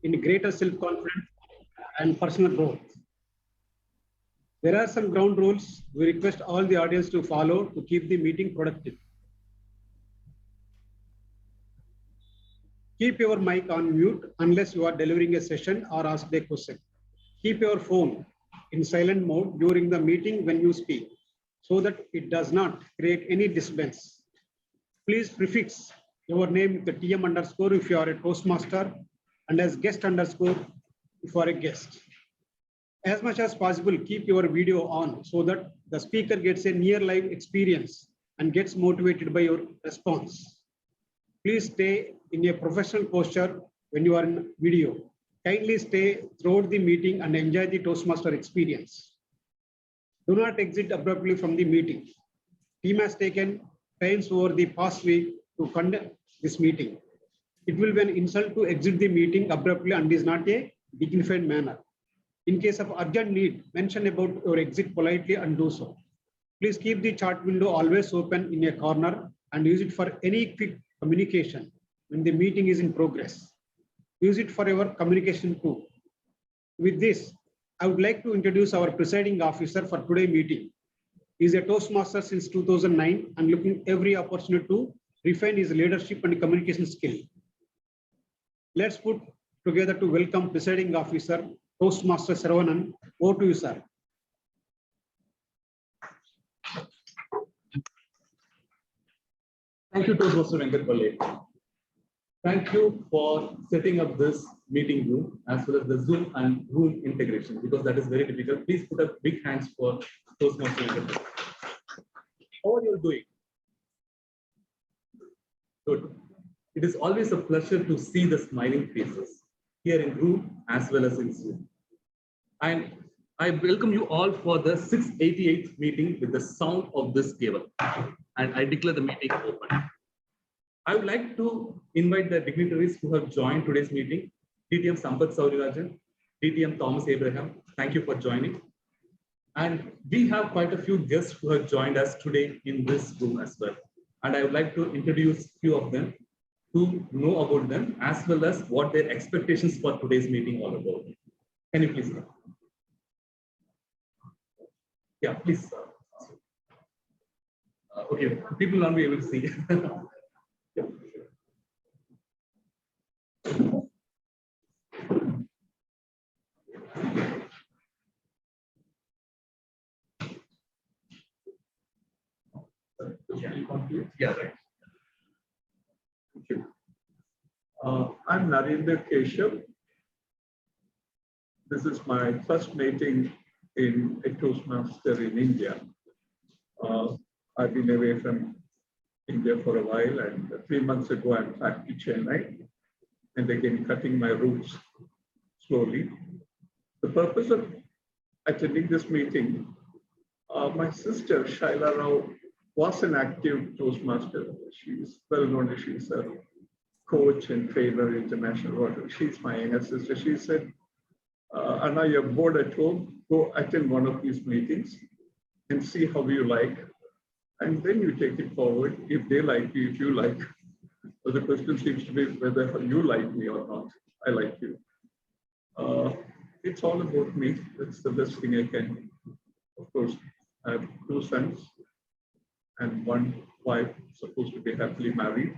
in greater self-confidence and personal growth. There are some ground rules we request all the audience to follow to keep the meeting productive. Keep your mic on mute unless you are delivering a session or asked a question. Keep your phone in silent mode during the meeting when you speak, so that it does not create any disturbance. Please prefix your name with the TM underscore if you are a Toastmaster and as guest underscore if you are a guest. As much as possible, keep your video on so that the speaker gets a near live experience and gets motivated by your response. Please stay in a professional posture when you are in video. Kindly stay throughout the meeting and enjoy the Toastmaster experience. Do not exit abruptly from the meeting. Team has taken pains over the past week to conduct this meeting. It will be an insult to exit the meeting abruptly and is not a dignified manner. In case of urgent need, mention about your exit politely and do so. Please keep the chat window always open in a corner and use it for any quick communication when the meeting is in progress. Use it for your communication too. With this, I would like to introduce our presiding officer for today's meeting. He is a Toastmaster since 2009 and looking every opportunity to refine his leadership and communication skill. Let's put together to welcome presiding officer Toastmaster Saravanan. Over to you, sir. Thank you, Toastmaster Venkat. Thank you for setting up this meeting room as well as the Zoom and room integration, because that is very difficult. Please put up big hands for Toastmaster Venkat. How are you doing? Good. It is always a pleasure to see the smiling faces here in room as well as in Zoom. And I welcome you all for the 688th meeting with the sound of this cable. And I declare the meeting open. I would like to invite the dignitaries who have joined today's meeting. DTM Sampath Saurirajan, DTM Thomas Abraham, thank you for joining. And we have quite a few guests who have joined us today in this room as well. And I would like to introduce a few of them to know about them as well as what their expectations for today's meeting are about. Can you please come? Yeah, please. Okay, people will not be able to see. Yeah. Yeah, right. Thank you. I'm Narendra Keshav. This is my first meeting in a Toastmaster in India. I've been away from India for a while, and 3 months ago I'm back to Chennai and again cutting my roots slowly. The purpose of attending this meeting, my sister Shaila Rao was an active Toastmaster. She's well known. She's a coach and trainer international. She's my younger sister. She said, Anna, you're bored at home, go attend one of these meetings and see how you like. And then you take it forward. If they like you, if you like. But the question seems to be whether you like me or not. I like you. It's all about me. That's the best thing I can do. Of course, I have 2 sons and 1 wife supposed to be happily married.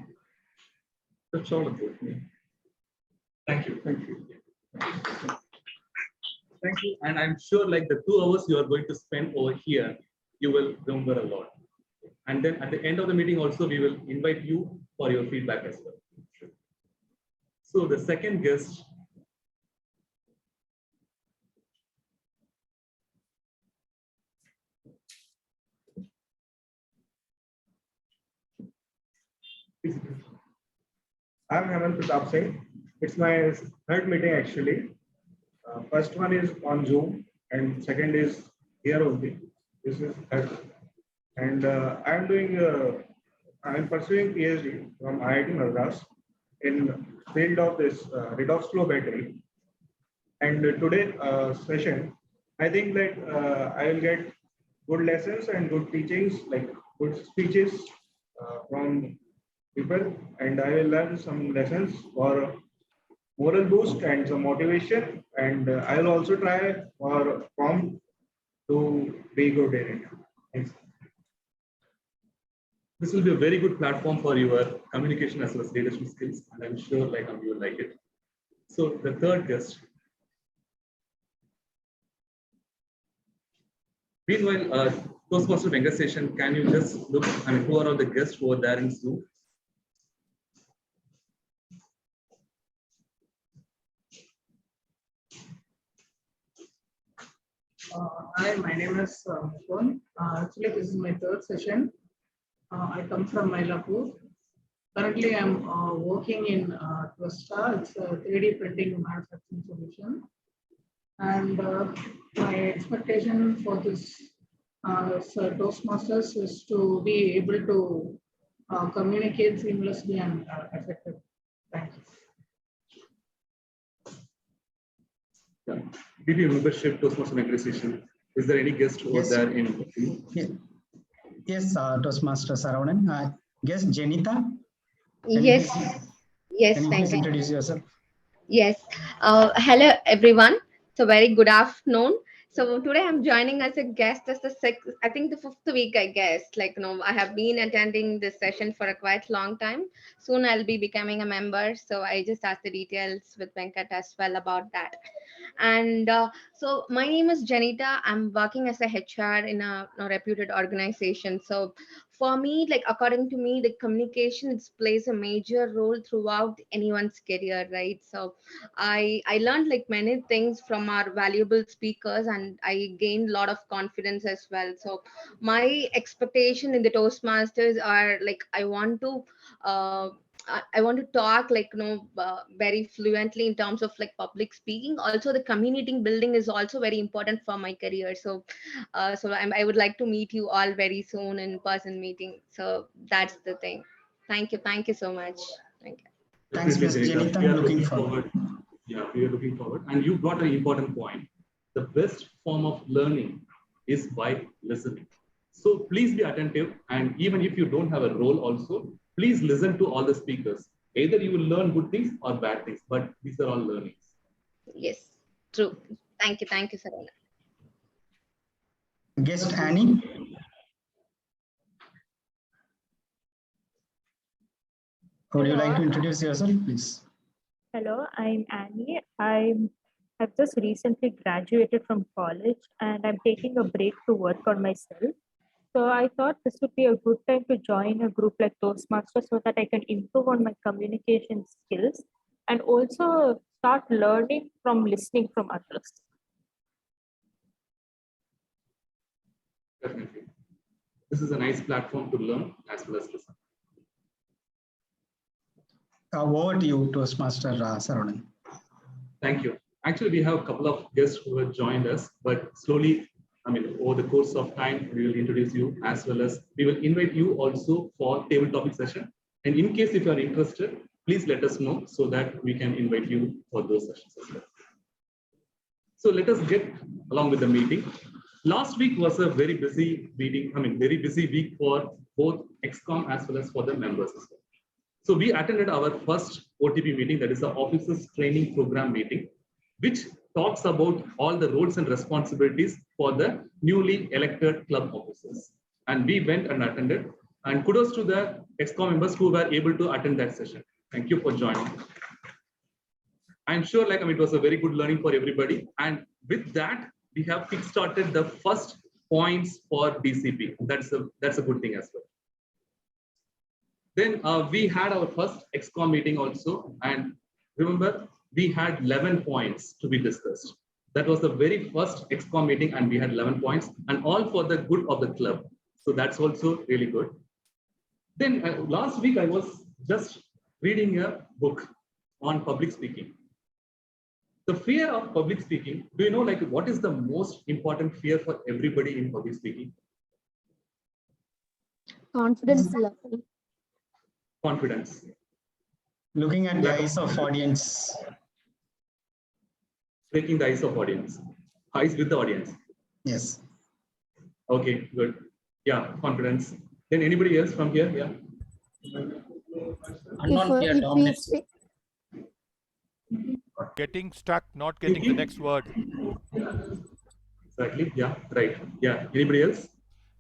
That's all about me. Thank you. Thank you. Thank you. And I'm sure like the 2 hours you are going to spend over here, you will remember a lot. And then at the end of the meeting also, we will invite you for your feedback as well. So the second guest. I'm Hemant Pratap Singh. It's my 3rd meeting actually. First one is on Zoom and second is here only. This is 3rd. And I'm pursuing PhD from IIT Madras in field of this redox flow battery. And today session, I think that I will get good lessons and good teachings, like good speeches from people, and I will learn some lessons for moral boost and some motivation. And I'll also try or prompt to be good in it. Thanks. This will be a very good platform for your communication as well as leadership skills, and I'm sure you will like it. So the third guest. Meanwhile, Toastmaster conversation, can you just look, who are all the guests who are there in Zoom? Hi, my name is Mukund. Actually, this is my third session. I come from Mylapore. Currently, I'm working in Twista. It's a 3D printing manufacturing solution. And my expectation for this Toastmasters is to be able to communicate seamlessly and effectively. Thank you. Yeah. DP membership, Toastmaster Organization. Is there any guest who are there in? Yeah. Yes, Toastmaster Saravanan. Guest Janita. Yes, yes, Can you thank please you. introduce yourself? Yes, hello everyone. So very good afternoon. So today I'm joining as a guest as the sixth, I think the fifth week, I guess. I have been attending this session for a quite long time. Soon I'll be becoming a member. So I just asked the details with Venkat as well about that. And so my name is Janita. I'm working as a HR in a reputed organization. So for me, according to me, the communication plays a major role throughout anyone's career, right? So I learned many things from our valuable speakers, and I gained a lot of confidence as well. So my expectation in the Toastmasters are I want to I want to talk very fluently in terms of public speaking. Also, the community building is also very important for my career. So, I would like to meet you all very soon in person meeting. So that's the thing. Thank you so much. Thank you. Thanks, Ms. Janita. We are Looking forward. Yeah, we are looking forward. And you brought an important point. The best form of learning is by listening. So please be attentive. And even if you don't have a role also, please listen to all the speakers. Either you will learn good things or bad things, but these are all learnings. Yes, true. Thank you, Sarana. Guest Annie. Would you like to introduce yourself, please? Hello, I'm Annie. I've just recently graduated from college and I'm taking a break to work on myself. So I thought this would be a good time to join a group like Toastmasters so that I can improve on my communication skills and also start learning from listening from others. Definitely. This is a nice platform to learn as well as listen. Over to you, Toastmaster Saravanan. Thank you. Actually, we have a couple of guests who have joined us, but slowly, over the course of time, we will introduce you as well as we will invite you also for table topic session. And in case if you are interested, please let us know so that we can invite you for those sessions as well. So let us get along with the meeting. Last week was a very busy meeting, very busy week for both ExCom as well as for the members as well. So we attended our first OTP meeting, that is the Officers Training Program meeting, which talks about all the roles and responsibilities for the newly elected club officers. And we went and attended. And kudos to the ExCom members who were able to attend that session. Thank you for joining. I'm sure it was a very good learning for everybody. And with that, we have kickstarted the first points for DCP. That's a good thing as well. Then we had our first ExCom meeting also. And remember, we had 11 points to be discussed. That was the very first ExCom meeting and we had 11 points and all for the good of the club. So that's also really good. Then last week, I was just reading a book on public speaking. The fear of public speaking, do you know what is the most important fear for everybody in public speaking? Confidence level. Confidence. Looking at the eyes of audience. Breaking the eyes of audience. Eyes with the audience. Yes. Okay, good. Yeah, confidence. Then anybody else from here? Yeah. Unknown fear dominates. getting stuck, not getting the next word. Exactly. Yeah. Right. Yeah. Anybody else?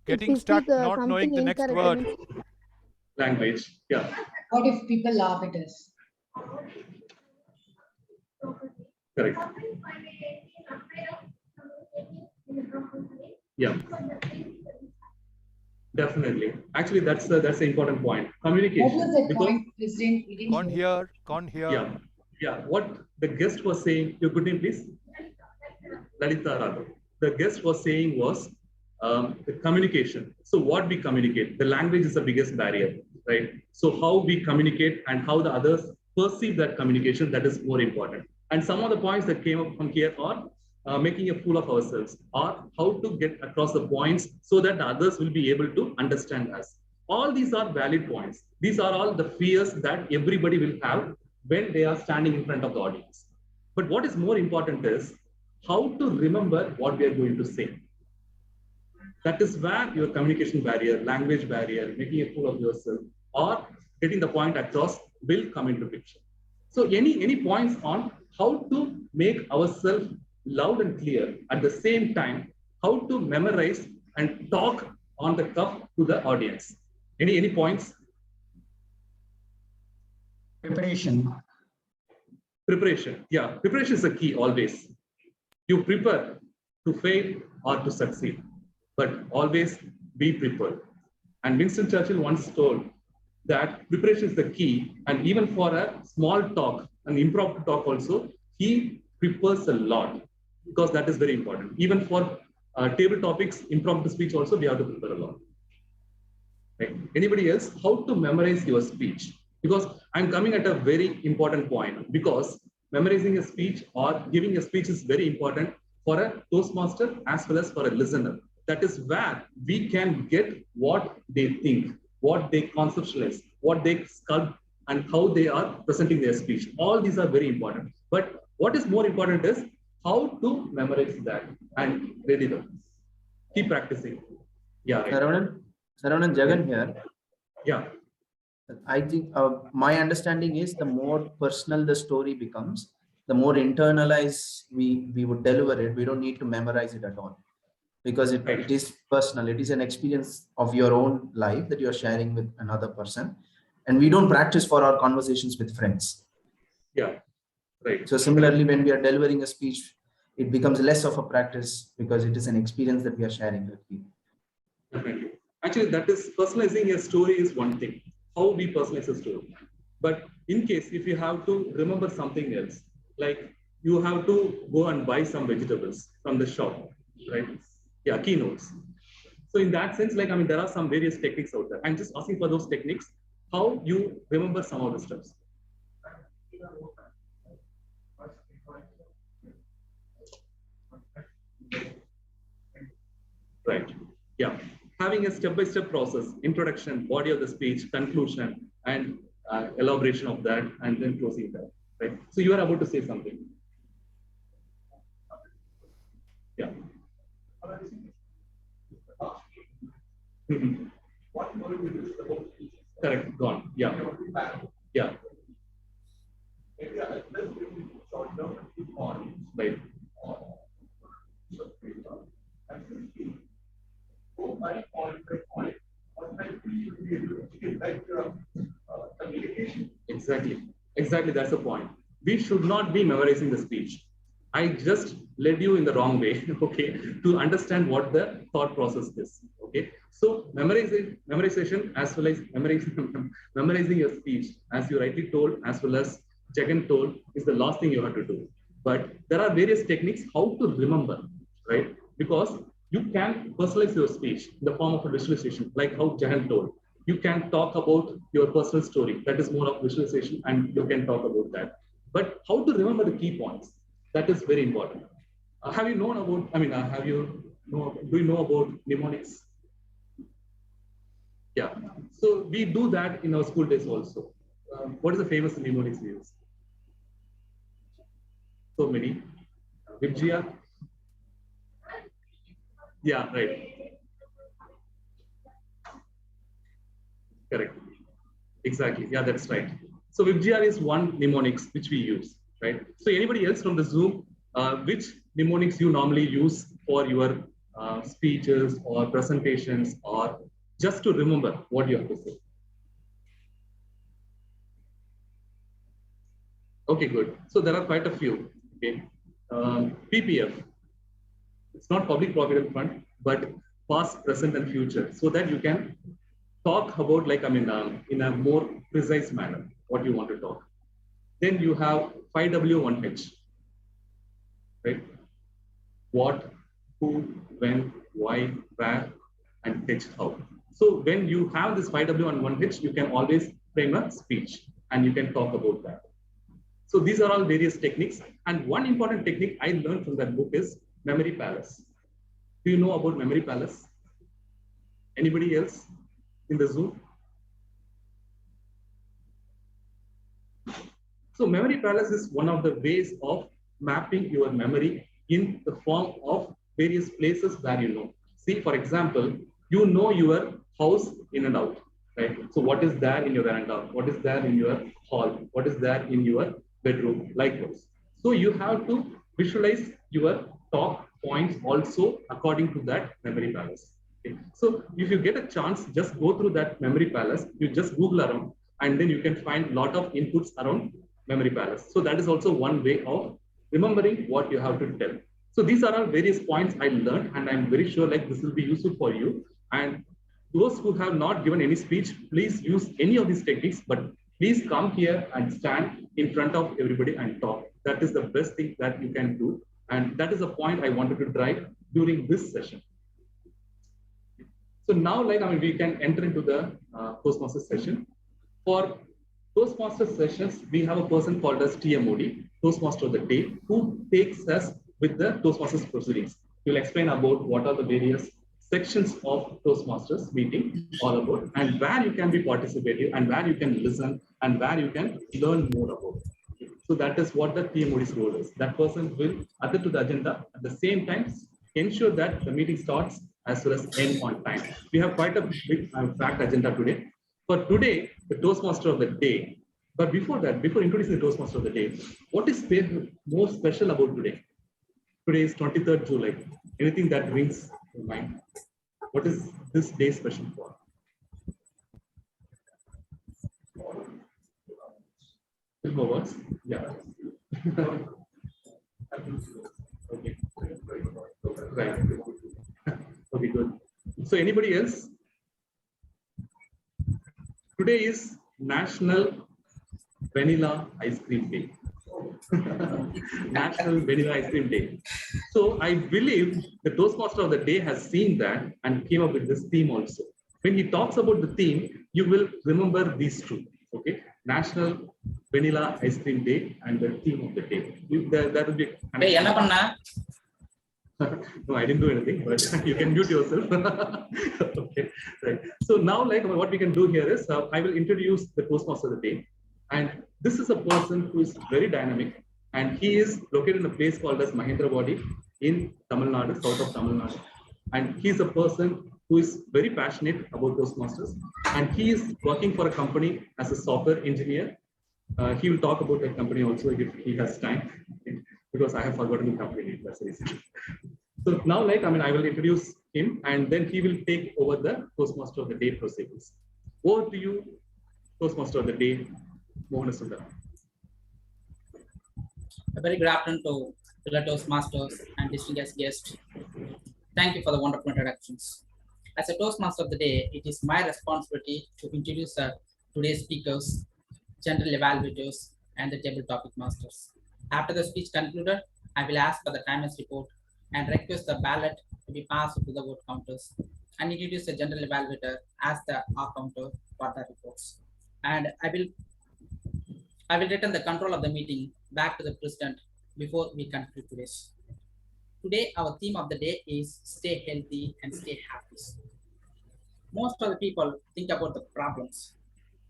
Getting stuck, not knowing the next word. Language. Yeah. What if people laugh at us? Correct. Yeah. Definitely. Actually, that's the important point. Communication. What was that point, President? We didn't hear. Can't hear. Yeah. Yeah. What the guest was saying, your good name, please. Lalita Raghav. The guest was saying was the communication. So what we communicate, the language is the biggest barrier, right? So how we communicate and how the others perceive that communication, that is more important. And some of the points that came up from here are making a fool of ourselves, or how to get across the points so that the others will be able to understand us. All these are valid points. These are all the fears that everybody will have when they are standing in front of the audience. But what is more important is how to remember what we are going to say. That is where your communication barrier, language barrier, making a fool of yourself, or getting the point across will come into picture. So any points on how to make ourselves loud and clear at the same time, how to memorize and talk on the cuff to the audience. Any points? Preparation. Preparation. Yeah, preparation is the key always. You prepare to fail or to succeed, but always be prepared. And Winston Churchill once told that preparation is the key. And even for a small talk, an impromptu talk also, he prepares a lot, because that is very important. Even for table topics, impromptu speech also, we have to prepare a lot. Right? Anybody else? How to memorize your speech? Because I'm coming at a very important point, because memorizing a speech or giving a speech is very important for a Toastmaster as well as for a listener. That is where we can get what they think, what they conceptualize, what they sculpt, and how they are presenting their speech. All these are very important. But what is more important is how to memorize that and ready them. Keep practicing. Yeah. Right. Saravanan Jagan here. Yeah. I think my understanding is the more personal the story becomes, the more internalized we would deliver it. We don't need to memorize it at all, because it is personal. It is an experience of your own life that you're sharing with another person. And we don't practice for our conversations with friends. Yeah, right. So similarly, when we are delivering a speech, it becomes less of a practice because it is an experience that we are sharing with people. Definitely. Actually, that is, personalizing a story is one thing, how we personalize a story. But in case, if you have to remember something else, like you have to go and buy some vegetables from the shop, right? Yeah, keynotes. So in that sense, like, I mean, there are some various techniques out there. I'm just asking for those techniques, how you remember some of the steps. Right. Yeah. Having a step-by-step process, introduction, body of the speech, conclusion, and elaboration of that, and then closing that. Right. So you are about to say something. Yeah. Mm-hmm. Correct. Gone. Yeah. Yeah. Right. Exactly, that's the point. We should not be memorizing the speech. I just led you in the wrong way, okay, to understand what the thought process is, okay. So memorization as well as memorizing your speech, as you rightly told, as well as Jagan told, is the last thing you have to do. But there are various techniques how to remember, right? Because you can personalize your speech in the form of a visualization, like how Jagan told. You can talk about your personal story. That is more of visualization, and you can talk about that. But how to remember the key points? That is very important. Have you known about, do you know about mnemonics? Yeah. So we do that in our school days also. What is the famous mnemonics we use? So many. Vijaya. Yeah, right. Correct. Exactly. Yeah, that's right. So WebGR is one mnemonics which we use, right? So anybody else from the Zoom, which mnemonics you normally use for your speeches or presentations or just to remember what you have to say? Okay, good. So there are quite a few. Okay, PPF. It's not public provident fund, but past, present, and future, so that you can talk about, like, in a more precise manner what you want to talk. Then you have 5W1H, right? What, who, when, why, where, and H, how. So when you have this 5W and 1H, you can always frame a speech and you can talk about that. So these are all various techniques. And one important technique I learned from that book is memory palace. Do you know about memory palace? Anybody else in the Zoom? So memory palace is one of the ways of mapping your memory in the form of various places where you know. See, for example, you know your house in and out, right? So what is there in your veranda? What is there in your hall? What is there in your bedroom? Likewise. So you have to visualize your talk points also according to that memory palace. Okay. So if you get a chance, just go through that memory palace. You just Google around, and then you can find a lot of inputs around memory palace. So that is also one way of remembering what you have to tell. So these are all various points I learned, and I'm very sure like this will be useful for you. And those who have not given any speech, please use any of these techniques, but please come here and stand in front of everybody and talk. That is the best thing that you can do. And that is a point I wanted to drive during this session. So now, like, we can enter into the Toastmasters session. For Toastmasters sessions, we have a person called as TMOD, Toastmaster of the Day, who takes us with the Toastmasters proceedings. He will explain about what are the various sections of Toastmasters meeting all about, and where you can be participative, and where you can listen, and where you can learn more about. So that is what the TMOD's role is. That person will adhere to the agenda at the same time, ensure that the meeting starts as well as end on time. We have quite a big packed agenda today. For today, the Toastmaster of the Day. But before that, before introducing the Toastmaster of the Day, what is more special about today? Today is 23rd July. Anything that rings in mind? What is this day special for? More words? Yeah. Okay. Right. Okay, good. So anybody else? Today is National Vanilla Ice Cream Day. National Vanilla Ice Cream Day. So I believe the Toastmaster of the Day has seen that and came up with this theme also. When he talks about the theme, you will remember these two. Okay, National Vanilla Ice Cream Day and the theme of the day. That will be. Hey, no, I didn't do anything, but you can mute yourself. Okay, right. So now, like, what we can do here is, I will introduce the Toastmaster of the Day. And this is a person who is very dynamic, and he is located in a place called as Mahendrabadi in Tamil Nadu, south of Tamil Nadu. And he is a person who is very passionate about Toastmasters, and he is working for a company as a software engineer. He will talk about that company also if he has time, because I have forgotten the company name. That's the reason. So now, like, I will introduce him, and then he will take over the Toastmaster of the Day proceedings. Over to you, Toastmaster of the Day, Mohanasundaram. A very good afternoon to fellow Toastmasters and distinguished guests. Thank you for the wonderful introductions. As a Toastmaster of the Day, it is my responsibility to introduce today's speakers, general evaluators, and the table topic masters. After the speech concluded, I will ask for the timers report and request the ballot to be passed to the vote counters and introduce the general evaluator as the R counter for the reports. And I will return the control of the meeting back to the president before we conclude today's. Today, our theme of the day is stay healthy and stay happy. Most of the people think about the problems.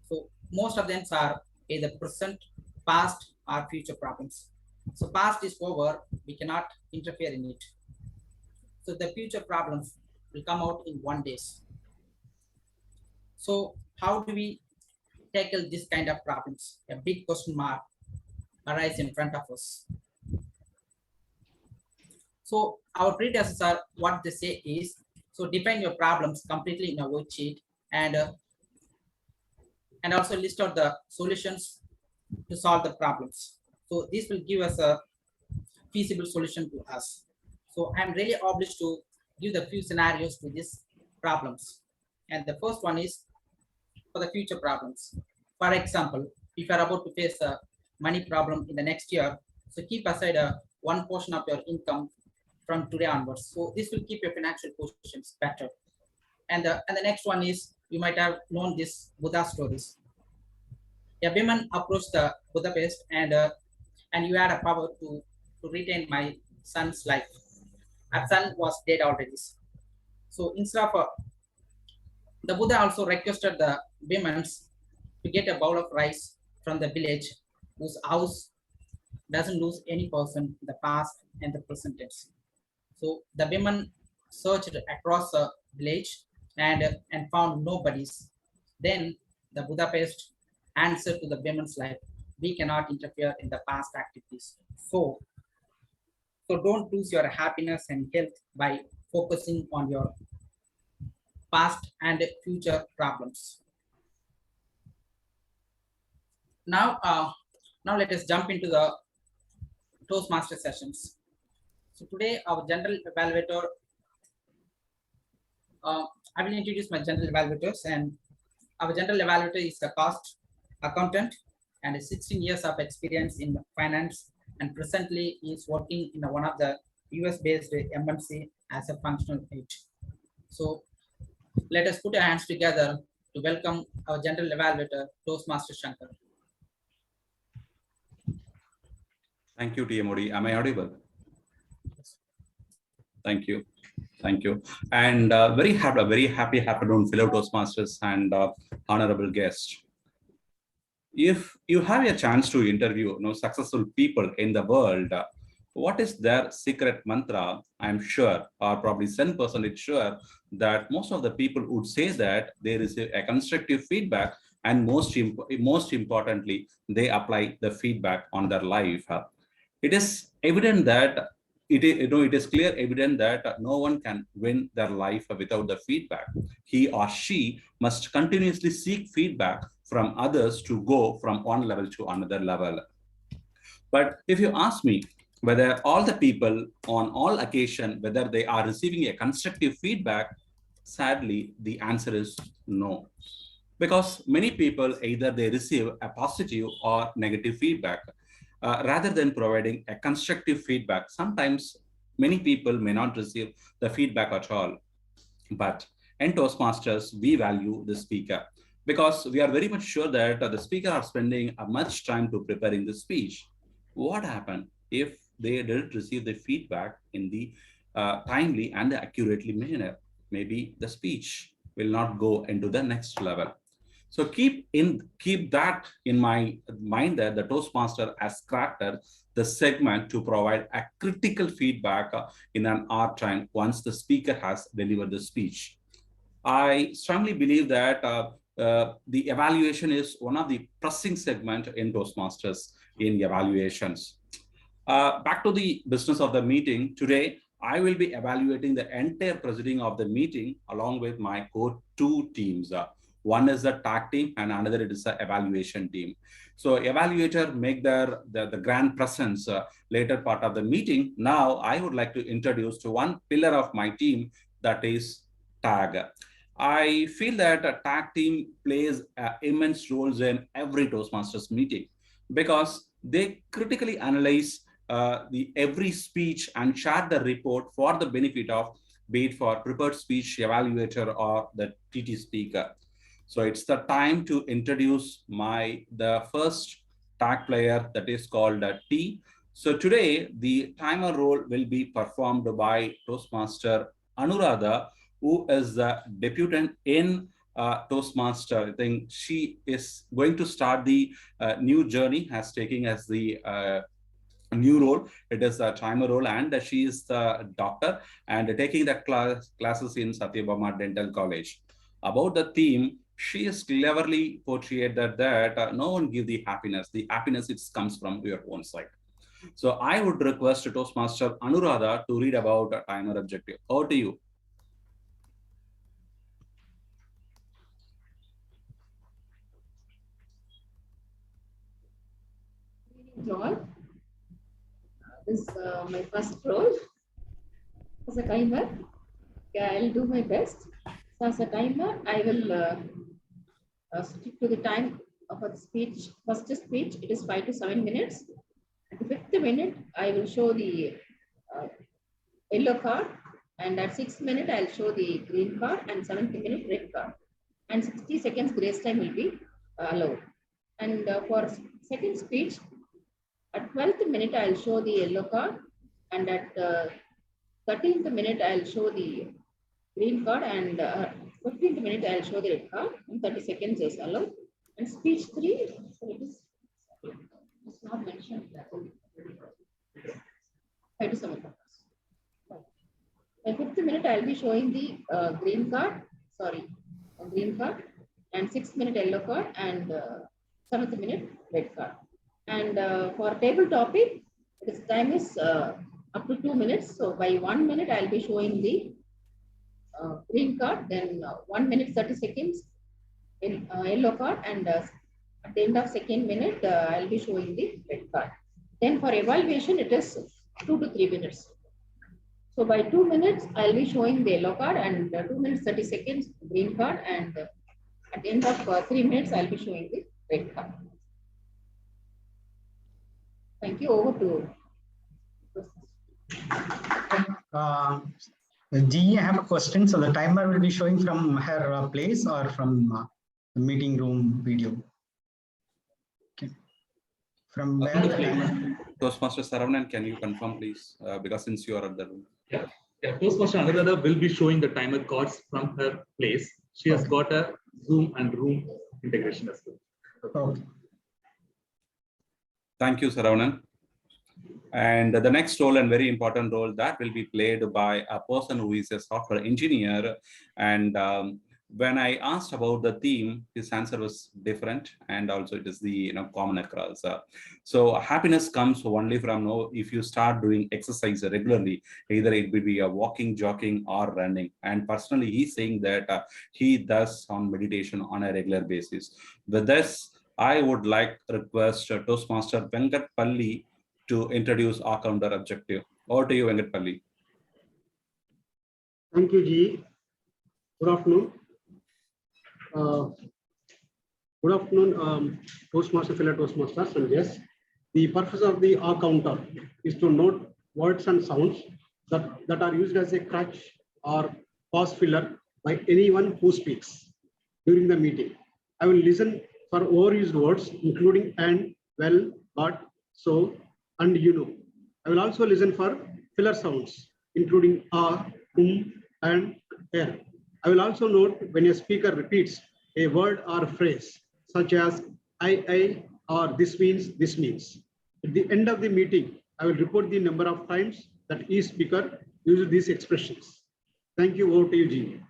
So most of them are either present, past, or future problems. So past is over, we cannot interfere in it. So the future problems will come out in 1 day. So how do we tackle this kind of problems? A big question mark. arise in front of us. So our prerequisites are what they say is, so define your problems completely in a worksheet and also list out the solutions to solve the problems. So this will give us a feasible solution to us. So I'm really obliged to give the few scenarios to these problems. And the first one is for the future problems. For example, if you are about to face a money problem in the next year, so keep aside one portion of your income from today onwards. So this will keep your financial positions better. And the next one is, you might have known this Buddha stories. A woman approached the Budapest and you had a power to retain my son's life. Our son was dead already. So instead of the Buddha also requested the women to get a bowl of rice from the village whose house doesn't lose any person in the past and the present tense. So the women searched across the village and found nobody's. Then the Budapest answered to the women's life, we cannot interfere in the past activities. So don't lose your happiness and health by focusing on your past and future problems. Now let us jump into the Toastmaster sessions. So today our general evaluator, I will introduce my general evaluators, and our general evaluator is a cost accountant and 16 years of experience in finance, and presently is working in one of the US-based MNC as a functional aide. So let us put our hands together to welcome our general evaluator, Toastmaster Shankar. Thank you, TMOD. Am I audible? Thank you. Thank you. And very happy afternoon, fellow Toastmasters and honorable guests. If you have a chance to interview successful people in the world, what is their secret mantra? I'm sure, or probably 10% sure, that most of the people would say that there is a constructive feedback, and most importantly, they apply the feedback on their life. It is evident that it is clear evident that no one can win their life without the feedback. He or she must continuously seek feedback from others to go from one level to another level. But if you ask me whether all the people on all occasion, whether they are receiving a constructive feedback, sadly, the answer is no. Because many people, either they receive a positive or negative feedback. Rather than providing a constructive feedback, sometimes many people may not receive the feedback at all. But in Toastmasters, we value the speaker because we are very much sure that the speaker are spending much time to preparing the speech. What happened if they didn't receive the feedback in the timely and accurately manner? Maybe the speech will not go into the next level. So keep that in my mind that the Toastmaster has crafted the segment to provide a critical feedback in an hour time once the speaker has delivered the speech. I strongly believe that the evaluation is one of the pressing segment in Toastmasters in evaluations. Back to the business of the meeting. Today, I will be evaluating the entire proceeding of the meeting along with my two teams. One is the tag team and another it is the evaluation team. So evaluator make the grand presence later part of the meeting. Now I would like to introduce to one pillar of my team, that is tag. I feel that a tag team plays immense roles in every Toastmasters meeting because they critically analyze every speech and share the report for the benefit of, be it for prepared speech evaluator or the TT speaker. So it's the time to introduce the first tag player, that is called T. So today the timer role will be performed by Toastmaster Anuradha, who is the debutant in Toastmaster. I think she is going to start the new journey as taking as the new role. It is a timer role, and she is the doctor and taking the classes in Satyabama Dental College. About the theme, she is cleverly portrayed that no one give the happiness. The happiness it comes from your own side. So I would request Toastmaster Anuradha to read about a timer objective. Over to you. All. This is my first role as a timer. Yeah, I'll do my best. So as a timer, I will stick to the time of a speech. First speech, it is 5 to 7 minutes. At the 5th minute, I will show the yellow card, and at 6th minute, I'll show the green card, and 7th minute, red card. And 60 seconds grace time will be allowed. And for second speech, at 12th minute, I'll show the yellow card, and at 13th minute, I'll show the green card, and 15th minute, I'll show the red card, and 30 seconds is allowed. And speech 3, so it's not mentioned. 5 to 7 minutes. At 5th minute, I'll be showing the green card, and 6th minute yellow card, and 7th minute red card. And for table topic, this time is up to 2 minutes. So by 1 minute, I'll be showing the green card, then 1 minute 30 seconds in yellow card, and at the end of 2nd minute, I'll be showing the red card. Then for evaluation, it is 2 to 3 minutes. So by 2 minutes, I'll be showing the yellow card, and 2 minutes 30 seconds green card, and at the end of 3 minutes, I'll be showing the red card. Thank you. Over to G, I have a question. So the timer will be showing from her place or from the meeting room video? Okay. From where the timer? Toastmaster Saravanan, can you confirm, please? Because since you are at the room. Yeah. Toastmaster Anuradha will be showing the timer cards from her place. She has got a Zoom and room integration as well. Okay. Thank you, Saravanan. And the next role, and very important role, that will be played by a person who is a software engineer. And when I asked about the theme, his answer was different, and also it is the common across. So happiness comes only from if you start doing exercise regularly, either it will be a walking, jogging, or running. And personally, he's saying that he does on meditation on a regular basis. With this, I would like to request Toastmaster Venkat Palli to introduce our counter objective. Over to you, Venkat Palli. Thank you, G. Good afternoon. Toastmaster, fellow Toastmasters, and yes, the purpose of the R counter is to note words and sounds that are used as a crutch or pause filler by anyone who speaks during the meeting. I will listen for overused words, including and, well, but, so, and you know. I will also listen for filler sounds, including and er. I will also note when a speaker repeats a word or phrase, such as I, or this means. At the end of the meeting, I will report the number of times that each speaker uses these expressions. Thank you. Over to you, G.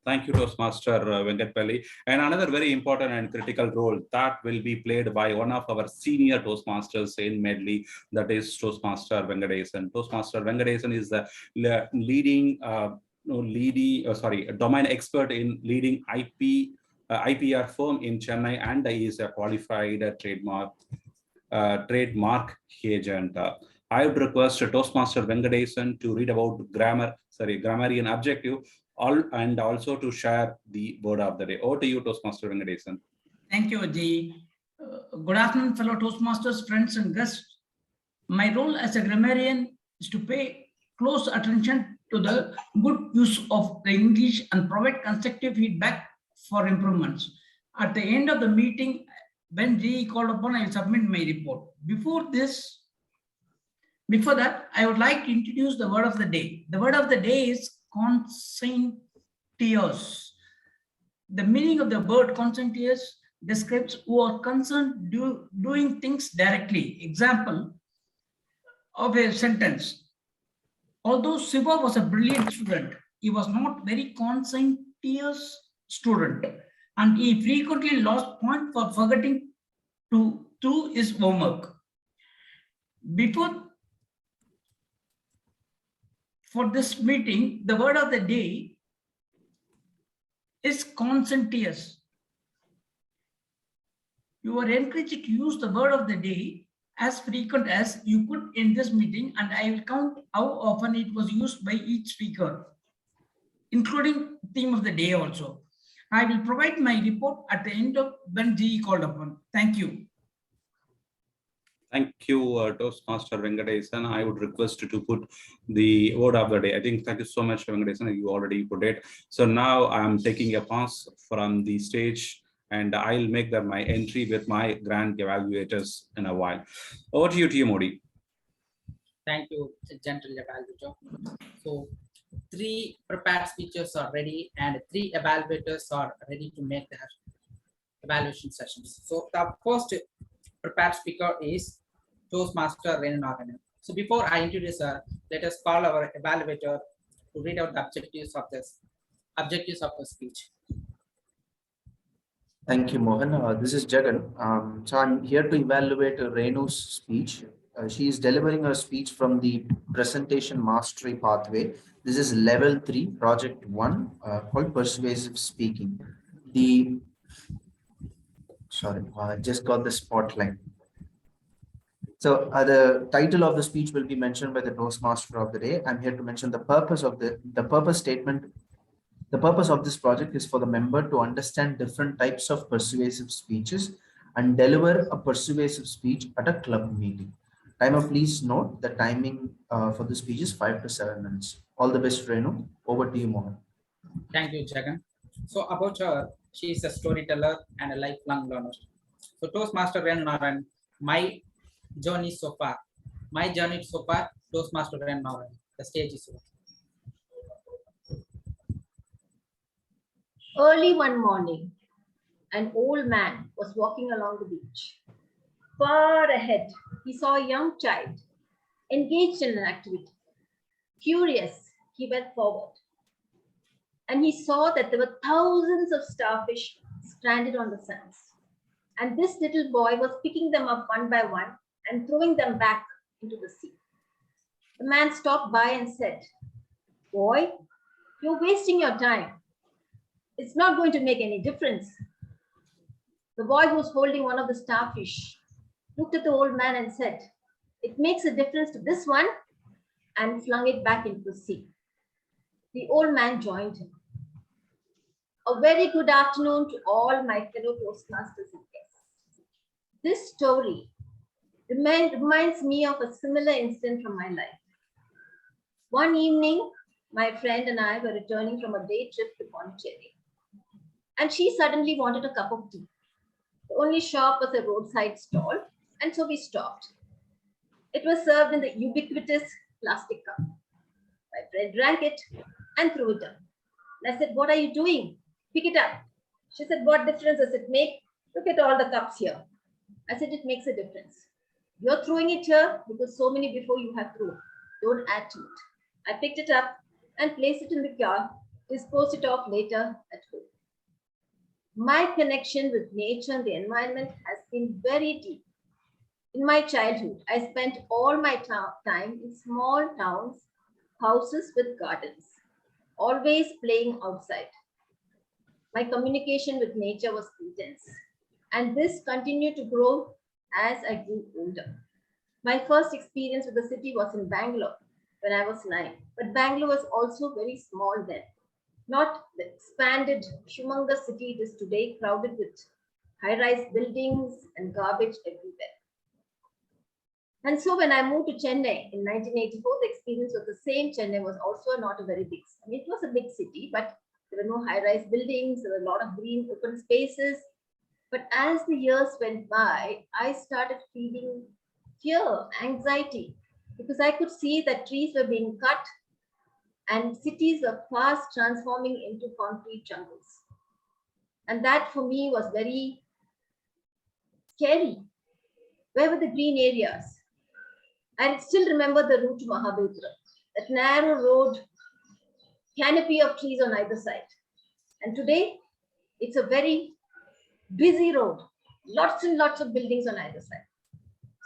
Thank you, Toastmaster Venkat Palli. And another very important and critical role that will be played by one of our senior Toastmasters in Medley, that is Toastmaster Venkatesan. Toastmaster Venkatesan is the leading domain expert in leading IPR firm in Chennai, and he is a qualified trademark agent. I would request Toastmaster Venkatesan to read about grammarian objective, and also to share the word of the day. Over to you, Toastmaster Venkatesan. Thank you, Ajay. Good afternoon, fellow Toastmasters, friends and guests. My role as a grammarian is to pay close attention to the good use of the English and provide constructive feedback for improvements. At the end of the meeting, when G called upon, I will submit my report. Before that, I would like to introduce the word of the day. The word of the day is conscientious. The meaning of the word conscientious describes who are concerned doing things directly. Example of a sentence. Although Siva was a brilliant student, he was not very conscientious student. and he frequently lost points for forgetting to do his homework. For this meeting, the word of the day is conscientious. You are encouraged to use the word of the day as frequent as you could in this meeting, and I will count how often it was used by each speaker, including theme of the day also. I will provide my report at the end of when GE called upon. Thank you. Thank you, Toastmaster Venkatesan. I would request you to put the word of the day. I think thank you so much, Venkatesan. You already put it. So now I'm taking a pause from the stage, and I'll make that my entry with my grand evaluators in a while. Over to you, TMOD. Thank you, gentle evaluator. So 3 prepared speeches are ready, and 3 evaluators are ready to make their evaluation sessions. So the first prepared speaker is Toastmaster Renanaran. So before I introduce her, let us call our evaluator to read out the objectives of the speech. Thank you, Mohan. This is Jagan. So I'm here to evaluate Renu's speech. She is delivering her speech from the presentation mastery pathway. This is level 3, project 1, called persuasive speaking. I just got the spotlight. So the title of the speech will be mentioned by the Toastmaster of the day. I'm here to mention the purpose of the purpose statement. The purpose of this project is for the member to understand different types of persuasive speeches and deliver a persuasive speech at a club meeting. Timer, please note the timing for the speech is 5 to 7 minutes. All the best, Renu. Over to you, Mohan. Thank you, Jagan. So about her, she is a storyteller and a lifelong learner. So Toastmaster Renanaran, my journey so far, Toastmaster Renanaran. The stage is yours. Early one morning, an old man was walking along the beach. Far ahead, he saw a young child engaged in an activity. Curious, he went forward, and he saw that there were thousands of starfish stranded on the sands. And this little boy was picking them up one by one and throwing them back into the sea. The man stopped by and said, "Boy, you're wasting your time. It's not going to make any difference." The boy who was holding one of the starfish looked at the old man and said, "It makes a difference to this one," and flung it back into the sea. The old man joined him. A very good afternoon to all my fellow Toastmasters and guests. This story reminds me of a similar incident from my life. One evening, my friend and I were returning from a day trip to Pondicherry, and she suddenly wanted a cup of tea. The only shop was a roadside stall, and so we stopped. It was served in the ubiquitous plastic cup. My friend drank it and threw it down. I said, "What are you doing? Pick it up." She said, "What difference does it make? Look at all the cups here." I said, "It makes a difference. You're throwing it here because so many before you have thrown. Don't add to it." I picked it up and placed it in the car, disposed it off later at home. My connection with nature and the environment has been very deep. In my childhood, I spent all my time in small towns, houses with gardens, always playing outside. My communication with nature was intense, and this continued to grow as I grew older. My first experience with the city was in Bangalore when I was 9, but Bangalore was also very small then. Not the expanded, humongous city it is today, crowded with high-rise buildings and garbage everywhere. And so when I moved to Chennai in 1984, the experience was the same. Chennai was also not a very big, it was a big city, but there were no high-rise buildings, there were a lot of green open spaces. But as the years went by, I started feeling fear, anxiety, because I could see that trees were being cut and cities were fast transforming into concrete jungles. And that for me was very scary. Where were the green areas? I still remember the route to Mahabodhra, that narrow road, canopy of trees on either side. And today, It's a very busy road, lots and lots of buildings on either side.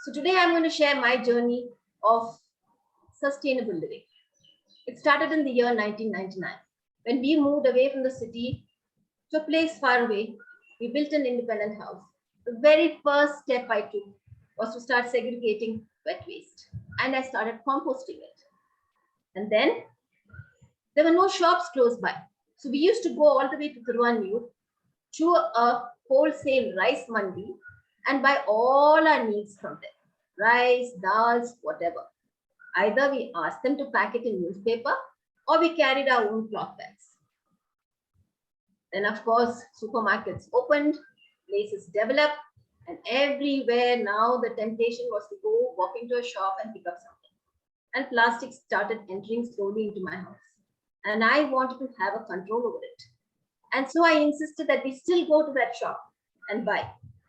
So today I'm going to share my journey of sustainable living. It started in the year 1999 when we moved away from the city to a place far away. We built an independent house. The very first step I took was to start segregating wet waste, and I started composting it. And then there were no shops close by. So we used to go all the way to Thiruvanmiyur to a wholesale rice mandi and buy all our needs from them. Rice, dals, whatever. Either we asked them to pack it in newspaper or we carried our own cloth bags. Then of course, supermarkets opened, places developed, and everywhere now the temptation was to go walk into a shop and pick up something. And plastic started entering slowly into my house. And I wanted to have a control over it. And so I insisted that we still go to that shop and buy.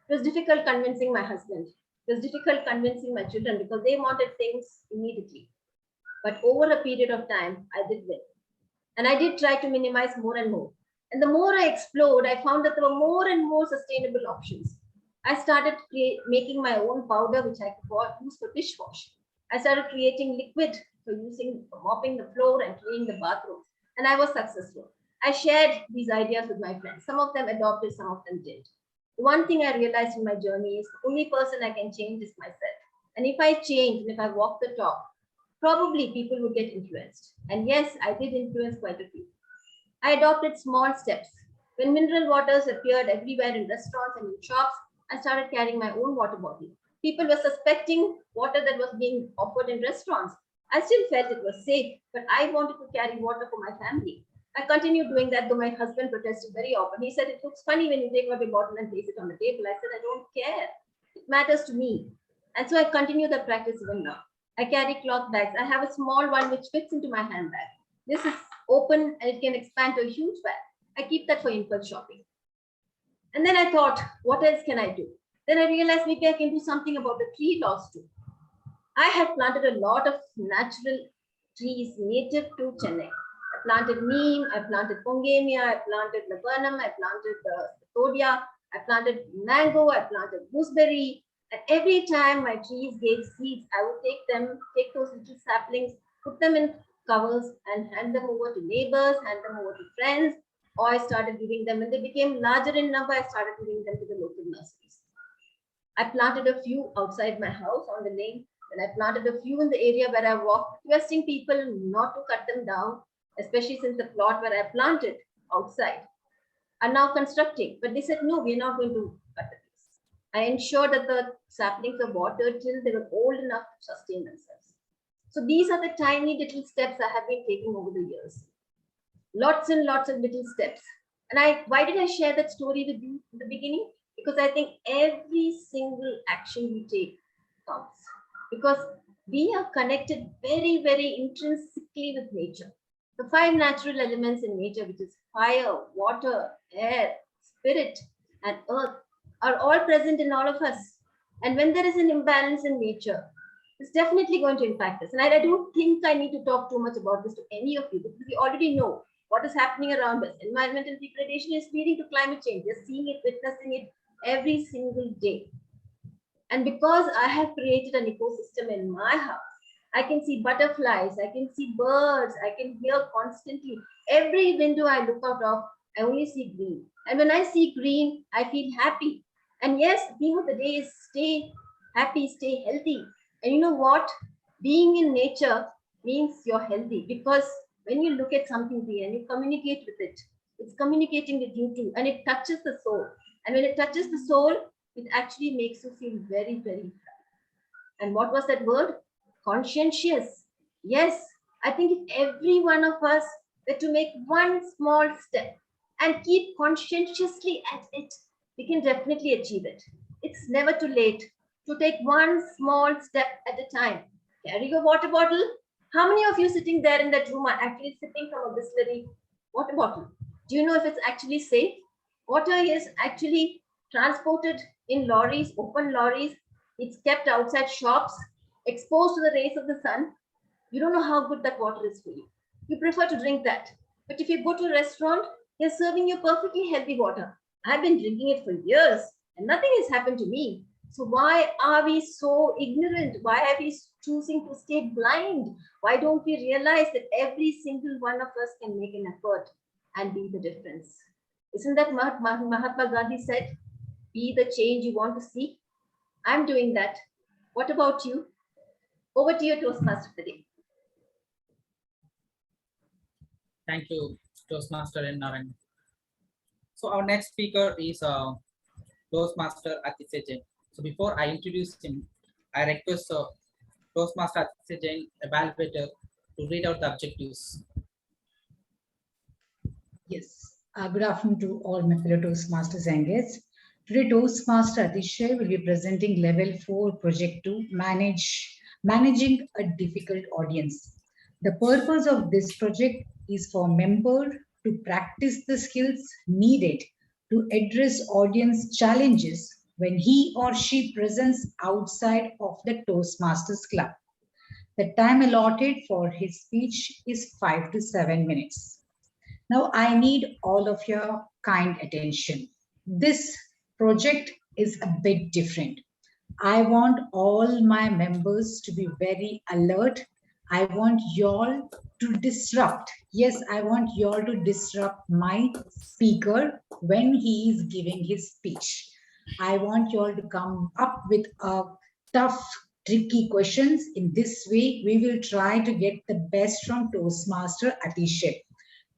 It was difficult convincing my husband. It was difficult convincing my children because they wanted things immediately. But over a period of time, I did win. And I did try to minimize more and more. And the more I explored, I found that there were more and more sustainable options. I started making my own powder, which I could use for dishwash. I started creating liquid for mopping the floor and cleaning the bathroom. And I was successful. I shared these ideas with my friends. Some of them adopted, some of them did. The one thing I realized in my journey is the only person I can change is myself. And if I change and if I walk the talk, probably people would get influenced. And yes, I did influence quite a few. I adopted small steps. When mineral waters appeared everywhere in restaurants and in shops, I started carrying my own water bottle. People were suspecting water that was being offered in restaurants. I still felt it was safe, but I wanted to carry water for my family. I continued doing that, though my husband protested very often. He said, it looks funny when you take out your bottle and place it on the table. I said, I don't care. It matters to me. And so I continue that practice even now. I carry cloth bags. I have a small one which fits into my handbag. This is open and it can expand to a huge bag. I keep that for impulse shopping. And then I thought, what else can I do? Then I realized maybe I can do something about the tree loss too. I have planted a lot of natural trees native to Chennai. I planted neem, I planted pongamia, I planted laburnum, I planted thodia, I planted mango, I planted gooseberry. And every time my trees gave seeds, I would take those little saplings, put them in covers and hand them over to neighbors, hand them over to friends, or I started giving them. When they became larger in number, I started giving them to the local nurseries. I planted a few outside my house on the lane, and I planted a few in the area where I walked, requesting people not to cut them down, especially since the plot where I planted outside are now constructing. But they said, no, we're not going to cut the trees. I ensured that the saplings were watered till they were old enough to sustain themselves. So these are the tiny little steps I have been taking over the years. Lots and lots of little steps. And why did I share that story with you in the beginning? Because I think every single action we take counts. Because we are connected very, very intrinsically with nature. The 5 natural elements in nature, which is fire, water, air, spirit, and earth, are all present in all of us. And when there is an imbalance in nature, it's definitely going to impact us. And I don't think I need to talk too much about this to any of you, because we already know what is happening around us. Environmental degradation is leading to climate change. We're seeing it, witnessing it every single day. And because I have created an ecosystem in my house, I can see butterflies, I can see birds, I can hear constantly. Every window I look out of, I only see green. And when I see green, I feel happy. And yes, the theme of the day is stay happy, stay healthy. And you know what? Being in nature means you're healthy, because when you look at something green and you communicate with it, it's communicating with you too, and it touches the soul. And when it touches the soul, it actually makes you feel very, very happy. And what was that word? Conscientious. Yes, I think if every one of us were to make one small step and keep conscientiously at it, we can definitely achieve it. It's never too late to take one small step at a time. Carry your water bottle. How many of you sitting there in that room are actually sipping from a Bisleri water bottle? Do you know if it's actually safe? Water is actually transported in lorries, open lorries. It's kept outside shops, exposed to the rays of the sun. You don't know how good that water is for you. You prefer to drink that. But if you go to a restaurant, They're serving you perfectly healthy water. I've been drinking it for years and nothing has happened to me. So why are we so ignorant? Why are we choosing to stay blind? Why don't we realize that every single one of us can make an effort and be the difference? Isn't that what Mahatma Gandhi said? Be the change you want to see. I'm doing that. What about you? Over to you, Toastmaster today. Thank you, Toastmaster and Narayan. So our next speaker is Toastmaster Atitya Jain. So before I introduce him, I request Toastmaster Atitya Jain, evaluator, to read out the objectives. Yes. Good afternoon to all my fellow Toastmasters and guests. Today, Toastmaster Atishai will be presenting Level 4 Project 2, Managing a Difficult Audience. The purpose of this project is for member to practice the skills needed to address audience challenges when he or she presents outside of the Toastmasters Club. The time allotted for his speech is 5 to 7 minutes. Now, I need all of your kind attention. This project is a bit different. I want all my members to be very alert. I want y'all to disrupt. Yes, I want y'all to disrupt my speaker when he is giving his speech. I want y'all to come up with a tough, tricky questions. In this way, we will try to get the best from Toastmaster Atishai.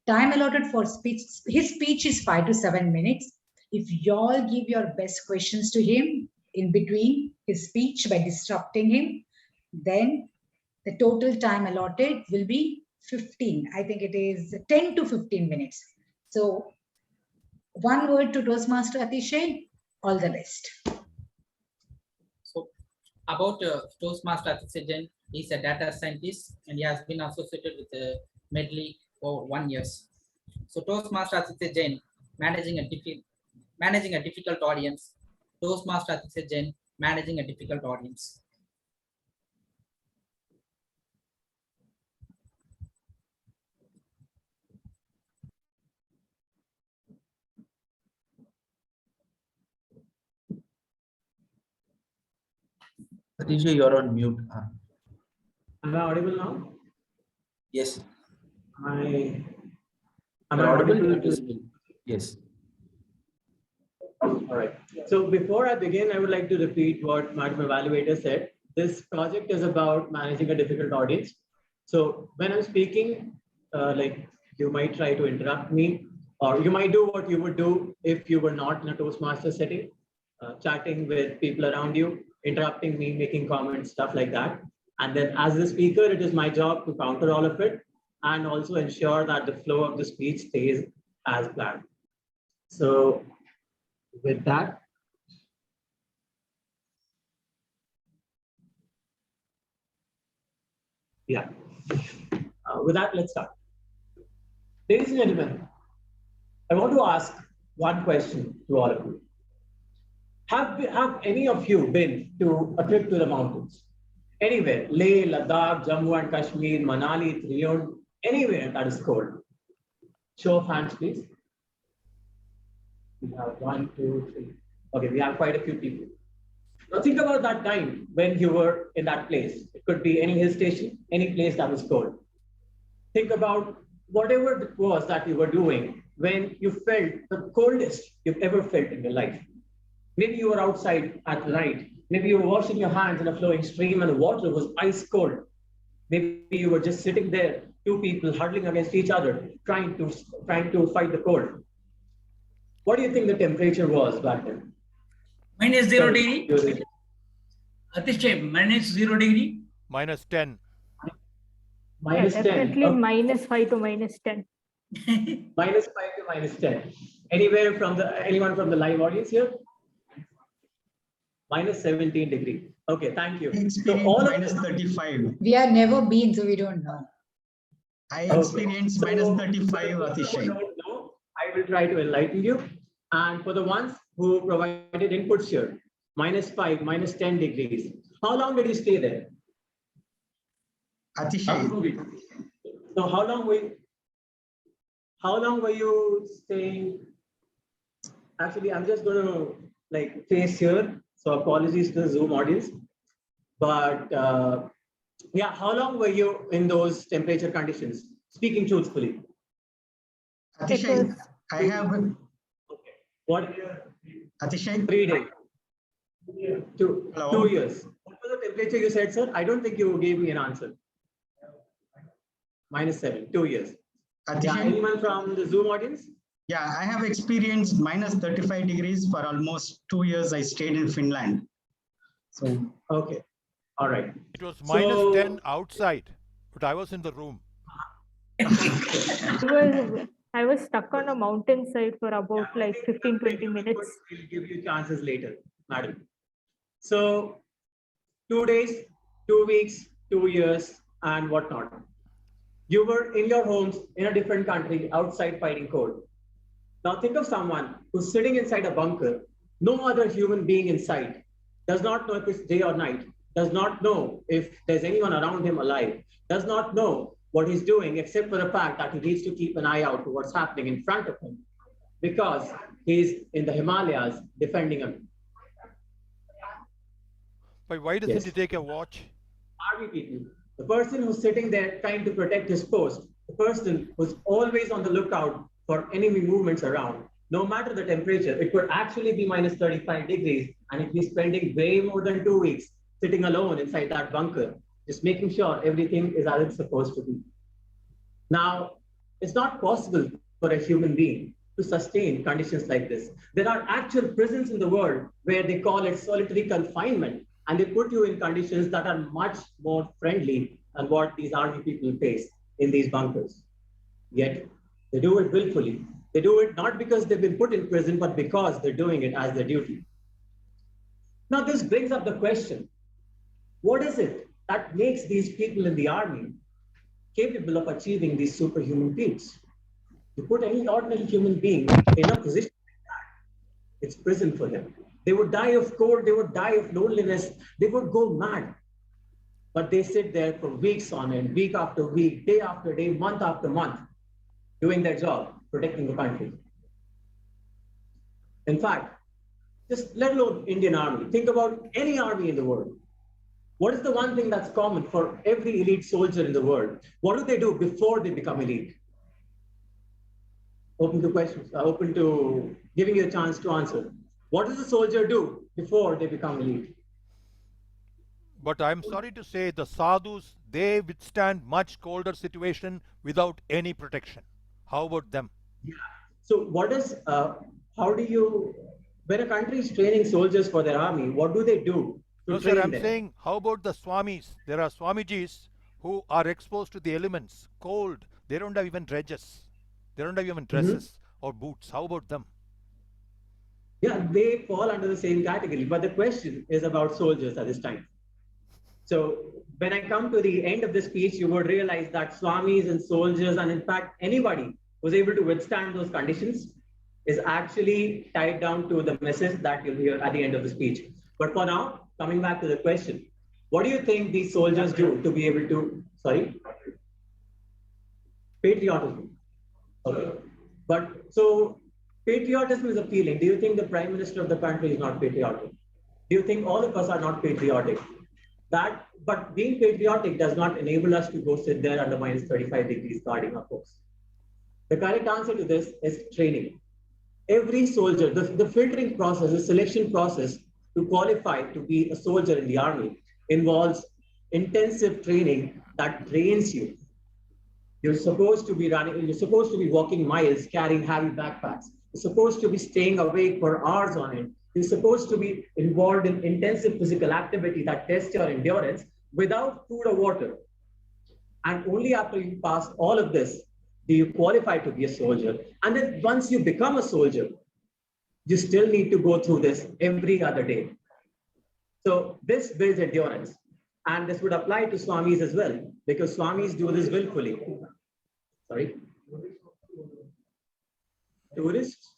Time allotted for speech, his speech is 5 to 7 minutes. If y'all give your best questions to him in between his speech by disrupting him, then the total time allotted will be 15. I think it is 10 to 15 minutes. So one word to Toastmaster Atishai, all the best. So about Toastmaster Atishai Jain, he's a data scientist and he has been associated with Medley for 1 year. So Toastmaster Atishai Jain, managing a difficult audience. Toastmaster Atishai Jain, managing a difficult audience. Atishai, you're on mute. Am I audible now? Yes. Am I audible audible? and visible. Yes. All right. So before I begin, I would like to repeat what Madam Evaluator said. This project is about managing a difficult audience. So when I'm speaking, like you might try to interrupt me, or you might do what you would do if you were not in a Toastmaster setting, chatting with people around you, interrupting me, making comments, stuff like that. And then as the speaker, it is my job to counter all of it and also ensure that the flow of the speech stays as planned. So with that, let's start. Ladies and gentlemen, I want to ask one question to all of you. Have any of you been to a trip to the mountains? Anywhere, Leh, Ladakh, Jammu and Kashmir, Manali, Triund, anywhere that is cold. Show of hands, please. We have 1, 2, 3. Okay, we have quite a few people. Now think about that time when you were in that place. It could be any hill station, any place that was cold. Think about whatever it was that you were doing when you felt the coldest you've ever felt in your life. Maybe you were outside at night. Maybe you were washing your hands in a flowing stream and the water was ice cold. Maybe you were just sitting there, two people huddling against each other, trying to fight the cold. What do you think the temperature was back then? Minus 0 degree. Atishai, minus 0 degree. Minus 10. Minus 10. Definitely okay. Minus 5 to minus 10. Minus 5 to minus 10. Anyone from the live audience here? Minus 17 degree. Okay, thank you. So all minus 35. We have never been, so we don't know. I experienced minus 35, Atishai. I will try to enlighten you. And for the ones who provided inputs here, minus 5, minus 10 degrees. How long did you stay there? Atishai. So how long how long were you staying? Actually, I'm just going to like face here. So apologies to the Zoom audience. But yeah, how long were you in those temperature conditions? Speaking truthfully. Atishay, I have. Okay. What? Atishay? 3 days. 2 years. What was the temperature you said, sir? I don't think you gave me an answer. -7, 2 years. Yeah, anyone from the Zoom audience? Yeah, I have experienced -35 degrees for almost 2 years. I stayed in Finland. So okay, all right. It was -10 outside, but I was in the room. I was stuck on a mountainside for about like 15-20 minutes. We'll give you chances later, madam. So 2 days, 2 weeks, 2 years, and whatnot. You were in your homes in a different country outside fighting cold. Now think of someone who's sitting inside a bunker, no other human being inside, does not know if it's day or night, does not know if there's anyone around him alive, does not know what he's doing except for the fact that he needs to keep an eye out to what's happening in front of him because he's in the Himalayas defending him. But why doesn't he take a watch? Army people, the person who's sitting there trying to protect his post, the person who's always on the lookout for enemy movements around, no matter the temperature, it could actually be -35 degrees and he'd be spending way more than 2 weeks sitting alone inside that bunker, just making sure everything is as it's supposed to be. Now, it's not possible for a human being to sustain conditions like this. There are actual prisons in the world where they call it solitary confinement, and they put you in conditions that are much more friendly than what these army people face in these bunkers. Yet, they do it willfully. They do it not because they've been put in prison, but because they're doing it as their duty. Now, this brings up the question, what is it that makes these people in the army capable of achieving these superhuman feats? You put any ordinary human being in a position like that, it's prison for them. They would die of cold, they would die of loneliness, they would go mad. But they sit there for weeks on end, week after week, day after day, month after month, doing their job, protecting the country. In fact, just let alone Indian Army, think about any army in the world. What is the one thing that's common for every elite soldier in the world? What do they do before they become elite? Open to questions, open to giving you a chance to answer. What does a soldier do before they become elite? But I'm sorry to say the sadhus, they withstand much colder situation without any protection. How about them? Yeah. So what is, how do you, when a country is training soldiers for their army, what do they do? No, sir, I'm saying, how about the Swamis? There are Swamijis who are exposed to the elements, cold. They don't have even dredges. They don't have even dresses or boots. How about them? Yeah, they fall under the same category. But the question is about soldiers at this time. So when I come to the end of the speech, you would realize that Swamis and soldiers, and in fact, anybody who's able to withstand those conditions is actually tied down to the message that you'll hear at the end of the speech. But for now, coming back to the question, what do you think these soldiers do to be able to, sorry? Patriotism. Okay. But so patriotism is a feeling. Do you think the Prime Minister of the country is not patriotic? Do you think all of us are not patriotic? But being patriotic does not enable us to go sit there under -35 degrees guarding our post. The correct answer to this is training. Every soldier, the filtering process, the selection process to qualify to be a soldier in the army involves intensive training that trains you. You're supposed to be running, you're supposed to be walking miles, carrying heavy backpacks. You're supposed to be staying awake for hours on end. You're supposed to be involved in intensive physical activity that tests your endurance without food or water. And only after you pass all of this do you qualify to be a soldier. And then once you become a soldier, you still need to go through this every other day. So this builds endurance. And this would apply to Swamis as well, because Swamis do this willfully. Sorry? Tourists?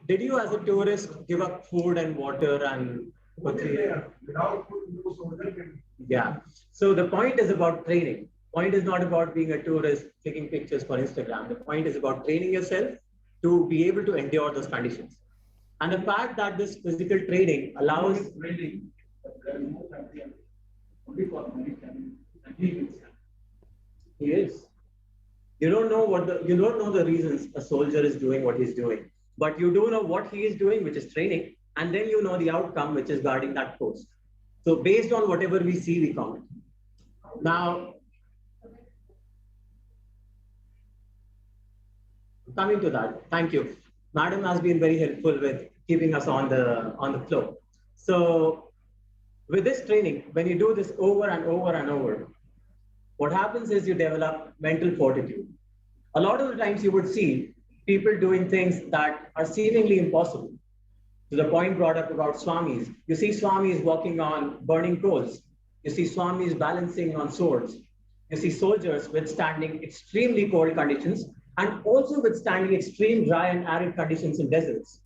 Did you as a tourist give up food and water and without food, yeah. So the point is about training. Point is not about being a tourist, taking pictures for Instagram. The point is about training yourself to be able to endure those conditions. And the fact that this physical training allows he is. You don't know the reasons a soldier is doing what he's doing, but you do know what he is doing, which is training, and then you know the outcome, which is guarding that post. So based on whatever we see, we comment. Now, coming to that, thank you. Madam has been very helpful with keeping us on the flow. So with this training, when you do this over and over and over, what happens is you develop mental fortitude. A lot of the times you would see people doing things that are seemingly impossible. To the point brought up about Swamis, you see Swamis walking on burning coals. You see Swamis balancing on swords. You see soldiers withstanding extremely cold conditions and also withstanding extreme dry and arid conditions in deserts.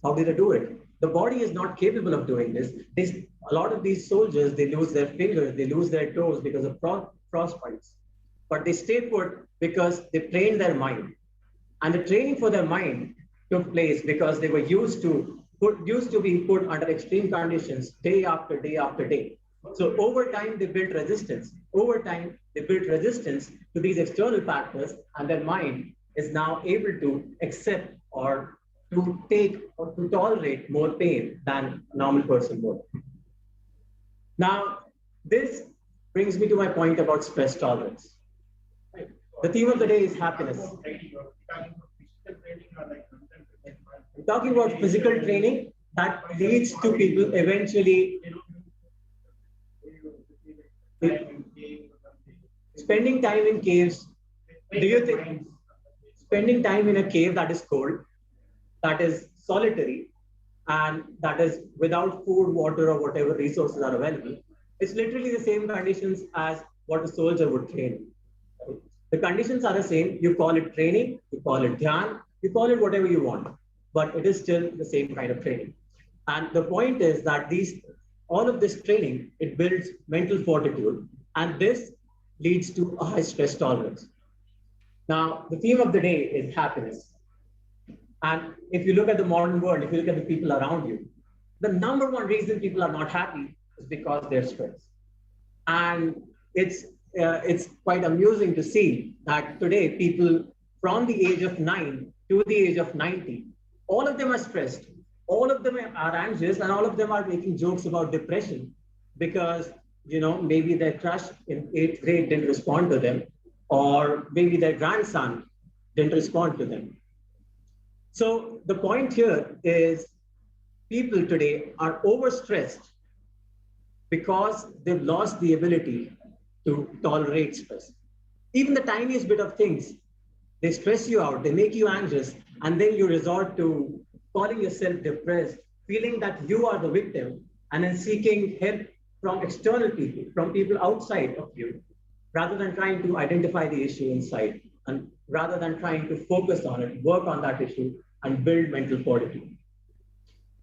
How do they do it? The body is not capable of doing this. A lot of these soldiers, they lose their fingers, they lose their toes because of frostbites. But they stay put because they trained their mind. And the training for their mind took place because they were used to being put under extreme conditions day after day after day. So over time, they built resistance. Over time, they built resistance to these external factors, and their mind is now able to accept or to take or to tolerate more pain than a normal person would. Now, this brings me to my point about stress tolerance. The theme of the day is happiness. I'm talking about physical training that leads to people eventually spending time in caves. Do you think spending time in a cave that is cold, that is solitary, and that is without food, water, or whatever resources are available, it's literally the same conditions as what a soldier would train. The conditions are the same. You call it training, you call it dhyan, you call it whatever you want, but it is still the same kind of training. And the point is that all of this training, it builds mental fortitude, and this leads to a high stress tolerance. Now, the theme of the day is happiness. And if you look at the modern world, if you look at the people around you, the number one reason people are not happy is because they're stressed. And it's quite amusing to see that today people from the age of 9 to the age of 90, all of them are stressed, all of them are anxious, and all of them are making jokes about depression because, maybe their crush in 8th grade didn't respond to them, or maybe their grandson didn't respond to them. So the point here is people today are overstressed because they've lost the ability to tolerate stress. Even the tiniest bit of things, they stress you out, they make you anxious, and then you resort to calling yourself depressed, feeling that you are the victim, and then seeking help from external people, from people outside of you, rather than trying to identify the issue inside, and rather than trying to focus on it, work on that issue, and build mental fortitude.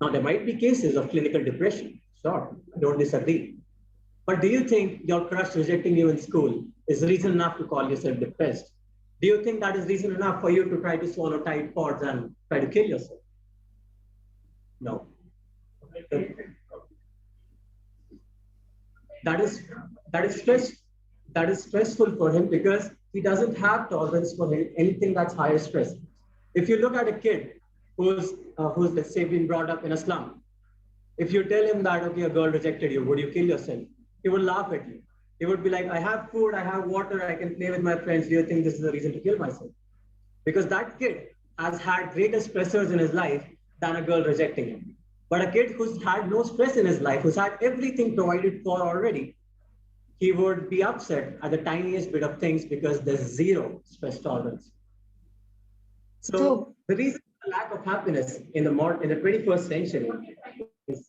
Now, there might be cases of clinical depression. Sure, I don't disagree. But do you think your crush rejecting you in school is reason enough to call yourself depressed? Do you think that is reason enough for you to try to swallow Tide Pods and try to kill yourself? No. That is stressful for him because he doesn't have tolerance for anything that's higher stress. If you look at a kid who's let's say been brought up in a slum, if you tell him that, okay, a girl rejected you, would you kill yourself? He would laugh at you. He would be like, I have food, I have water, I can play with my friends. Do you think this is a reason to kill myself? Because that kid has had greater stressors in his life than a girl rejecting him. But a kid who's had no stress in his life, who's had everything provided for already, he would be upset at the tiniest bit of things because there's zero stress tolerance. So the reason for the lack of happiness in the 21st century is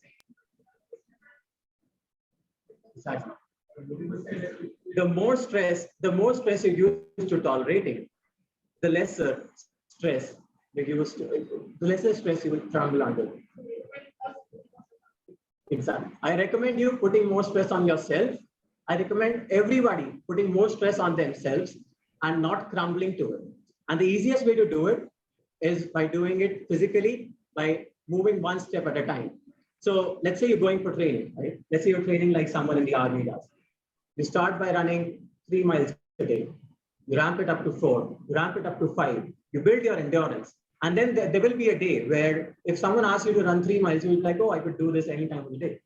the more stress you're used to tolerating, the lesser stress you will tremble under. Exactly. I recommend you putting more stress on yourself I recommend everybody putting more stress on themselves and not crumbling to it. And the easiest way to do it is by doing it physically, by moving one step at a time. So let's say you're going for training, right? Let's say you're training like someone in the army does. You start by running 3 miles a day. You ramp it up to 4, you ramp it up to 5. You build your endurance. And then there will be a day where if someone asks you to run 3 miles, you'll be like, oh, I could do this any time of the day.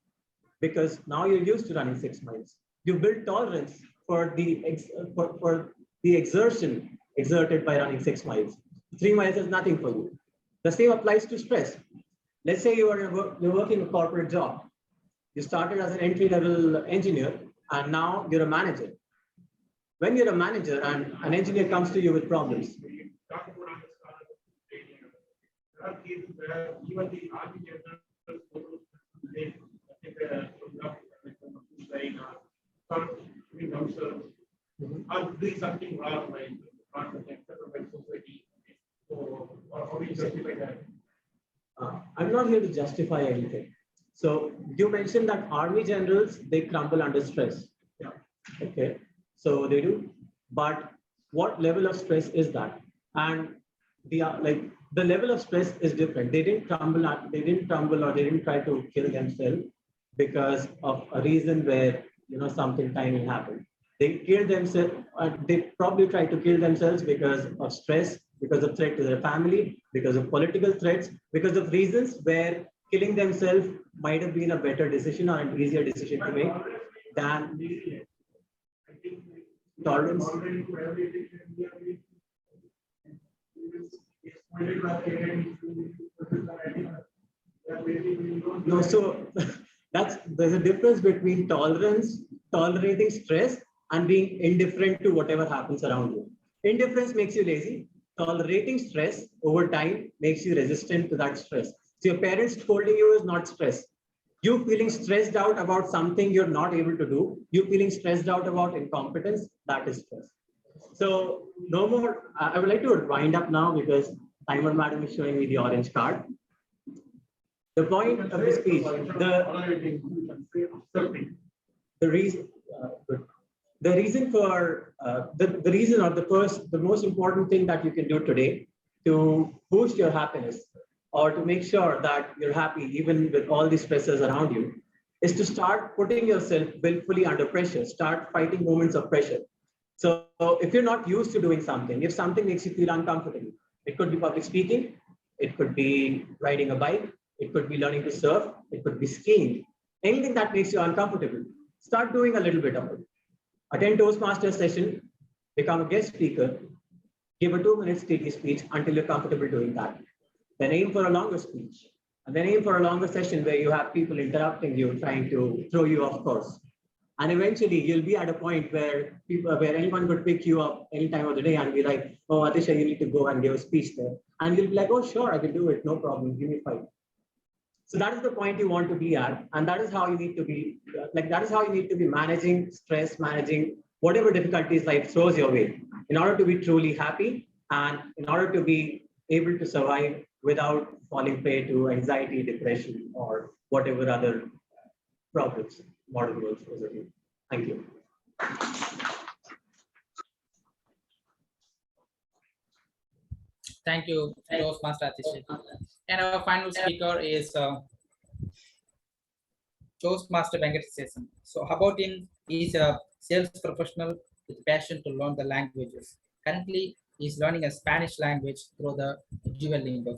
Because now you're used to running 6 miles. You build tolerance for the exertion exerted by running 6 miles. 3 miles is nothing for you. The same applies to stress. Let's say you're working a corporate job. You started as an entry-level engineer, and now you're a manager. When you're a manager and an engineer comes to you with problems, are doing something wrong, like not accepted by society. So, how do you justify that? I'm not here to justify anything. So you mentioned that army generals, they crumble under stress. Yeah. Okay. So they do. But what level of stress is that? And the level of stress is different. They didn't crumble or they didn't try to kill themselves because of a reason where something tiny happened. They killed themselves. They probably tried to kill themselves because of stress, because of threat to their family, because of political threats, because of reasons where killing themselves might have been a better decision or an easier decision to make than tolerance. No, so there's a difference between tolerating stress, and being indifferent to whatever happens around you. Indifference makes you lazy. Tolerating stress over time makes you resistant to that stress. So your parents scolding you is not stress. You feeling stressed out about something you're not able to do, you feeling stressed out about incompetence, that is stress. So no more, I would like to wind up now because Timer Madam is showing me the orange card. The point of the speech, the most important thing that you can do today to boost your happiness or to make sure that you're happy even with all these stresses around you is to start putting yourself willfully under pressure, start fighting moments of pressure. So if you're not used to doing something, if something makes you feel uncomfortable, it could be public speaking, it could be riding a bike, it could be learning to surf, it could be skiing, anything that makes you uncomfortable, start doing a little bit of it. Attend Toastmasters session, become a guest speaker, give a 2-minute stately speech until you're comfortable doing that. Then aim for a longer speech, and then aim for a longer session where you have people interrupting you, trying to throw you off course. And eventually you'll be at a point where anyone could pick you up any time of the day and be like, oh, Atisha, you need to go and give a speech there. And you'll be like, oh, sure, I can do it. No problem. Give me 5. So that is the point you want to be at. And that is how you need to be, managing stress, managing whatever difficulties life throws your way in order to be truly happy and in order to be able to survive without falling prey to anxiety, depression, or whatever other problems modern world throws at you. Thank you. Thank you, Toastmaster Atisha. And our final speaker is Toastmaster Venkatesan. So about him, he's a sales professional with passion to learn the languages. Currently, he's learning a Spanish language through the Duolingo,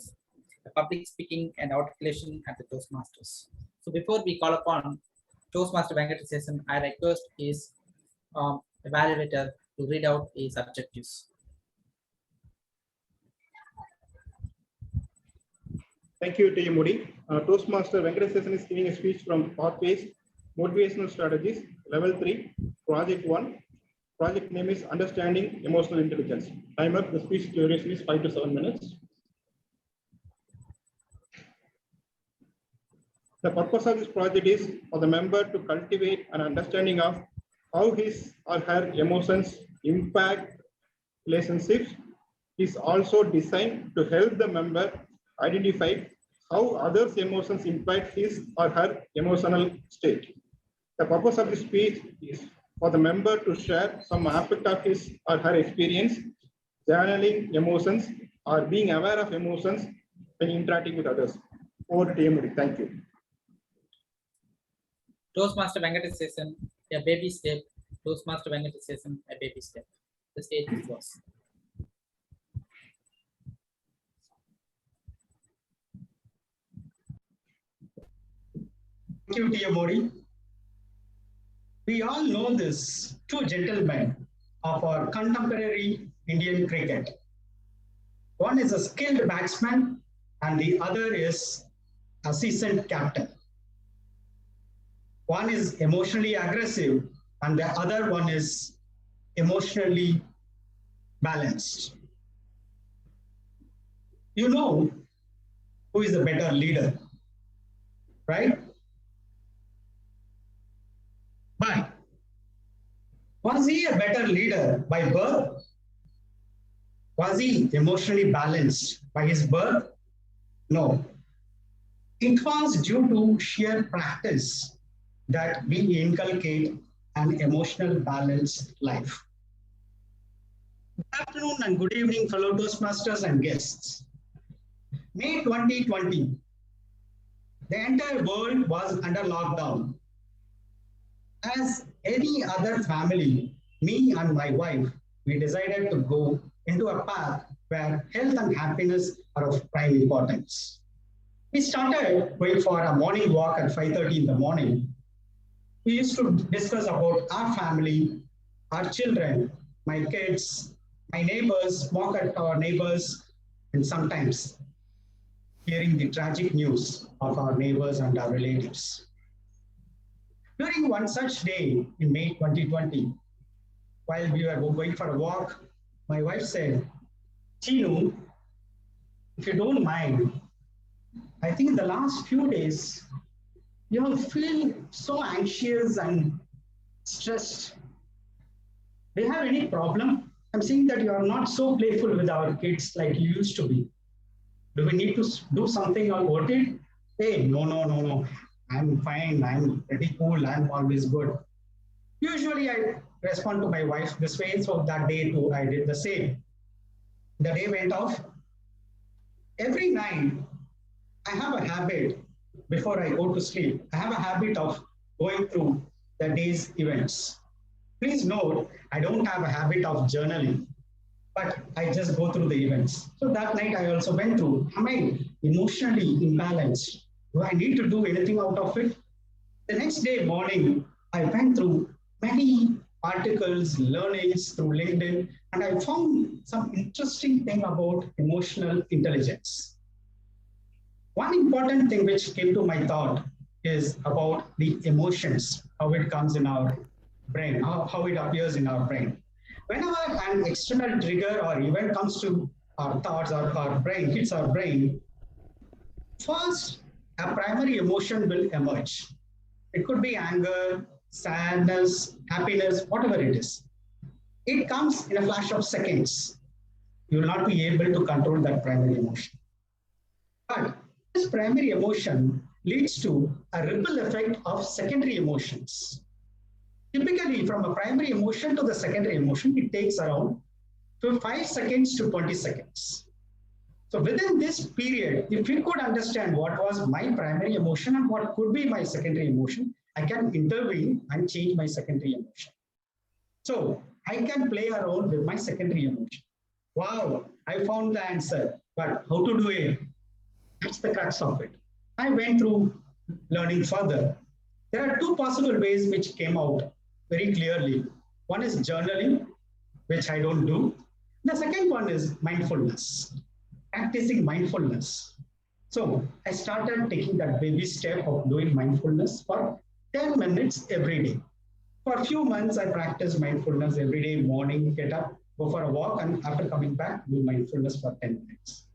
the public speaking and articulation at the Toastmasters. So before we call upon Toastmaster Venkatesan, I request his evaluator to read out his objectives. Thank you, TMOD. Toastmaster Venkatesan is giving a speech from Pathways, Motivational Strategies, Level 3, Project 1. Project name is Understanding Emotional Intelligence. Timer, the speech duration is 5 to 7 minutes. The purpose of this project is for the member to cultivate an understanding of how his or her emotions impact relationships. It is also designed to help the member identify how others' emotions impact his or her emotional state. The purpose of this speech is for the member to share some aspect of his or her experience, channeling emotions, or being aware of emotions when interacting with others. Over to TMOD. Thank you. Toastmaster Venkatasessan, a baby step. Toastmaster Venkatasessan, a baby step. The stage is yours. Thank you, TMOD. We all know this two gentlemen of our contemporary Indian cricket. One is a skilled batsman and the other is a seasoned captain. One is emotionally aggressive and the other one is emotionally balanced. You know who is the better leader, right? But was he a better leader by birth? Was he emotionally balanced by his birth? No. It was due to sheer practice that we inculcate an emotional balanced life. Good afternoon and good evening, fellow Toastmasters and guests. May 2020, the entire world was under lockdown. As any other family, me and my wife, we decided to go into a path where health and happiness are of prime importance. We started going for a morning walk at 5:30 in the morning. We used to discuss about our family, our children, my kids, my neighbors, mock at our neighbors, and sometimes hearing the tragic news of our neighbors and our relatives. During one such day in May 2020, while we were going for a walk, my wife said, "Chinu, if you don't mind, I think in the last few days, you feel so anxious and stressed. Do you have any problem? I'm seeing that you are not so playful with our kids like you used to be. Do we need to do something about it?" Hey, no. I'm fine. I'm pretty cool. I'm always good. Usually I respond to my wife this way. So that day too, I did the same. The day went off. Every night, I have a habit before I go to sleep. I have a habit of going through the day's events. Please note, I don't have a habit of journaling, but I just go through the events. So that night I also went through, am I emotionally imbalanced? Do I need to do anything out of it? The next day morning, I went through many articles, learnings through LinkedIn, and I found some interesting thing about emotional intelligence. One important thing which came to my thought is about the emotions, how it comes in our brain, how it appears in our brain. Whenever an external trigger or event comes to our thoughts or our brain, hits our brain, first, a primary emotion will emerge. It could be anger, sadness, happiness, whatever it is. It comes in a flash of seconds. You will not be able to control that primary emotion. But this primary emotion leads to a ripple effect of secondary emotions. Typically, from a primary emotion to the secondary emotion, it takes around 5 seconds to 20 seconds. So within this period, if we could understand what was my primary emotion and what could be my secondary emotion, I can intervene and change my secondary emotion. So I can play around with my secondary emotion. Wow, I found the answer, but how to do it? That's the crux of it. I went through learning further. There are two possible ways which came out very clearly. One is journaling, which I don't do. The second one is mindfulness. Practicing mindfulness. So I started taking that baby step of doing mindfulness for 10 minutes every day. For a few months, I practiced mindfulness every day, morning, get up, go for a walk, and after coming back, do mindfulness for 10 minutes.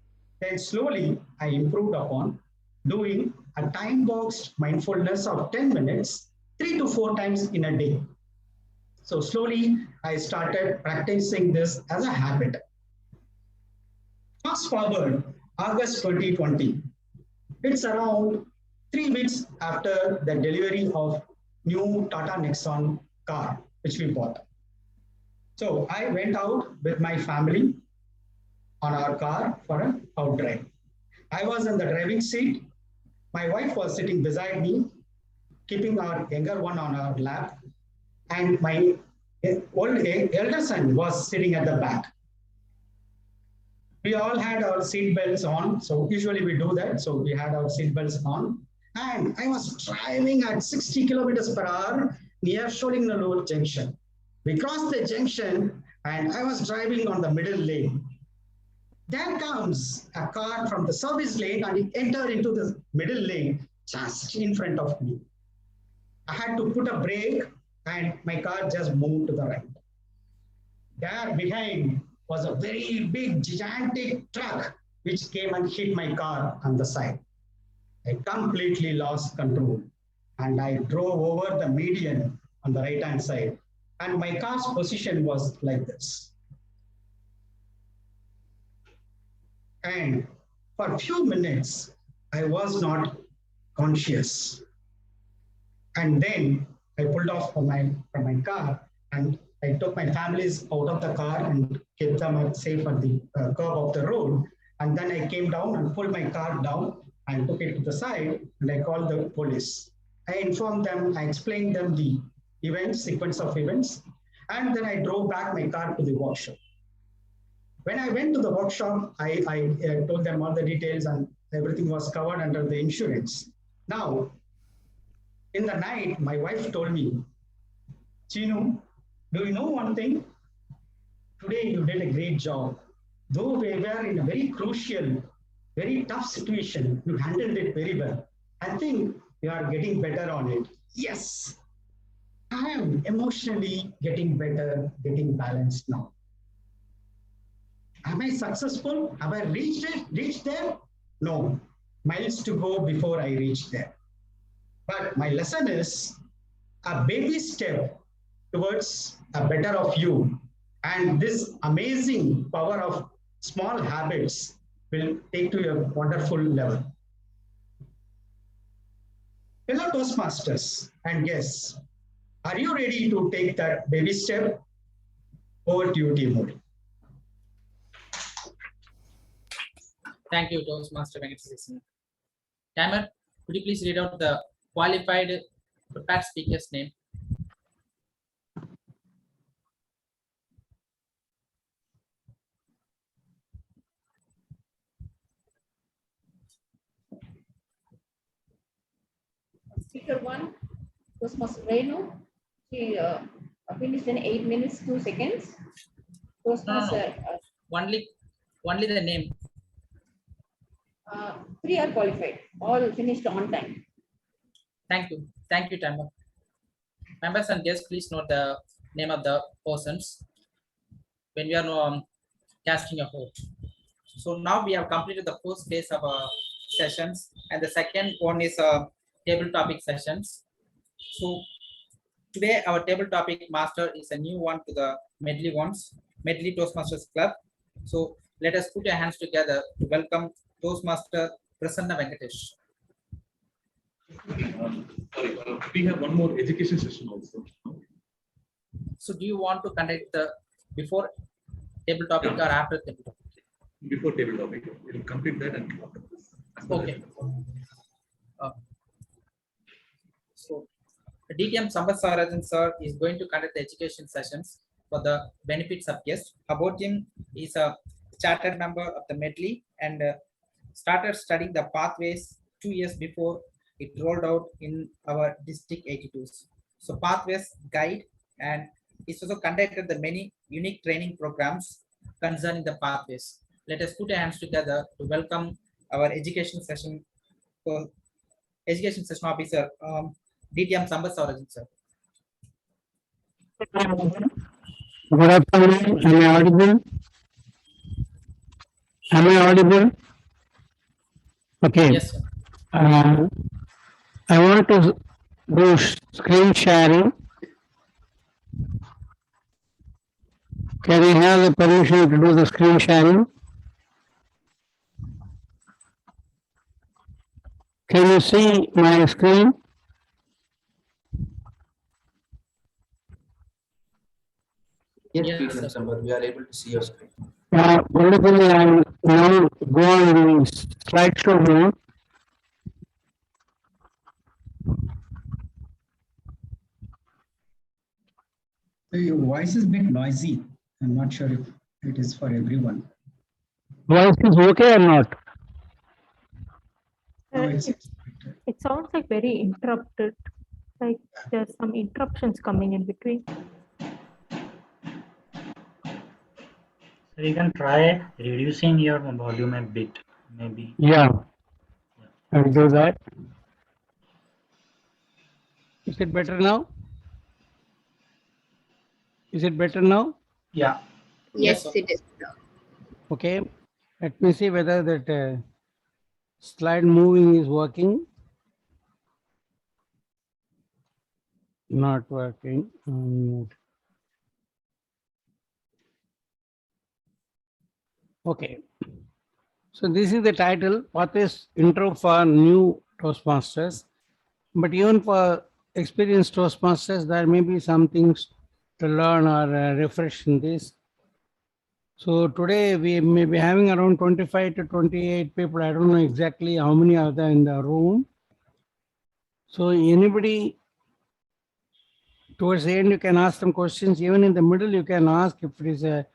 Then slowly, I improved upon doing a time-boxed mindfulness of 10 minutes, 3 to 4 times in a day. So slowly, I started practicing this as a habit. Fast forward, August 2020. It's around 3 weeks after the delivery of new Tata Nexon car. which we bought. So I went out with my family on our car for an out drive. I was in the driving seat. My wife was sitting beside me, keeping our younger one on our lap, and my elder son was sitting at the back. We all had our seat belts on, so usually we do that. So we had our seat belts on, and I was driving at 60 kilometers per hour near Sholingnallur junction. We crossed the junction, and I was driving on the middle lane. There comes a car from the service lane, and it entered into the middle lane just in front of me. I had to put a brake, and my car just moved to the right. There behind was a very big, gigantic truck which came and hit my car on the side. I completely lost control, and I drove over the median on the right-hand side, and my car's position was like this. And for a few minutes, I was not conscious. And then I pulled off from my car, and I took my families out of the car and kept them safe at the curve of the road. And then I came down and pulled my car down and took it to the side, and I called the police. I informed them, I explained them the sequence of events, and then I drove back my car to the workshop. When I went to the workshop, I told them all the details, and everything was covered under the insurance. Now, in the night, my wife told me, Chinu, do you know one thing? Today you did a great job. Though we were in a very crucial, very tough situation, you handled it very well. I think you are getting better on it. Yes, I am emotionally getting better, getting balanced now. Am I successful? Have I reached there? No, miles to go before I reach there. But my lesson is a baby step towards a better of you. And this amazing power of small habits will take to a wonderful level. Fellow Toastmasters and guests, are you ready to take that baby step? Over to you, TMOD. Thank you, Toastmaster Venkatesan. Timer, could you please read out the qualified prepared speaker's name? Speaker 1, Toastmaster Renu. She finished in 8 minutes, 2 seconds. Toastmaster. Only the name. 3 are qualified, all finished on time. Thank you, Timer. Members and guests, please note the name of the persons when we are casting a vote. So now we have completed the first phase of our sessions, and the second one is table topic sessions. So today our table topic master is a new one to the Medley Toastmasters Club. So let us put our hands together to welcome Toastmaster Prasanna Venkatesh. We have one more education session also. So do you want to conduct the before table topic or after table topic? Before table topic, we will complete that and after this. Okay. So DTM Sambasarajan sir is going to conduct the education sessions for the benefits of guests. About him, is a chartered member of the Medley and started studying the pathways 2 years before it rolled out in our district 82s. So pathways guide, and it's also conducted the many unique training programs concerning the pathways. Let us put our hands together to welcome our education session officer, DTM Sambasarajan sir. Good afternoon. Am I audible? Am I audible? Okay. Yes, sir. I want to do screen sharing. Can I have the permission to do the screen sharing? Can you see my screen? Yes, Yes, TTM sir. Sambar, we are able to see your screen. Wonderfully, I will now go on the slideshow mode. Your voice is a bit noisy. I'm not sure if it is for everyone. Voice is okay or not? It sounds like very interrupted. Like there's some interruptions coming in between. So you can try reducing your volume a bit, maybe. Yeah, I'll do that. Is it better now? Is it better now? Yeah. Yes, it is. Okay, let me see whether that slide moving is working. Not working. Okay. So this is the title, Pathways Intro for New Toastmasters. But even for experienced Toastmasters, there may be some things to learn or refresh in this. So today we may be having around 25 to 28 people. I don't know exactly how many are there in the room. So anybody towards the end, you can ask some questions. Even in the middle, you can ask if it is a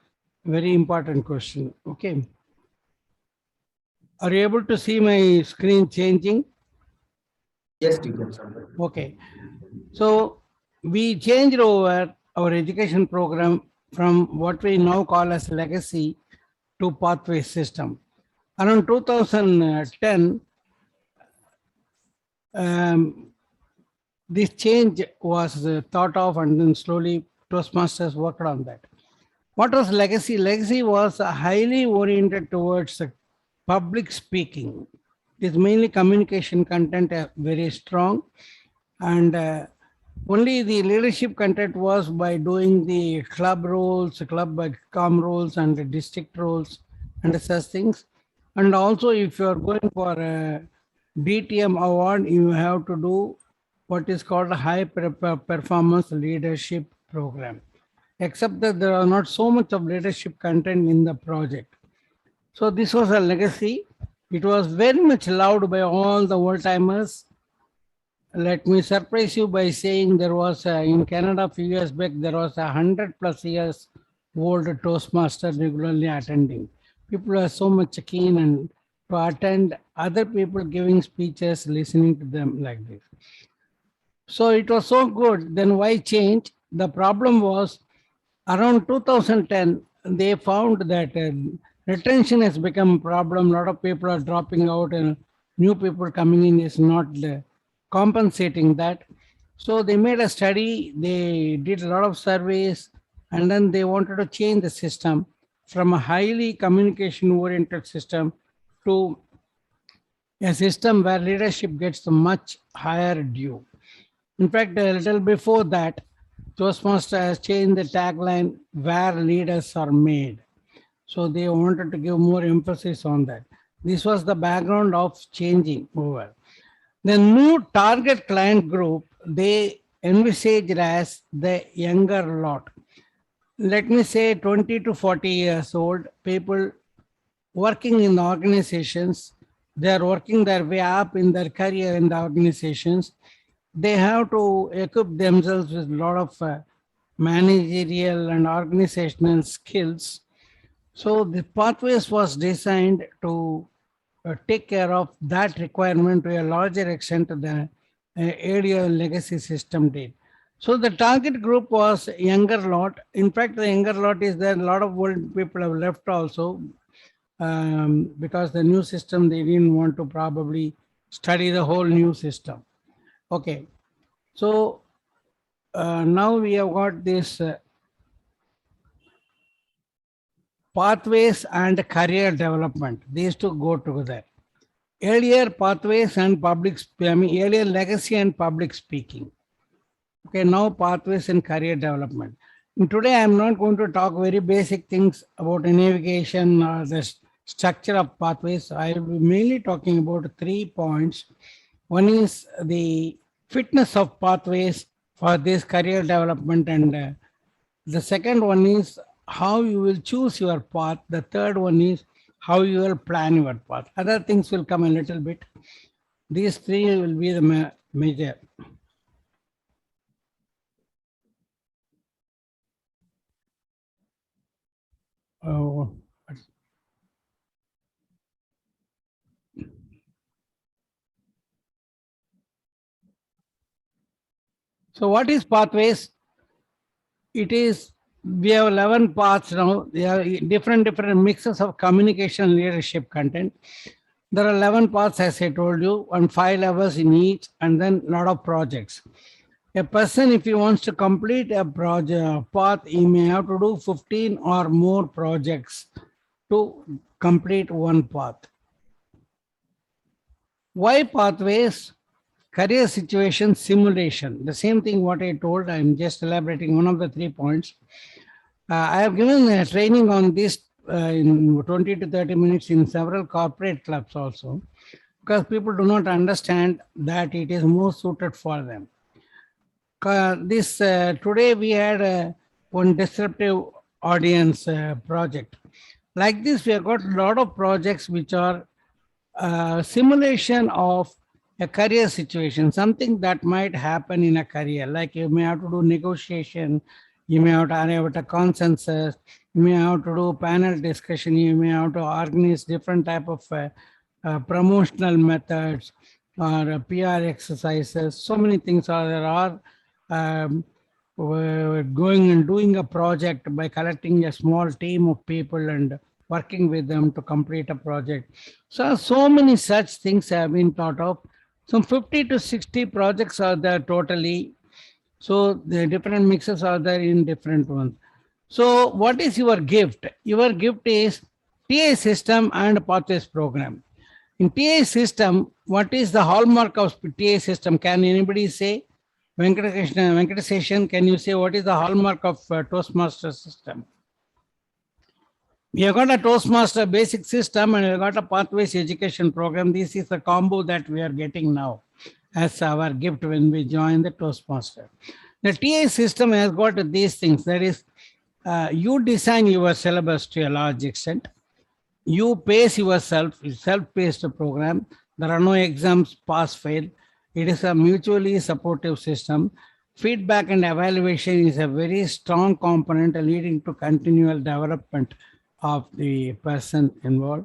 very important question. Okay. Are you able to see my screen changing? Yes, TTM Sambar. Okay. So we changed over our education program from what we now call as legacy to pathway system. Around 2010, this change was thought of, and then slowly Toastmasters worked on that. What was legacy? Legacy was highly oriented towards public speaking. It is mainly communication content, very strong, and only the leadership content was by doing the club roles, club com roles, and the district roles, and such things. And also, if you are going for a DTM award, you have to do what is called a high performance leadership program. Except that there are not so much of leadership content in the project. So this was a legacy. It was very much loved by all the old timers. Let me surprise you by saying there was in Canada a few years back, there was 100+ years old Toastmaster regularly attending. People are so much keen and to attend other people giving speeches, listening to them like this. So it was so good. Then why change? The problem was around 2010, they found that retention has become a problem. A lot of people are dropping out and new people coming in is not compensating that. So they made a study, they did a lot of surveys, and then they wanted to change the system from a highly communication oriented system to a system where leadership gets a much higher due. In fact, a little before that, Toastmaster has changed the tagline, where leaders are made. So they wanted to give more emphasis on that. This was the background of changing over. The new target client group, they envisaged as the younger lot. Let me say 20 to 40 years old people working in the organizations. They are working their way up in their career in the organizations. They have to equip themselves with a lot of managerial and organizational skills. So the pathways was designed to take care of that requirement to a larger extent than earlier legacy system did. So the target group was younger lot. In fact, the younger lot is there. A lot of old people have left also because the new system, they didn't want to probably study the whole new system. Okay. So now we have got this pathways and career development. These two go together. Earlier pathways and earlier legacy and public speaking. Okay, now pathways and career development. And today I am not going to talk very basic things about navigation or the structure of pathways. I will be mainly talking about 3 points. One is the fitness of pathways for this career development and The second one is how you will choose your path. The third one is how you will plan your path. Other things will come a little bit. These three will be the major. Oh. So what is pathways? It is, we have 11 paths now. They are different mixes of communication leadership content. There are 11 paths, as I told you, and 5 levels in each, and then a lot of projects. A person, if he wants to complete a project path, he may have to do 15 or more projects to complete one path. Why pathways? Career situation simulation. The same thing what I told, I'm just elaborating one of the 3 points. I have given a training on this in 20 to 30 minutes in several corporate clubs also, because people do not understand that it is more suited for them. Today we had one disruptive audience project. Like this, we have got a lot of projects which are simulation of a career situation, something that might happen in a career, like you may have to do negotiation, you may have to arrive at a consensus, you may have to do panel discussion, you may have to organize different type of promotional methods or PR exercises. So many things are there are going and doing a project by collecting a small team of people and working with them to complete a project. So many such things have been thought of. Some 50 to 60 projects are there totally. So the different mixes are there in different ones. So what is your gift? Your gift is TA system and pathways program. In TA system, what is the hallmark of TA system? Can anybody say? Venkateshan, can you say what is the hallmark of Toastmaster system? We have got a Toastmaster basic system and we have got a pathways education program. This is the combo that we are getting now as our gift when we join the Toastmaster. The TA system has got these things. That is, you design your syllabus to a large extent. You pace yourself, self-paced program. There are no exams, pass, fail. It is a mutually supportive system. Feedback and evaluation is a very strong component leading to continual development of the person involved.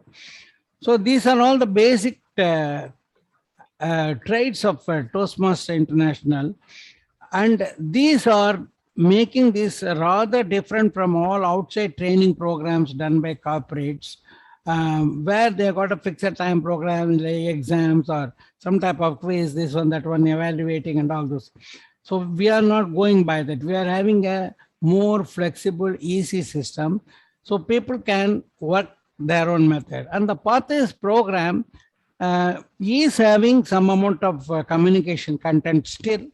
So these are all the basic traits of Toastmaster International. And these are making this rather different from all outside training programs done by corporates, where they got a fixed time program, like exams or some type of quiz, this one, that one, evaluating and all those. So we are not going by that. We are having a more flexible, easy system. So people can work their own method. And the Pathways program is having some amount of communication content still,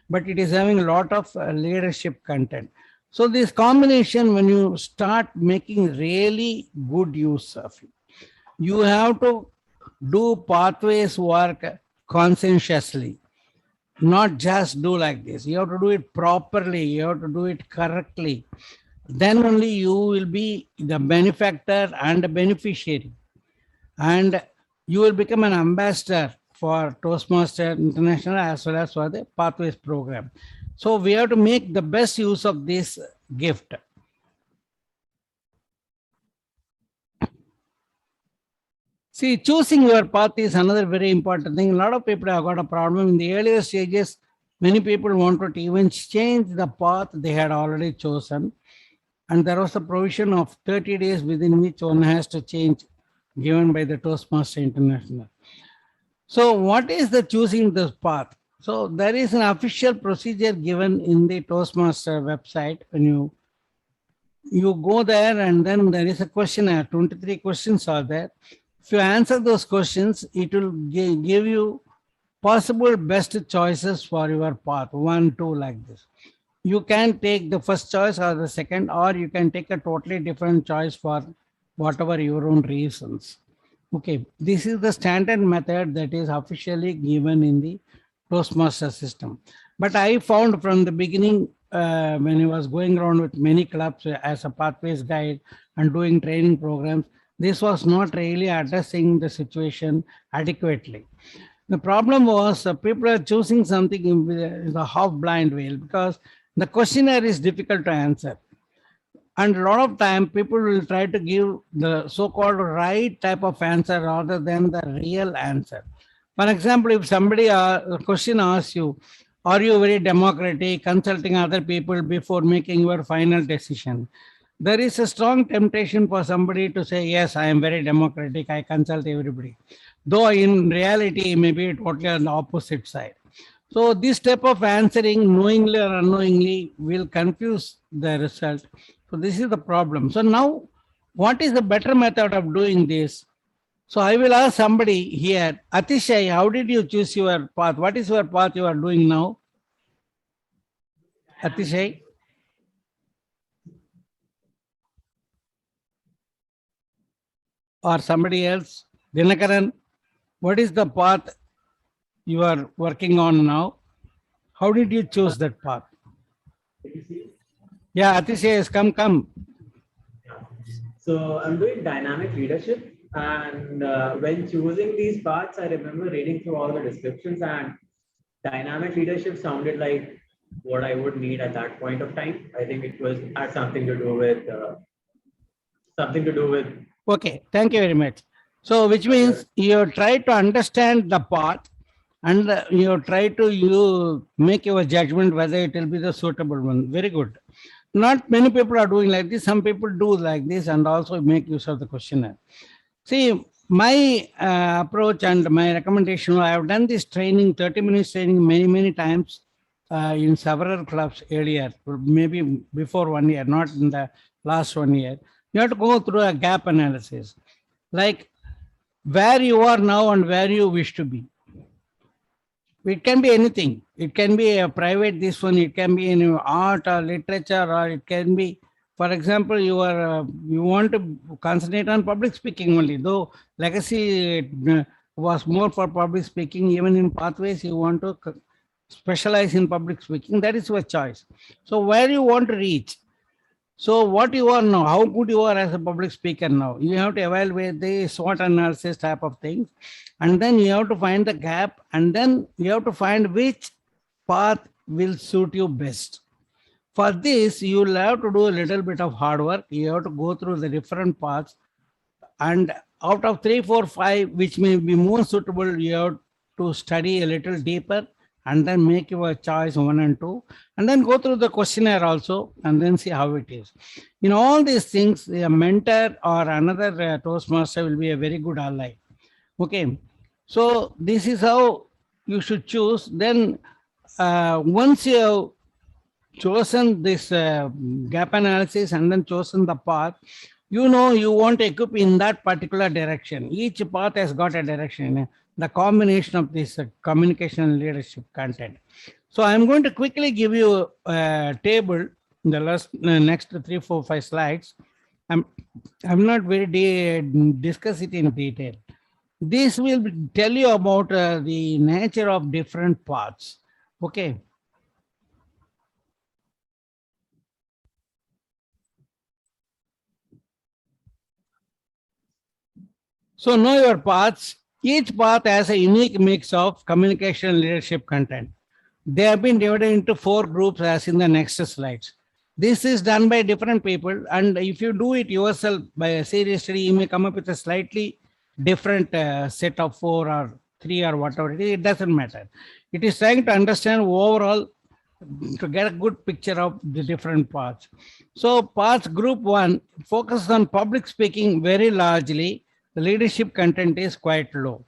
but it is having a lot of leadership content. So this combination, when you start making really good use of it, you have to do pathways work conscientiously, not just do like this. You have to do it properly. You have to do it correctly. Then only you will be the benefactor and the beneficiary. And you will become an ambassador for Toastmaster International as well as for the Pathways program. So we have to make the best use of this gift. See, choosing your path is another very important thing. A lot of people have got a problem in the earlier stages. Many people wanted to even change the path they had already chosen. And there was a provision of 30 days within which one has to change, given by the Toastmaster International. So what is the choosing this path? So there is an official procedure given in the Toastmaster website. When you go there, and then there is a questionnaire, 23 questions are there. If you answer those questions, it will give you possible best choices for your path, 1, 2, like this. You can take the first choice or the second, or you can take a totally different choice for whatever your own reasons. Okay, this is the standard method that is officially given in the Toastmaster system. But I found from the beginning, when he was going around with many clubs as a pathways guide and doing training programs, this was not really addressing the situation adequately. The problem was people are choosing something in the half blind way because the questionnaire is difficult to answer. And a lot of time people will try to give the so-called right type of answer rather than the real answer. For example, if somebody a question asks you, are you very democratic, consulting other people before making your final decision? There is a strong temptation for somebody to say, yes, I am very democratic, I consult everybody. Though in reality, it may be totally on the opposite side. So this type of answering, knowingly or unknowingly, will confuse the result. So this is the problem. So now, what is the better method of doing this? So I will ask somebody here, Atishay, how did you choose your path? What is your path you are doing now? Atishay? Or somebody else? Dinakaran, what is the path you are working on now? How did you choose that path? Yeah, Atishay, yes, come. So I'm doing dynamic leadership, and when choosing these paths, I remember reading through all the descriptions, and dynamic leadership sounded like what I would need at that point of time. I think it had something to do with Okay, thank you very much. So which means you try to understand the path and you try to make your judgment whether it will be the suitable one. Very good. Not many people are doing like this. Some people do like this and also make use of the questionnaire. See, my approach and my recommendation, I have done this training, 30 minutes training many times in several clubs earlier, maybe before 1 year, not in the last 1 year. You have to go through a gap analysis, like where you are now and where you wish to be. It can be anything. It can be a private, this one, it can be in art or literature, or it can be, for example, you want to concentrate on public speaking only, though legacy was more for public speaking. Even in pathways, you want to specialize in public speaking. That is your choice. So where you want to reach. So what you are now, how good you are as a public speaker now, you have to evaluate the SWOT analysis type of things. And then you have to find the gap, and then you have to find which path will suit you best. For this, you will have to do a little bit of hard work. You have to go through the different paths, and out of 3, 4, 5, which may be more suitable, you have to study a little deeper and then make your choice 1 and 2, and then go through the questionnaire also, and then see how it is. In all these things, a mentor or another Toastmaster will be a very good ally. Okay, so this is how you should choose. Then once you have chosen this gap analysis and then chosen the path, you know you want to equip in that particular direction. Each path has got a direction, the combination of this communication and leadership content. So I'm going to quickly give you a table in the next 3, 4, 5 slides. I'm not very discuss it in detail. This will tell you about the nature of different paths. Okay. So know your paths. Each path has a unique mix of communication and leadership content. They have been divided into 4 groups as in the next slides. This is done by different people, and if you do it yourself by a serious study, you may come up with a slightly different set of 4 or 3 or whatever it is. It doesn't matter. It is trying to understand overall to get a good picture of the different paths. So path group 1 focuses on public speaking very largely. The leadership content is quite low.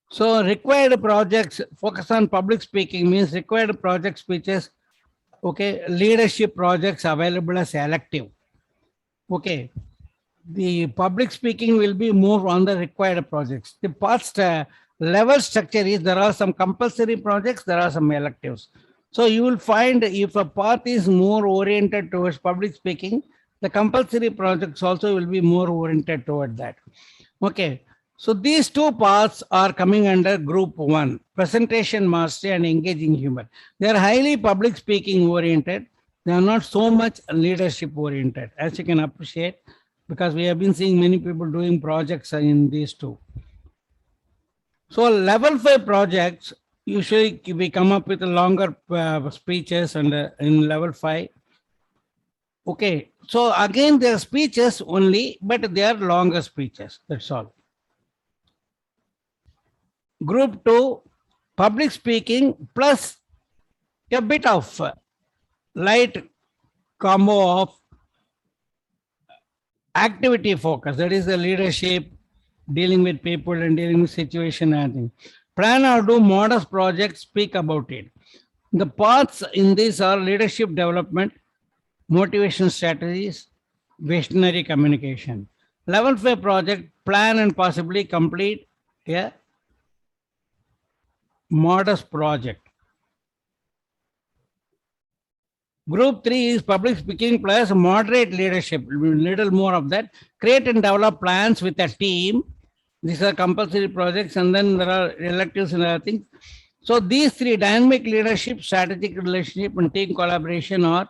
So required projects focus on public speaking means required project speeches. Okay, leadership projects available as elective. Okay, the public speaking will be more on the required projects. The path level structure is there are some compulsory projects, there are some electives. So you will find if a path is more oriented towards public speaking, the compulsory projects also will be more oriented toward that. Okay. So these two parts are coming under group 1, presentation mastery and engaging humor. They are highly public speaking oriented. They are not so much leadership oriented, as you can appreciate, because we have been seeing many people doing projects in these two. So level 5 projects, usually we come up with longer speeches and in level 5. Okay, so again, they are speeches only, but they are longer speeches, that's all. Group 2, public speaking plus a bit of light combo of activity focus. That is the leadership, dealing with people and dealing with situation and things. Plan or do modest projects, speak about it. The paths in this are leadership development, motivation strategies, visionary communication. Level 5 project, plan and possibly complete a modest project. Group 3 is public speaking plus moderate leadership, little more of that. Create and develop plans with a team. These are compulsory projects, and then there are electives and other things. So these three, dynamic leadership, strategic relationship, and team collaboration, are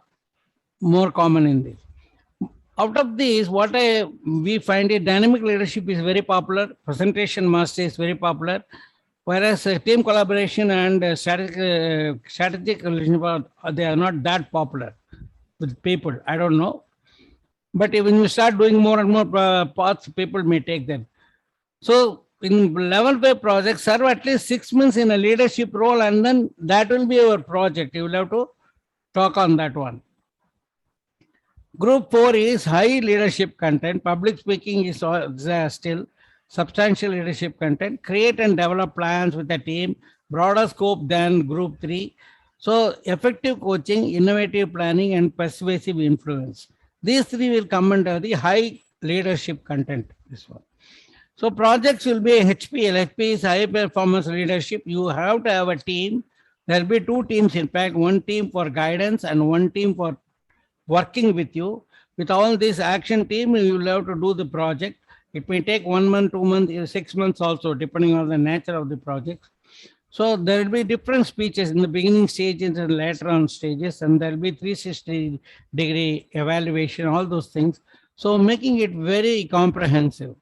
more common in this. Out of these, we find it, dynamic leadership is very popular, presentation mastery is very popular, whereas team collaboration and strategic relationship, they are not that popular with people. I don't know. But when you start doing more and more paths, people may take them. So in level 5 projects, serve at least 6 months in a leadership role, and then that will be your project. You will have to talk on that one. Group 4 is high leadership content. Public speaking is still substantial leadership content. Create and develop plans with a team, broader scope than group 3. So effective coaching, innovative planning, and persuasive influence. These three will come under the high leadership content. This one. So projects will be HPL. HP is high performance leadership. You have to have a team. There will be 2 teams, in fact, 1 team for guidance and 1 team for working with you. With all this action team, you will have to do the project. It may take 1 month, 2 months, 6 months also, depending on the nature of the project. So there will be different speeches in the beginning stages and later on stages, and there will be 360-degree evaluation, all those things. So making it very comprehensive.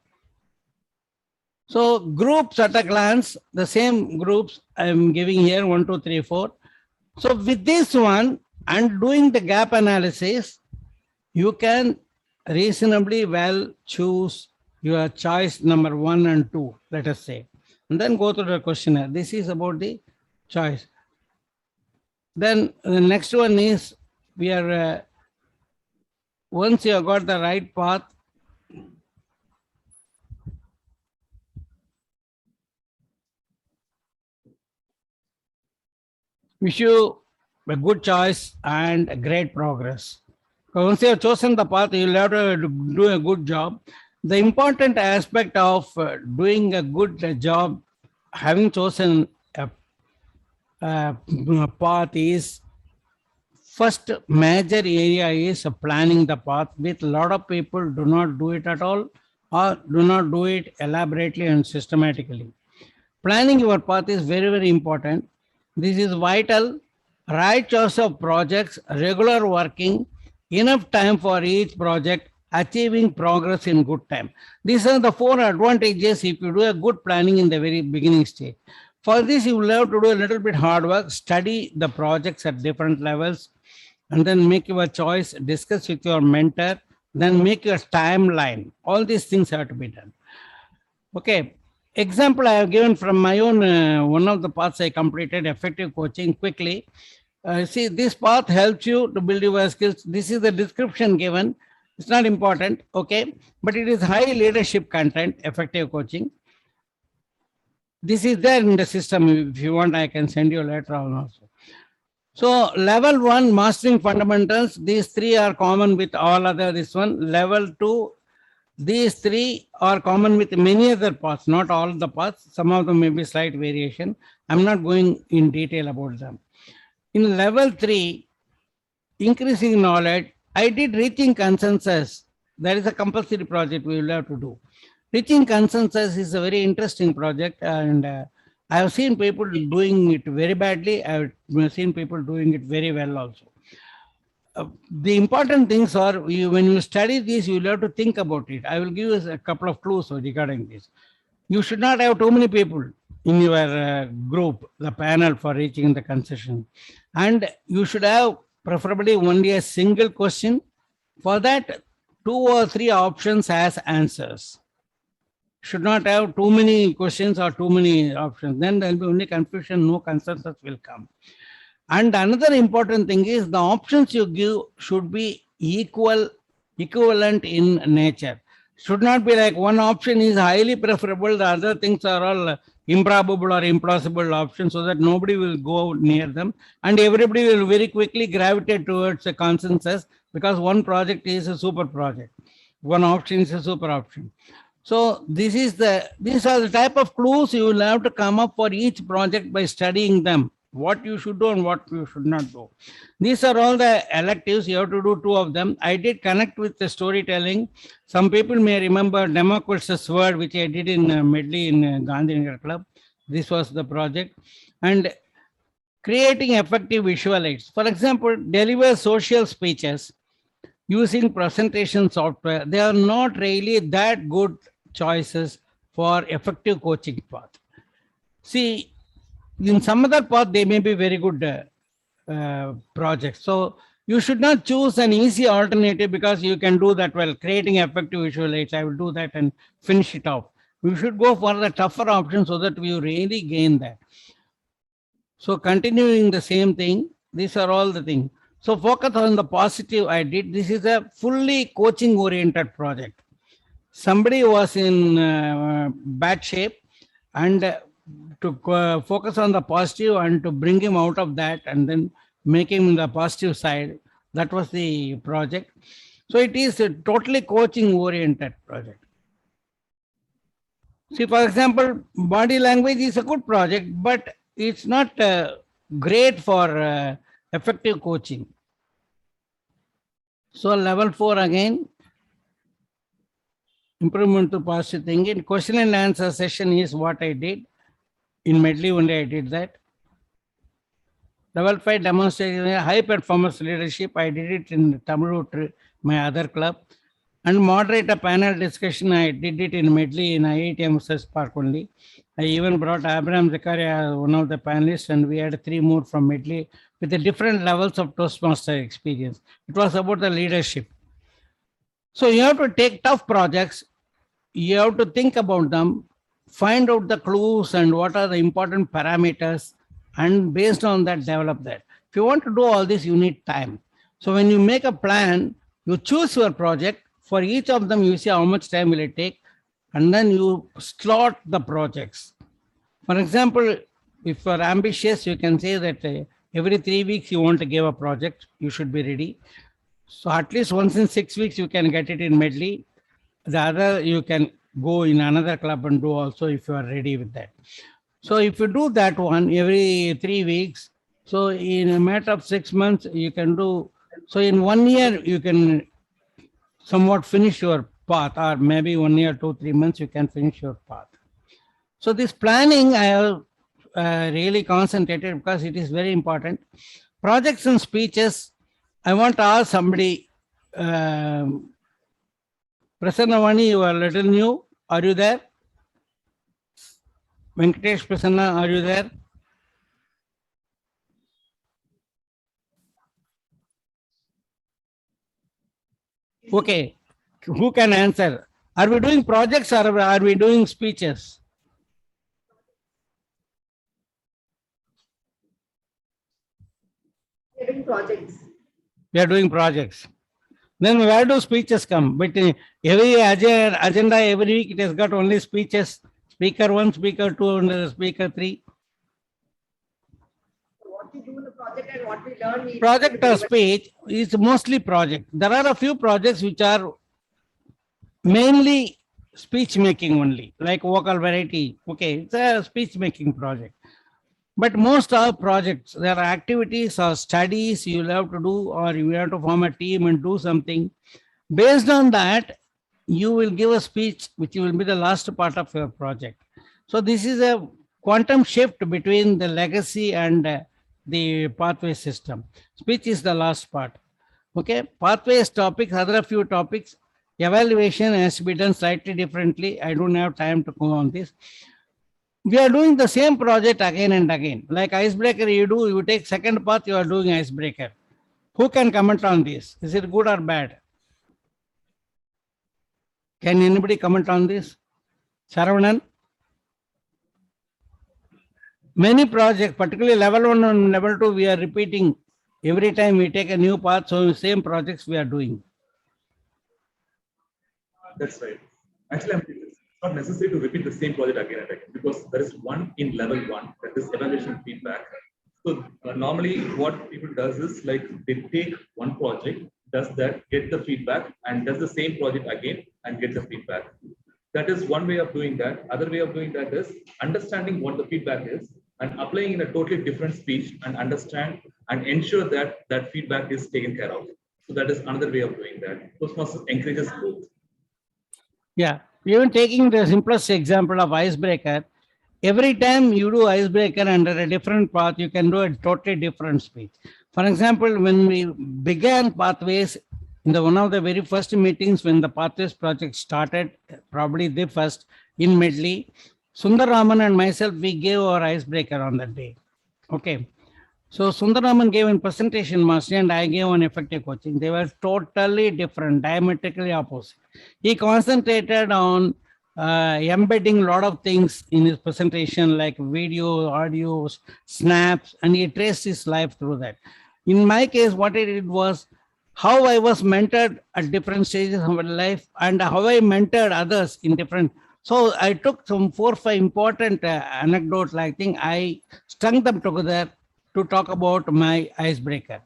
So groups at a glance, the same groups I am giving here, 1, 2, 3, 4. So with this one and doing the gap analysis, you can reasonably well choose your choice number 1 and 2, let us say, and then go through the questionnaire. This is about the choice. Then the next one is, we are once you have got the right path, wish you a good choice and a great progress. Once you have chosen the path, you will have to do a good job. The important aspect of doing a good job, having chosen a path, is first major area is planning the path. With a lot of people do not do it at all, or do not do it elaborately and systematically. Planning your path is very, very important. This is vital. Right choice of projects, regular working, enough time for each project, achieving progress in good time. These are the 4 advantages if you do a good planning in the very beginning stage. For this, you will have to do a little bit hard work, study the projects at different levels, and then make your choice, discuss with your mentor, then make your timeline. All these things have to be done. Okay. Example I have given from my own, one of the paths I completed, effective coaching, quickly. See, this path helps you to build your skills. This is the description given. It's not important, okay? But it is high leadership content, effective coaching. This is there in the system. If you want, I can send you later on also. So level 1, mastering fundamentals. These 3 are common with all other this one. Level 2, these 3 are common with many other paths, not all the paths. Some of them may be slight variation. I'm not going in detail about them. In level 3, increasing knowledge, I did reaching consensus. That is a compulsory project we will have to do. Reaching consensus is a very interesting project, and I have seen people doing it very badly. I have seen people doing it very well also. The important things are, when you study this, you will have to think about it. I will give you a couple of clues regarding this. You should not have too many people in your group, the panel, for reaching the concession. And you should have preferably only a single question. For that, 2 or 3 options as answers. Should not have too many questions or too many options. Then there will be only confusion, no consensus will come. And another important thing is the options you give should be equivalent in nature. Should not be like one option is highly preferable, the other things are all improbable or implausible options, so that nobody will go near them and everybody will very quickly gravitate towards a consensus, because one project is a super project, one option is a super option. So these are the type of clues you will have to come up for each project by studying them, what you should do and what you should not do. These are all the electives. You have to do 2 of them. I did connect with the storytelling. Some people may remember Democracy's Word, which I did in Medley in Gandhinagar Club. This was the project. And creating effective visual aids. For example, deliver social speeches using presentation software. They are not really that good choices for effective coaching path. See, in some other path, they may be very good projects. So you should not choose an easy alternative because you can do that well. Creating effective visual aids, I will do that and finish it off. We should go for the tougher option so that we really gain that. So continuing the same thing, these are all the things. So focus on the positive I did. This is a fully coaching oriented project. Somebody was in bad shape, and to focus on the positive and to bring him out of that and then make him in the positive side. That was the project. So it is a totally coaching oriented project. See, for example, body language is a good project, but it's not great for effective coaching. So level 4 again, improvement to positive thinking. Question and answer session is what I did. In Medley only I did that. Level 5 demonstration high performance leadership. I did it in Tamil, my other club. And moderate a panel discussion. I did it in Medley in IIT Research Park only. I even brought Abraham Zakaria, one of the panelists, and we had 3 more from Medley with the different levels of Toastmaster experience. It was about the leadership. So you have to take tough projects. You have to think about them, find out the clues and what are the important parameters, and based on that, develop that. If you want to do all this, you need time. So when you make a plan, you choose your project. For each of them, you see how much time will it take, and then you slot the projects. For example, if you are ambitious, you can say that every 3 weeks you want to give a project, you should be ready. So at least once in 6 weeks, you can get it in Medley. The other, you can go in another club and do also if you are ready with that. So if you do that one every 3 weeks, so in a matter of 6 months, you can do, so in 1 year, you can somewhat finish your path, or maybe 1 year, 2-3 months, you can finish your path. So this planning, I have really concentrated because it is very important. Projects and speeches, I want to ask somebody, Prasanna V, you are a little new. Are you there? Venkatesh Prasanna, are you there? Okay, who can answer? Are we doing projects or are we doing speeches? We're doing projects. We are doing projects. Then where do speeches come? But every agenda, every week, it has got only speeches. Speaker 1, speaker 2, and speaker 3. What we do in the project and what we learn. Project or speech is mostly project. There are a few projects which are mainly speech making only, like vocal variety. Okay, it's a speech making project. But most of projects, there are activities or studies you will have to do, or you have to form a team and do something. Based on that, you will give a speech which will be the last part of your project. So this is a quantum shift between the legacy and the pathway system. Speech is the last part. Okay, pathways topics, other few topics. Evaluation has to be done slightly differently. I don't have time to go on this. We are doing the same project again and again. Like icebreaker, you take second path, you are doing icebreaker. Who can comment on this? Is it good or bad? Can anybody comment on this? Saravanan? Many projects, particularly level 1 and level 2, we are repeating. Every time we take a new path, so same projects we are doing. That's right. Actually, it's not necessary to repeat the same project again and again because there is one in level 1, that is evaluation feedback. So normally what people does is like they take one project, does that, get the feedback and does the same project again and get the feedback. That is one way of doing that. Other way of doing that is understanding what the feedback is and applying in a totally different speech and understand and ensure that that feedback is taken care of. So that is another way of doing that. Toastmasters encourages both. Yeah, even taking the simplest example of icebreaker, every time you do icebreaker under a different path, you can do a totally different speech. For example, when we began pathways, in one of the very first meetings when the pathways project started, probably the first in Medley, Sundaraman and myself, we gave our icebreaker on that day. Okay. So Sundaraman gave a presentation mastery and I gave an effective coaching. They were totally different, diametrically opposite. He concentrated on embedding a lot of things in his presentation like video, audio, snaps, and he traced his life through that. In my case, what I did was how I was mentored at different stages of my life and how I mentored others in different. So I took some 4 or 5 important anecdotes. I think I strung them together to talk about my icebreaker.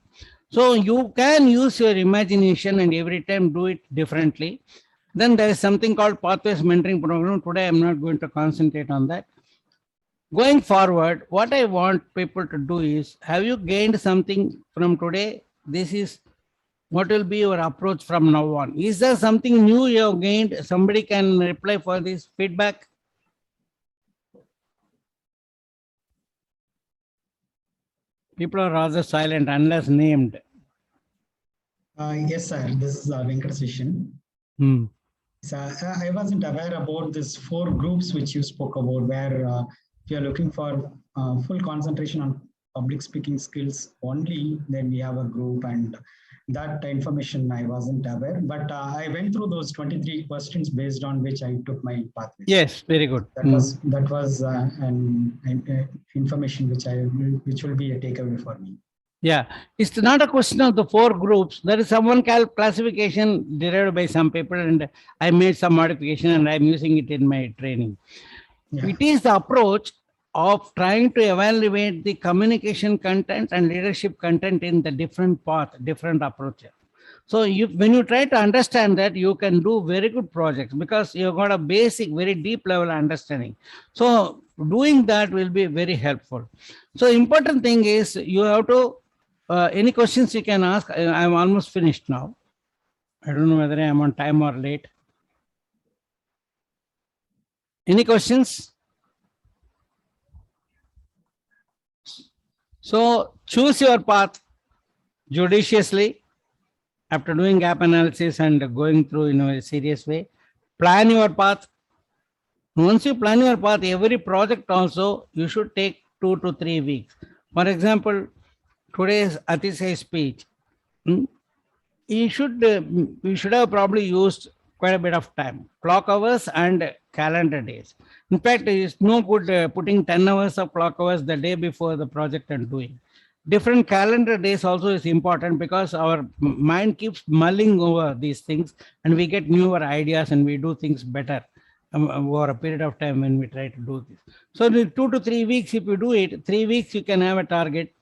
So you can use your imagination and every time do it differently. Then there is something called Pathways Mentoring Program. Today I'm not going to concentrate on that. Going forward, what I want people to do is, have you gained something from today? This is what will be your approach from now on. Is there something new you have gained? Somebody can reply for this feedback. People are rather silent unless named. Yes, sir. This is Venkateshan. So, I wasn't aware about these 4 groups which you spoke about, where if you're looking for full concentration on public speaking skills only, then we have a group, and that information I wasn't aware. But I went through those 23 questions based on which I took my pathway. Yes, very good. That was an information which will be a takeaway for me. Yeah, it's not a question of the 4 groups. There is someone called classification derived by some people, and I made some modification and I'm using it in my training. Yeah. It is the approach of trying to evaluate the communication content and leadership content in the different path, different approaches. So when you try to understand that, you can do very good projects because you've got a basic, very deep level understanding. So doing that will be very helpful. So important thing is you have to, any questions you can ask. I'm almost finished now. I don't know whether I am on time or late. Any questions? So choose your path judiciously after doing gap analysis and going through in a serious way. Plan your path. Once you plan your path, every project also you should take 2 to 3 weeks. For example, today's Atishay speech, you should have probably used quite a bit of time, clock hours and calendar days. In fact, it's no good putting 10 hours of clock hours the day before the project and doing. Different calendar days also is important because our mind keeps mulling over these things and we get newer ideas and we do things better over a period of time when we try to do this. So in 2 to 3 weeks, if you do it, 3 weeks you can have a target.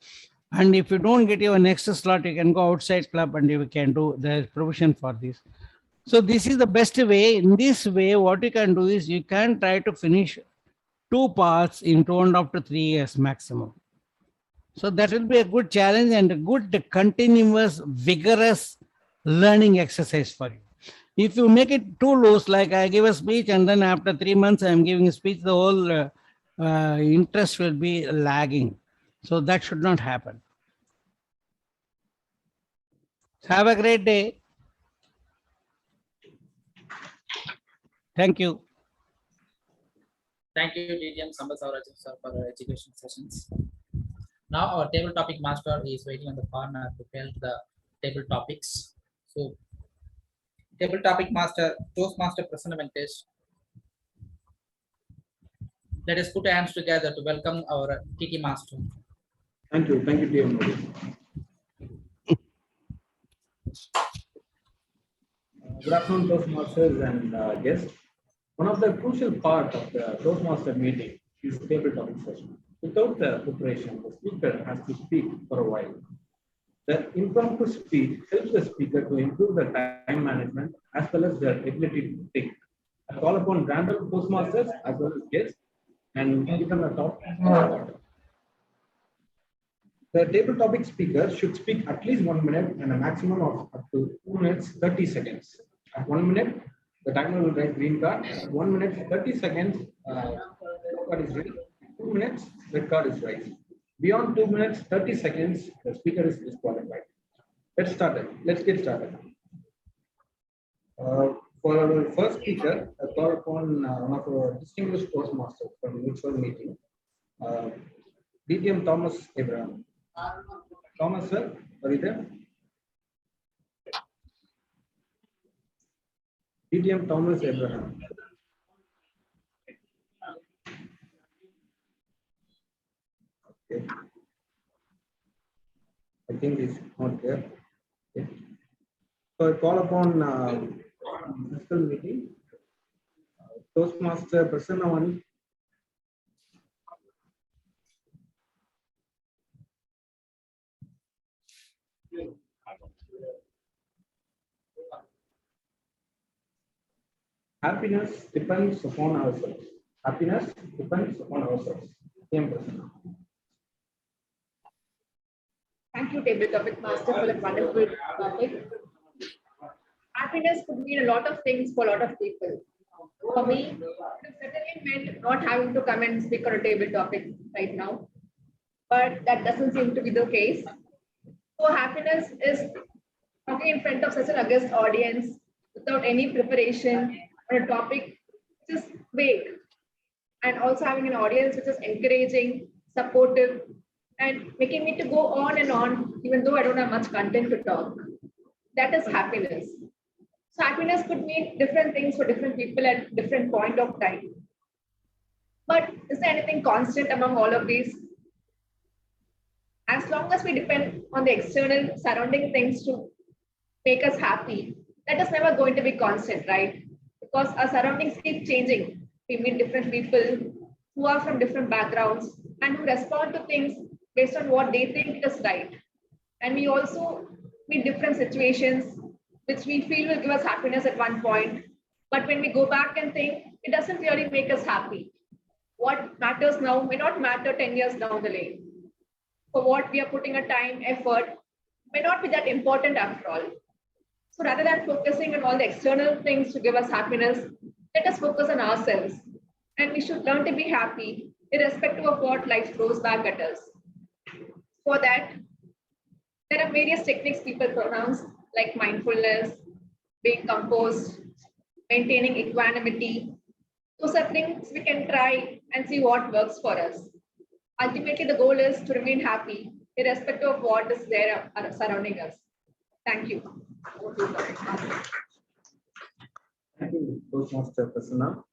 And if you don't get your next slot, you can go outside club and you can do, there is provision for this. So this is the best way. In this way, what you can do is you can try to finish 2 parts in 2.5 to 3 years maximum. So that will be a good challenge and a good continuous, vigorous learning exercise for you. If you make it too loose, like I give a speech and then after 3 months I'm giving a speech, the whole interest will be lagging. So that should not happen. Have a great day. Thank you. Thank you, DTM Sambasavaraj sir, for the education sessions. Now our table topic master is waiting on the corner to tell the table topics. So, table topic master, Toastmaster Prasanna V. Let us put our hands together to welcome our TT master. Thank you, TMOD. Good afternoon, Toastmasters and guests. One of the crucial part of the Toastmaster meeting is table topic session. Without the preparation, the speaker has to speak for a while. The impromptu speech helps the speaker to improve the time management as well as their ability to think. I call upon random Toastmasters as well as guests and give them a talk. The table topic speaker should speak at least 1 minute and a maximum of up to 2 minutes 30 seconds. At 1 minute, the timer will write green card. At 1 minute 30 seconds, red card is ready. 2 minutes, red card is raised. Beyond 2 minutes 30 seconds, the speaker is disqualified. Let's get started. For our first speaker, I call upon one of our distinguished Toastmasters from mutual meeting, DTM Thomas Abraham. Thomas, sir, are you there? DTM Thomas Abraham. Okay. I think he's not there. Okay. So I call upon physical meeting. Toastmaster Prasanna V. Happiness depends upon ourselves. Happiness depends upon ourselves. Thank you, table topic master, for that wonderful topic. Happiness could mean a lot of things for a lot of people. For me, it certainly meant not having to come and speak on a table topic right now, but that doesn't seem to be the case. So happiness is talking in front of such an august audience without any preparation on a topic which is vague, and also having an audience which is encouraging, supportive, and making me to go on and on, even though I don't have much content to talk. That is happiness. So happiness could mean different things for different people at different point of time. But is there anything constant among all of these? As long as we depend on the external surrounding things to make us happy, that is never going to be constant, right? Because our surroundings keep changing. We meet different people who are from different backgrounds and who respond to things based on what they think is right. And we also meet different situations which we feel will give us happiness at one point. But when we go back and think, it doesn't really make us happy. What matters now may not matter 10 years down the lane. For what we are putting a time, effort, may not be that important after all. So rather than focusing on all the external things to give us happiness, let us focus on ourselves. And we should learn to be happy, irrespective of what life throws back at us. For that, there are various techniques people pronounce, like mindfulness, being composed, maintaining equanimity. Those are things we can try and see what works for us. Ultimately, the goal is to remain happy, irrespective of what is there surrounding us. Thank you. Thank you, Toastmaster Prasanna.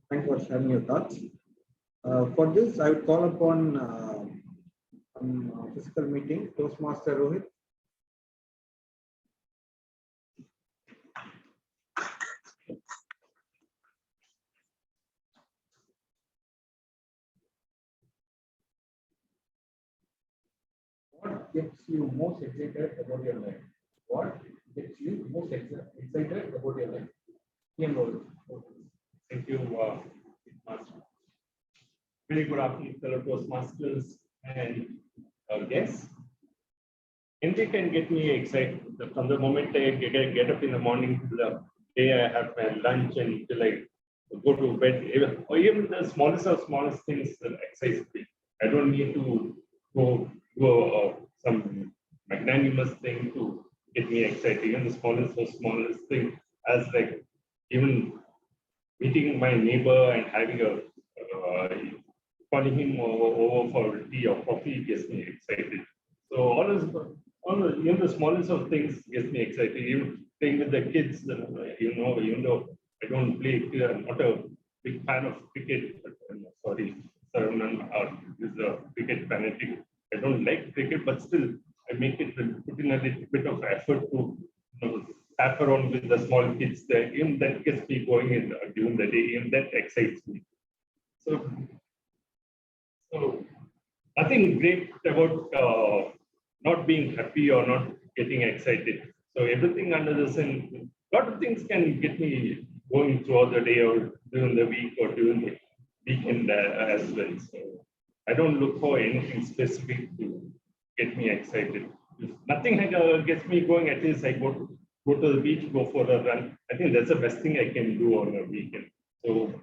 Thank you for sharing your thoughts. For this, I would call upon physical meeting, Toastmaster Rohit. What gets you most excited about your life? What gets you most excited about your life? TMOD. Thank you, Master. Very good afternoon, fellow Toastmasters and guests. Anything can get me excited from the moment I get up in the morning to the day I have my lunch and till I go to bed. Even the smallest things that excite me. I don't need to go some magnanimous thing to get me excited. Even the smallest thing, as like even meeting my neighbor and having a calling him over for tea or coffee gets me excited. So even the smallest of things gets me excited. Even playing with the kids, even though I don't play, I'm not a big fan of cricket. But, sorry, Saranan is a cricket fanatic. I don't like cricket, but still I make it put in a little bit of effort to tap around with the small kids there. Even that gets me going in during the day. Even that excites me. So nothing great about not being happy or not getting excited. So everything under the sun, a lot of things can get me going throughout the day or during the week or during the weekend as well. So I don't look for anything specific to get me excited. If nothing gets me going, at least I go to the beach, go for a run. I think that's the best thing I can do on a weekend. So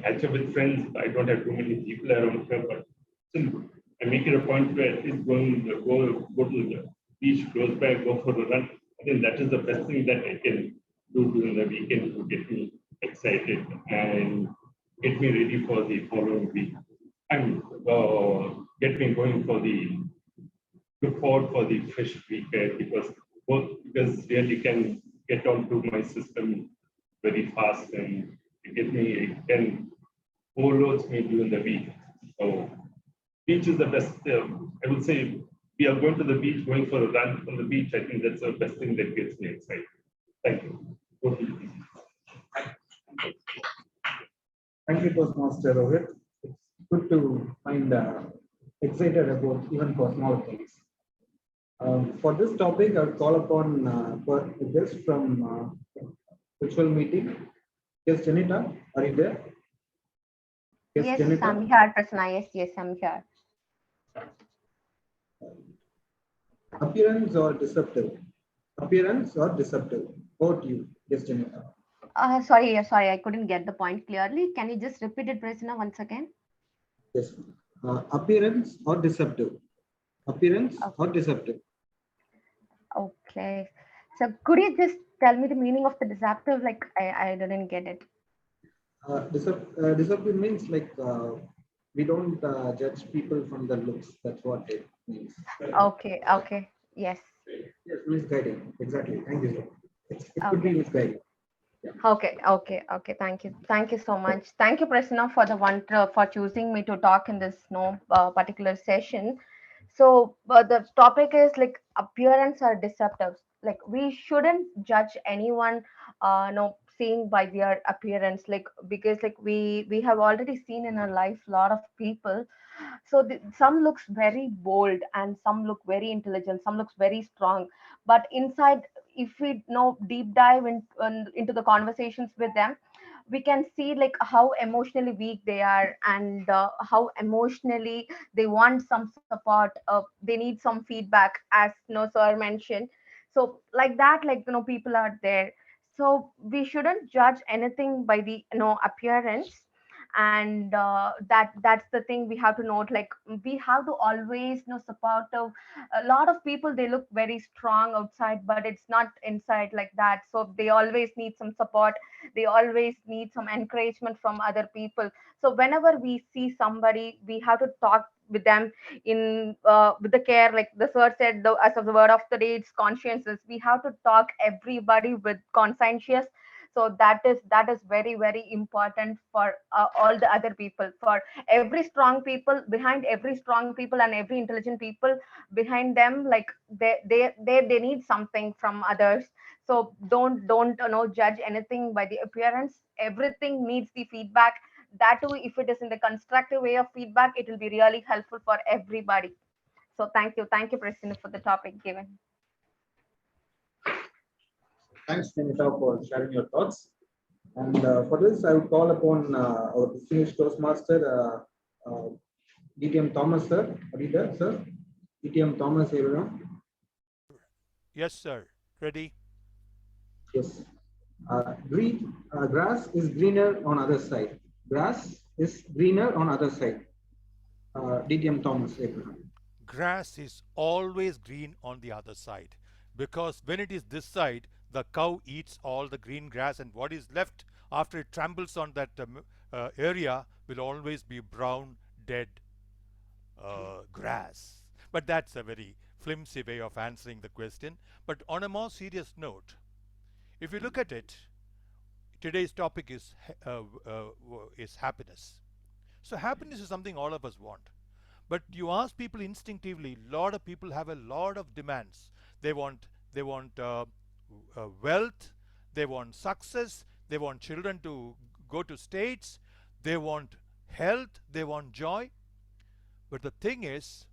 catch up with friends. I don't have too many people around here, but still, I make it a point to at least go to the beach close by, go for a run. I think that is the best thing that I can do during the weekend to get me excited and get me ready for the following week. And get me going for the look forward for the fresh week because really can get onto my system very fast and it can overloads me during the week. So beach is the best. I would say we are going to the beach, going for a run on the beach. I think that's the best thing that gets me excited. Thank you. Thank you, Toastmaster Rohit. It's good to find excited about even for small things. For this topic, I would call upon a guest from virtual meeting. Yes, Janita, are you there? Yes, Janita? I'm here, Prasanna. Yes, I'm here. Appearance or deceptive? Appearance or deceptive? About you, yes, Janita. Sorry, I couldn't get the point clearly. Can you just repeat it, Prasanna, once again? Yes. Appearance or deceptive? Appearance or deceptive? Okay. So could you just tell me the meaning of the deceptive? Like I didn't get it. Deceptive means like we don't judge people from the looks. That's what it means. Okay. Yes. Yes, misguiding. Exactly. Thank you, sir. It could be misguiding. Yeah. Okay. Thank you so much. Thank you, Prasanna, for for choosing me to talk in this particular session. So the topic is like appearance or deceptive. Like we shouldn't judge anyone, seeing by their appearance. Like because like we have already seen in our life a lot of people. So some looks very bold and some look very intelligent. Some looks very strong, but inside, if we know deep dive into the conversations with them, we can see like how emotionally weak they are and how emotionally they want some support, they need some feedback, as sir mentioned. So like that, like people are there. So we shouldn't judge anything by the appearance. And that's the thing we have to note. Like we have to always support of a lot of people. They look very strong outside, but it's not inside like that. So they always need some support. They always need some encouragement from other people. So whenever we see somebody, we have to talk with them in with the care. Like the sir said, as of the word of the day, it's consciences. We have to talk everybody with conscientious. So that is very, very important for all the other people. For every strong people, behind every strong people and every intelligent people behind them, like they need something from others. So don't judge anything by the appearance. Everything needs the feedback. That too, if it is in the constructive way of feedback, it will be really helpful for everybody. So thank you, President, for the topic given. Thanks, Janita, for sharing your thoughts. And for this, I would call upon our distinguished Toastmaster, DTM Thomas, sir. Are you there, sir? DTM Thomas, everyone. Yes, sir. Ready? Yes. Grass is greener on other side. Grass is greener on other side. DTM Thomas Abraham. Grass is always green on the other side, because when it is this side, the cow eats all the green grass, and what is left after it tramples on that area will always be brown, dead grass. But that's a very flimsy way of answering the question. But on a more serious note, if you look at it, today's topic is happiness. So happiness is something all of us want. But you ask people instinctively, a lot of people have a lot of demands. They want wealth, they want success, they want children to go to states, they want health, they want joy. But the thing is,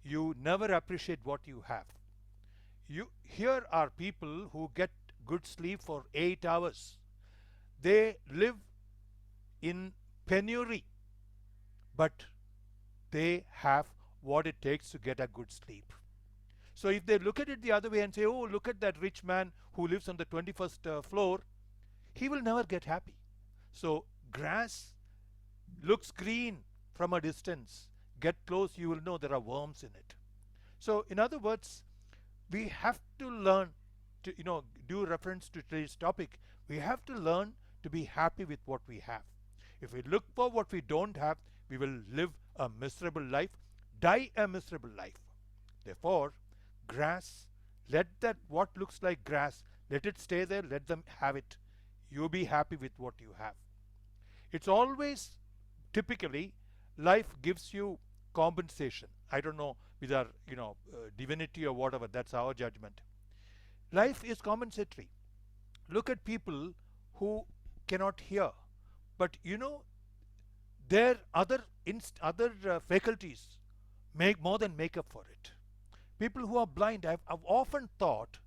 you never appreciate what you have. Here are people who get good sleep for 8 hours. They live in penury, but they have what it takes to get a good sleep. So if they look at it the other way and say, oh, look at that rich man who lives on the 21st floor, he will never get happy. So grass looks green from a distance. Get close, you will know there are worms in it. So in other words, we have to learn to, do reference to today's topic. We have to learn to be happy with what we have. If we look for what we don't have, we will live a miserable life, die a miserable life. Therefore, grass, let that what looks like grass, let it stay there, let them have it. You be happy with what you have. It's always, typically, life gives you compensation. I don't know whether, divinity or whatever, that's our judgment. Life is compensatory. Look at people who cannot hear, but their other faculties more than make up for it. People who are blind, I've often thought,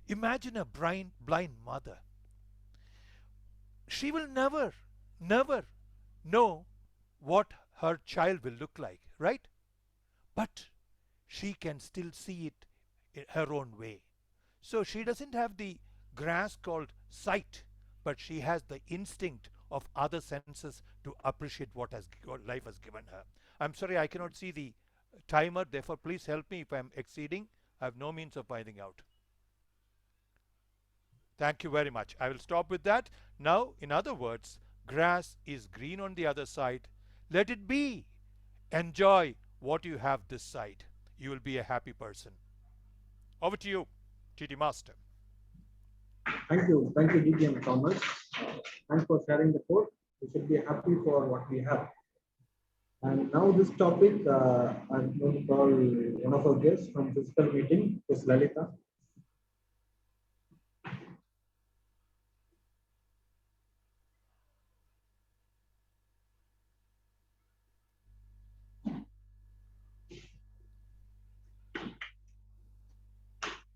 imagine a blind mother. She will never know what her child will look like, right? But she can still see it in her own way. So she doesn't have the grass called sight, but she has the instinct of other senses to appreciate what life has given her. I'm sorry, I cannot see the timer, therefore please help me if I'm exceeding. I have no means of finding out. Thank you very much. I will stop with that. Now, in other words, grass is green on the other side. Let it be. Enjoy what you have this side. You will be a happy person. Over to you, TT Master. Thank you, DTM Thomas. Thanks for sharing the quote. We should be happy for what we have. And now this topic, I'm going to call one of our guests from physical meeting, Ms. Lalita.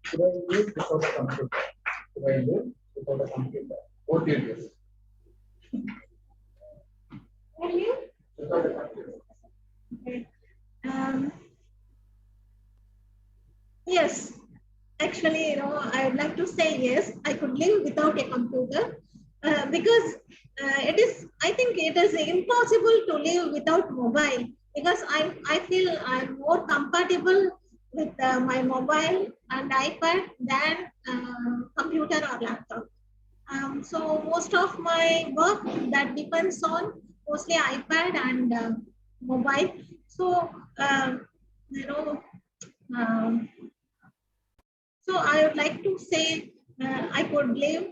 Should I use without a computer? Should I use without a computer? What do you use? Without a computer. Okay. Yes, actually, I would like to say yes, I could live without a computer because I think it is impossible to live without mobile because I feel I'm more compatible with my mobile and iPad than computer or laptop. So most of my work that depends on mostly iPad and mobile. So so I would like to say I could live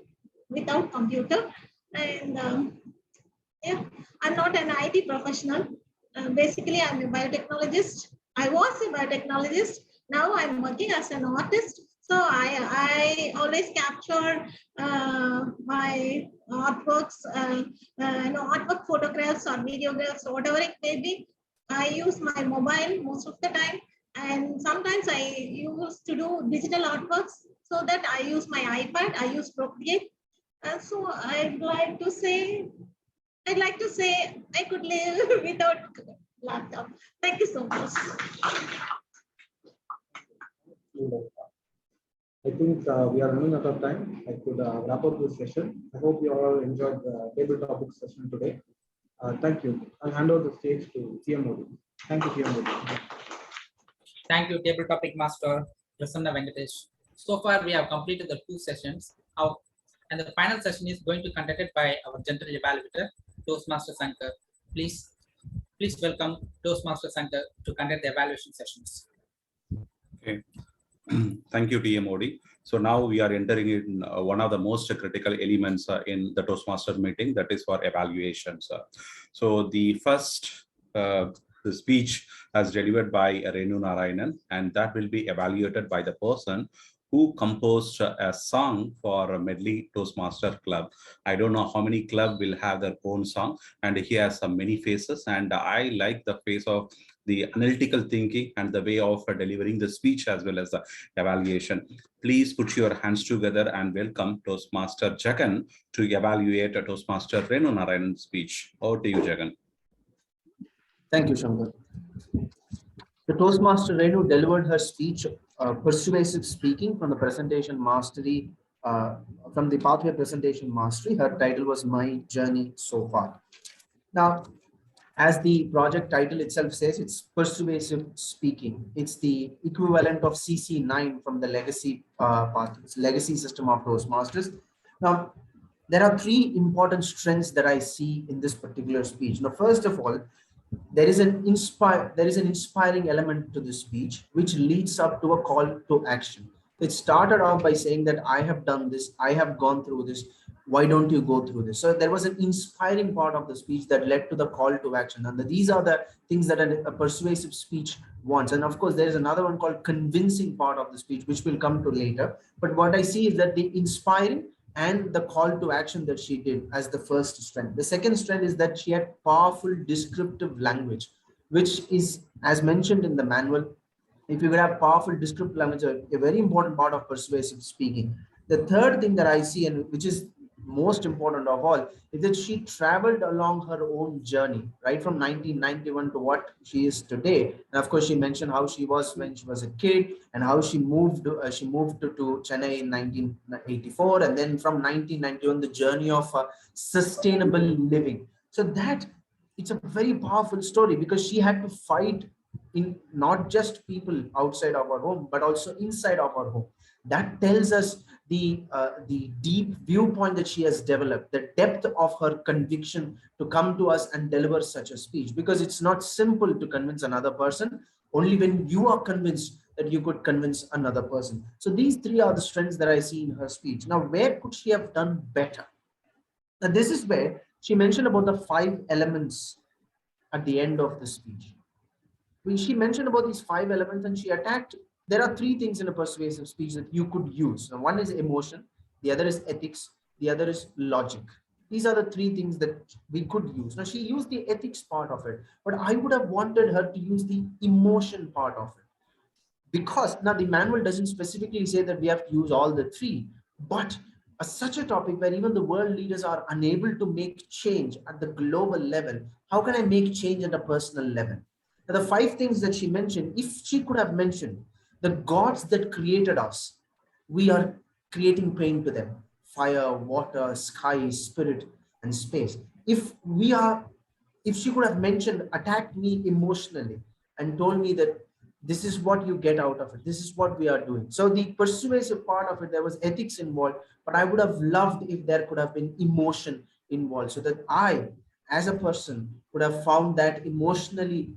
without computer, and yeah, I'm not an IT professional. Basically, I'm a biotechnologist. I was a biotechnologist. Now I'm working as an artist. So I always capture my artworks, artwork photographs or videographs, or whatever it may be. I use my mobile most of the time. And sometimes I used to do digital artworks, so that I use my iPad, I use Procreate. And so I'd like to say I could live without laptop. Thank you so much. I think we are running out of time. I could wrap up this session. I hope you all enjoyed the table topic session today. Thank you. I'll hand over the stage to TMOD. Thank you, TMOD. Thank you, table topic master, Prasanna V. So far, we have completed the 2 sessions. And the final session is going to be conducted by our general evaluator, Toastmaster Shankar. Please welcome Toastmaster Shankar to conduct the evaluation sessions. Okay. Thank you, TMOD. So now we are entering in one of the most critical elements in the Toastmaster meeting, that is for evaluations. So the first the speech as delivered by Renu Narayanan, and that will be evaluated by the person who composed a song for Medley Toastmaster Club. I don't know how many club will have their own song, and he has many faces, and I like the face of the analytical thinking and the way of delivering the speech as well as the evaluation. Please put your hands together and welcome Toastmaster Jagan to evaluate a Toastmaster Renu Narayanan's speech. Over to you, Jagan. Thank you, Shankar. The Toastmaster Renu delivered her speech, Persuasive Speaking, from the presentation mastery, from the pathway presentation mastery. Her title was My Journey So Far. Now, as the project title itself says, it's Persuasive Speaking. It's the equivalent of CC9 from the legacy legacy system of Toastmasters. Now, there are 3 important strengths that I see in this particular speech. Now, first of all, there is an inspiring element to this speech, which leads up to a call to action. It started off by saying that I have done this, I have gone through this, why don't you go through this? So there was an inspiring part of the speech that led to the call to action. And these are the things that a persuasive speech wants. And of course, there is another one called convincing part of the speech, which we'll come to later. But what I see is that the inspiring and the call to action that she did as the first strength. The second strength is that she had powerful descriptive language, which is, as mentioned in the manual, if you could have powerful descriptive language, a very important part of persuasive speaking. The third thing that I see, and which is most important of all, is that she traveled along her own journey, right from 1991 to what she is today. And of course, she mentioned how she was when she was a kid and how she moved to Chennai in 1984, and then from 1991 the journey of sustainable living. So that it's a very powerful story, because she had to fight in not just people outside of our home, but also inside of our home. That tells us the deep viewpoint that she has developed, the depth of her conviction to come to us and deliver such a speech, because it's not simple to convince another person. Only when you are convinced that you could convince another person. So these 3 are the strengths that I see in her speech. Now, where could she have done better? Now, this is where she mentioned about the 5 elements at the end of the speech. When she mentioned about these 5 elements and she attacked, there are 3 things in a persuasive speech that you could use. Now, one is emotion, the other is ethics, the other is logic. These are the 3 things that we could use. Now, she used the ethics part of it, but I would have wanted her to use the emotion part of it. Because now the manual doesn't specifically say that we have to use all the 3, but such a topic where even the world leaders are unable to make change at the global level, how can I make change at a personal level? Now, the 5 things that she mentioned, if she could have mentioned the gods that created us, we are creating pain to them: fire, water, sky, spirit, and space. If she could have mentioned, attacked me emotionally and told me that this is what you get out of it, this is what we are doing. So the persuasive part of it, there was ethics involved, but I would have loved if there could have been emotion involved, so that I, as a person, would have found that emotionally,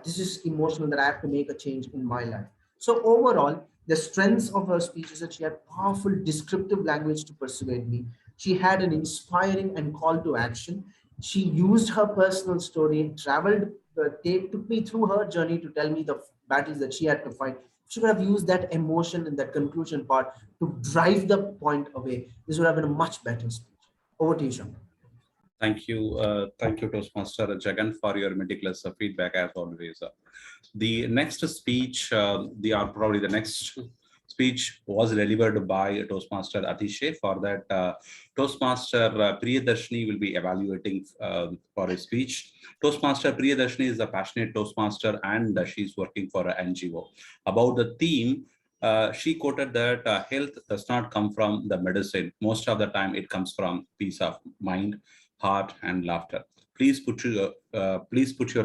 this is emotional, that I have to make a change in my life. So overall, the strengths of her speech is that she had powerful descriptive language to persuade me. She had an inspiring and call to action. She used her personal story, traveled, took me through her journey to tell me the battles that she had to fight. She could have used that emotion in that conclusion part to drive the point away. This would have been a much better speech. Over to you, Shankar. Thank you, Toastmaster Jagan, for your meticulous feedback as always. The next speech, probably the next speech was delivered by Toastmaster Atishay. For that, Toastmaster Priyadarshini will be evaluating for his speech. Toastmaster Priyadarshini is a passionate Toastmaster, and she's working for an NGO. About the theme, She quoted that health does not come from the medicine. Most of the time, it comes from peace of mind, heart, and laughter. Please put your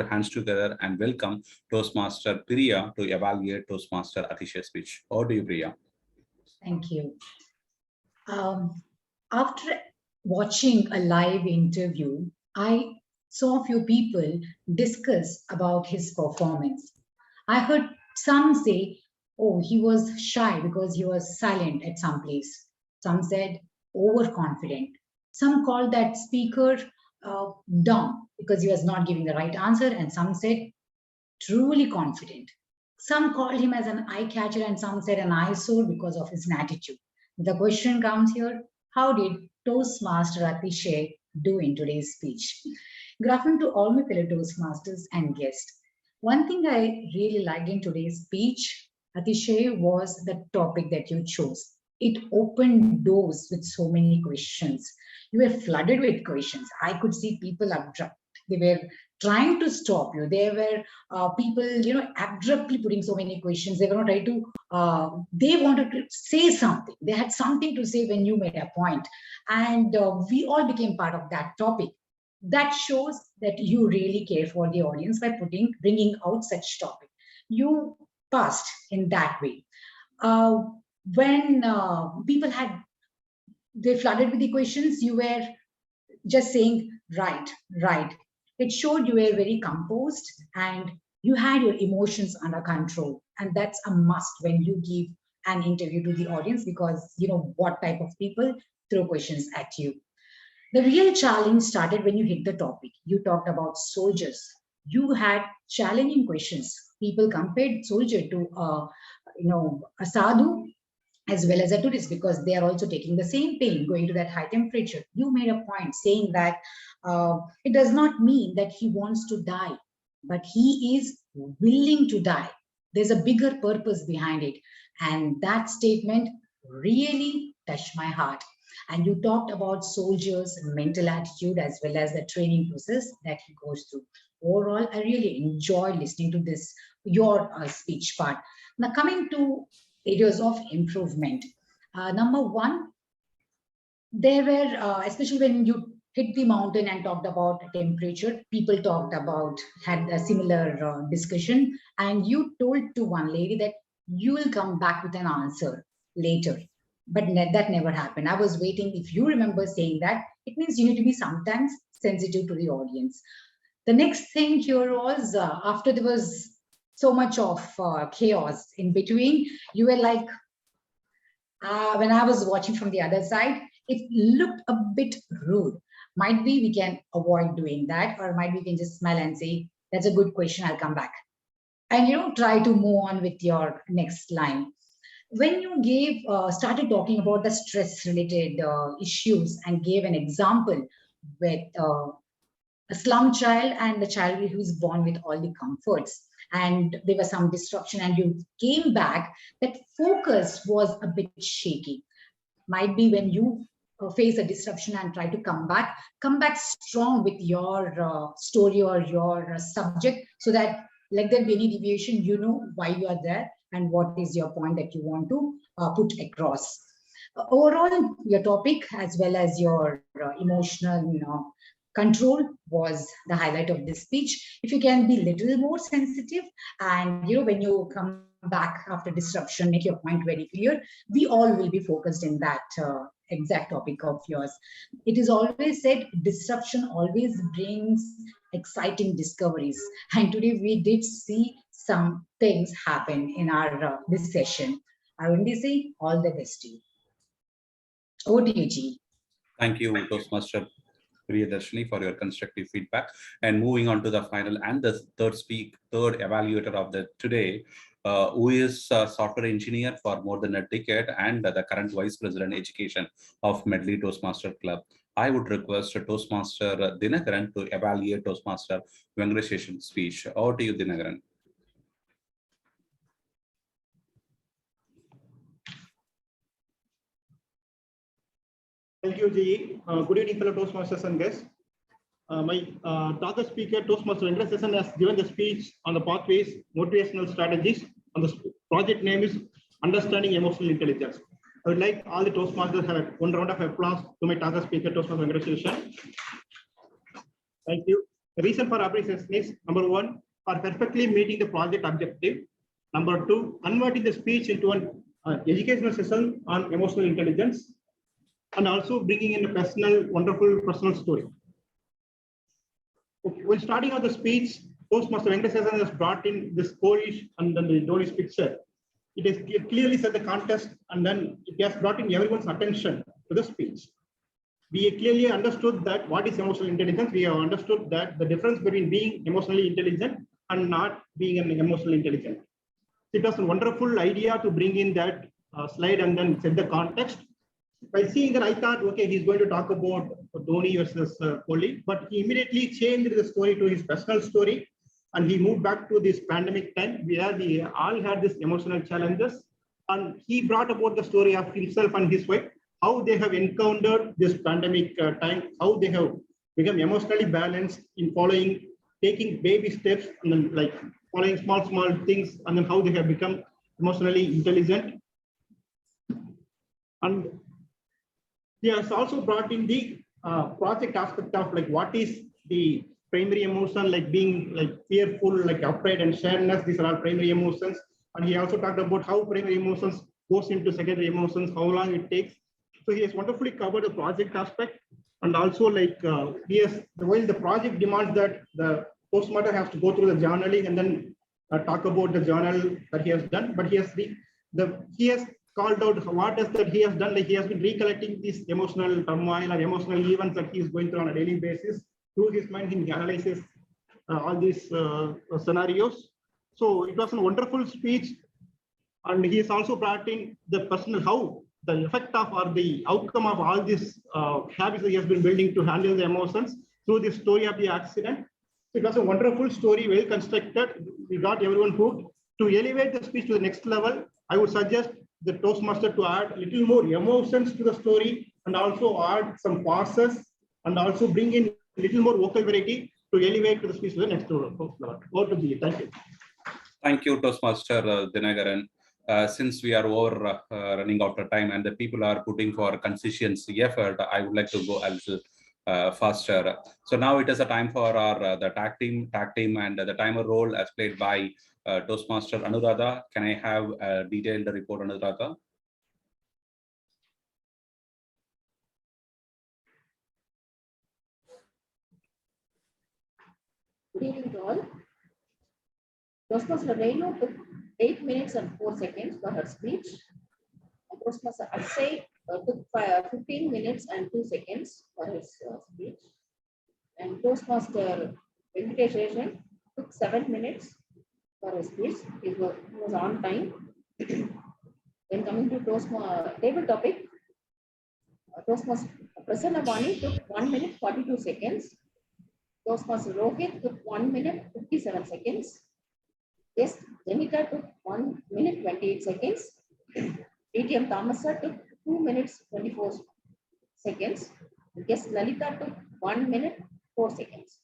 hands together and welcome Toastmaster Priya to evaluate Toastmaster Atisha's speech. Over to you, Priya. Thank you. After watching a live interview, I saw a few people discuss about his performance. I heard some say, oh, he was shy because he was silent at some place. Some said overconfident. Some called that speaker dumb because he was not giving the right answer. And some said truly confident. Some called him as an eye catcher and some said an eyesore because of his attitude. The question comes here, how did Toastmaster Atishay do in today's speech? Good afternoon to all my fellow Toastmasters and guests. One thing I really liked in today's speech, Atishay, was the topic that you chose. It opened doors with so many questions. You were flooded with questions. I could see people abrupt. They were trying to stop you. There were people, abruptly putting so many questions. They were not trying to, they wanted to say something. They had something to say when you made a point. And we all became part of that topic. That shows that you really care for the audience by bringing out such topic. You passed in that way. When people they flooded with the questions, you were just saying, right. It showed you were very composed and you had your emotions under control. And that's a must when you give an interview to the audience, because you know what type of people throw questions at you. The real challenge started when you hit the topic. You talked about soldiers. You had challenging questions. People compared soldier to a sadhu as well as a tourist, because they are also taking the same pain, going to that high temperature. You made a point saying that it does not mean that he wants to die, but he is willing to die. There's a bigger purpose behind it. And that statement really touched my heart. And you talked about soldiers' mental attitude as well as the training process that he goes through. Overall, I really enjoyed listening to your speech part. Now, coming to areas of improvement. Number one, there were, especially when you hit the mountain and talked about temperature, people had a similar discussion, and you told to one lady that you will come back with an answer later. But that never happened. I was waiting. If you remember saying that, it means you need to be sometimes sensitive to the audience. The next thing here was, after there was so much of chaos in between, you were like, when I was watching from the other side, it looked a bit rude. Might be we can avoid doing that, or might be we can just smile and say, that's a good question, I'll come back. And try to move on with your next line. When you started talking about the stress-related issues and gave an example with a slum child and the child who is born with all the comforts, and there was some disruption and you came back, that focus was a bit shaky. Might be when you face a disruption and try to come back strong with your story or your subject, so that let there be any deviation, you know why you are there and what is your point that you want to put across. Overall, your topic as well as your emotional control was the highlight of this speech. If you can be a little more sensitive and when you come back after disruption, make your point very clear, we all will be focused in that exact topic of yours. It is always said disruption always brings exciting discoveries, and today we did see some things happen in our this session. I only say all the best to you. Over to you, G. Thank you, Toastmaster Priyadarshini, for your constructive feedback. And moving on to the final and the third evaluator of the today, who is a software engineer for more than a decade and the current Vice President Education of Medley Toastmaster Club. I would request Toastmaster Dinakaran to evaluate Toastmaster Venkatesa's speech. Over to you, Dinakaran. Thank you, GE. Good evening, fellow Toastmasters and guests. My target speaker, Toastmaster Venkatesan, has given the speech on the pathways, motivational strategies. And the project name is understanding emotional intelligence. I would like all the Toastmasters to have one round of applause to my target speaker, Toastmaster Venkateswaran. Thank you. The reason for appreciation is number one, for perfectly meeting the project objective. Number two, converting the speech into an educational session on emotional intelligence, and also bringing in a personal, wonderful personal story. Okay. When starting out the speech, Toastmaster Venkateswaran has brought in this Polish and then the Dolish picture. It has clearly set the context, and then it has brought in everyone's attention to the speech. We clearly understood that what is emotional intelligence. We have understood that the difference between being emotionally intelligent and not being an emotional intelligent. It was a wonderful idea to bring in that slide and then set the context. By seeing that, I thought, okay, he's going to talk about Dhoni versus Kohli, but he immediately changed the story to his personal story, and he moved back to this pandemic time where we all had these emotional challenges, and he brought about the story of himself and his wife, how they have encountered this pandemic time, how they have become emotionally balanced in taking baby steps, and then like following small things, and then how they have become emotionally intelligent. And he has also brought in the project aspect of like what is the primary emotion, like being like fearful, like afraid and sadness. These are all primary emotions. And he also talked about how primary emotions goes into secondary emotions, how long it takes. So he has wonderfully covered the project aspect, and also like while the project demands that the Toastmaster has to go through the journaling and then talk about the journal that he has done, but he has called out what is that he has done. Like he has been recollecting these emotional turmoil or emotional events that he is going through on a daily basis. Through his mind, he analyzes all these scenarios. So it was a wonderful speech, and he has also brought in the personal, how the effect of or the outcome of all these habits that he has been building to handle the emotions through the story of the accident. So it was a wonderful story, well constructed. We got everyone hooked. To elevate the speech to the next level, I would suggest the Toastmaster to add a little more emotions to the story, and also add some pauses, and also bring in a little more vocal variety to elevate the speech to the next level. Over to you. Thank you. Thank you, Toastmaster Dinagaran. Since we are over running out of time and the people are putting for consistency effort, I would like to go a little faster. So now it is a time for our the tag team, and the timer role as played by Toastmaster Anuradha. Can I have a detailed report, Anuradha? Good evening to all. Toastmaster Renu took 8 minutes and 4 seconds for her speech. Toastmaster Akshay took 15 minutes and 2 seconds for his speech. And Toastmaster Venkateswaran took 7 minutes for his speech. He was on time. When coming to Toastmaster table topic, Toastmaster Prasanna V took 1 minute 42 seconds. Toastmaster Rohit took 1 minute 57 seconds. Yes, Janita took 1 minute 28 seconds. TTM Tamasa took 2 minutes 24 seconds. Yes, Lalita took 1 minute 4 seconds.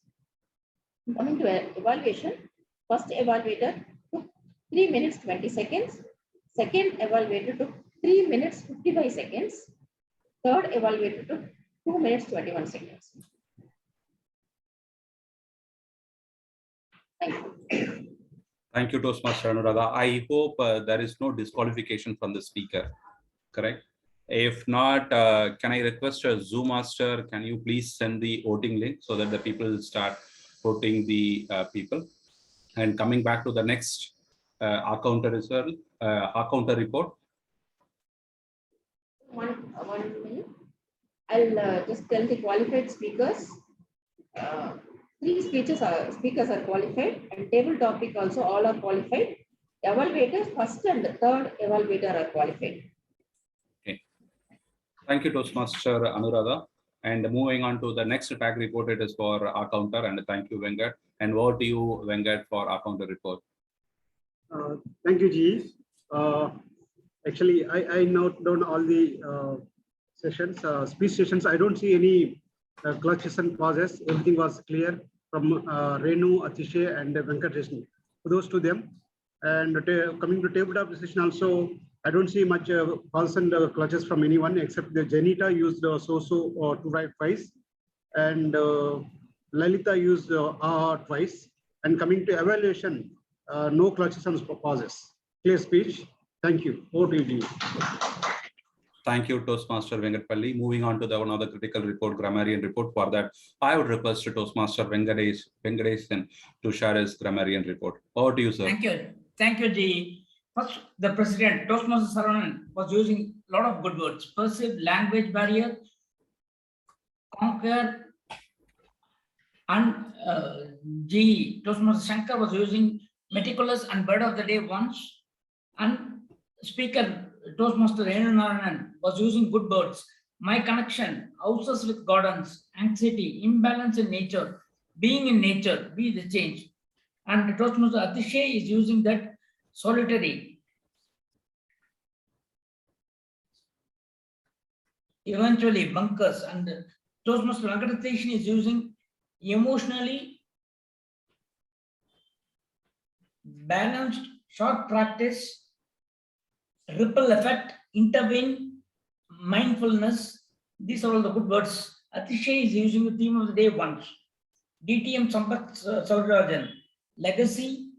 Coming to evaluation, first evaluator took 3 minutes 20 seconds. Second evaluator took 3 minutes 55 seconds. Third evaluator took 2 minutes 21 seconds. Thank you. Thank you, Toastmaster Anuradha. I hope there is no disqualification from the speaker, correct? If not, can I request a Zoom master, can you please send the voting link so that the people start voting the people? And coming back to the next counter result, counter report. One minute. I'll just tell the qualified speakers. 3 speakers are qualified, and table topic also all are qualified. Evaluators, first and the third evaluator are qualified. Okay. Thank you, Toastmaster Anuradha. And moving on to the next tag report, it is for our counter, and thank you, Venkat. And over to you, Venkat, for our counter report. Thank you, G. Actually, I note down all the sessions, speech sessions. I don't see any clutches and pauses. Everything was clear from Renu, Atishay, and Venkateswaran. Kudos to them. And coming to tabletop session also, I don't see much pulse and clutches from anyone except the Janita used so-so to write twice, and Lalita used twice. And coming to evaluation, no clutches and pauses. Clear speech. Thank you. Over to you, G. Thank you, Toastmaster Vengatpalli. Moving on to the one of the critical report, grammarian report. For that, I would request to Toastmaster Venkatesan to share his grammarian report. Over to you, sir. Thank you. Thank you, G. First, the president, Toastmaster Saravanan, was using a lot of good words. Perceive, language barrier, conquer, and G. Toastmaster Shankar was using meticulous and bird of the day once. And speaker, Toastmaster Narayanan was using good words. My connection, houses with gardens, anxiety, imbalance in nature, being in nature, be the change. And Toastmaster Atishay is using that solitary. Eventually, bunkers. And Toastmaster Venkatesan is using emotionally balanced, short practice, ripple effect, intervene, mindfulness. These are all the good words. Atishay is using the theme of the day once. DTM Sampath Saurajan, legacy,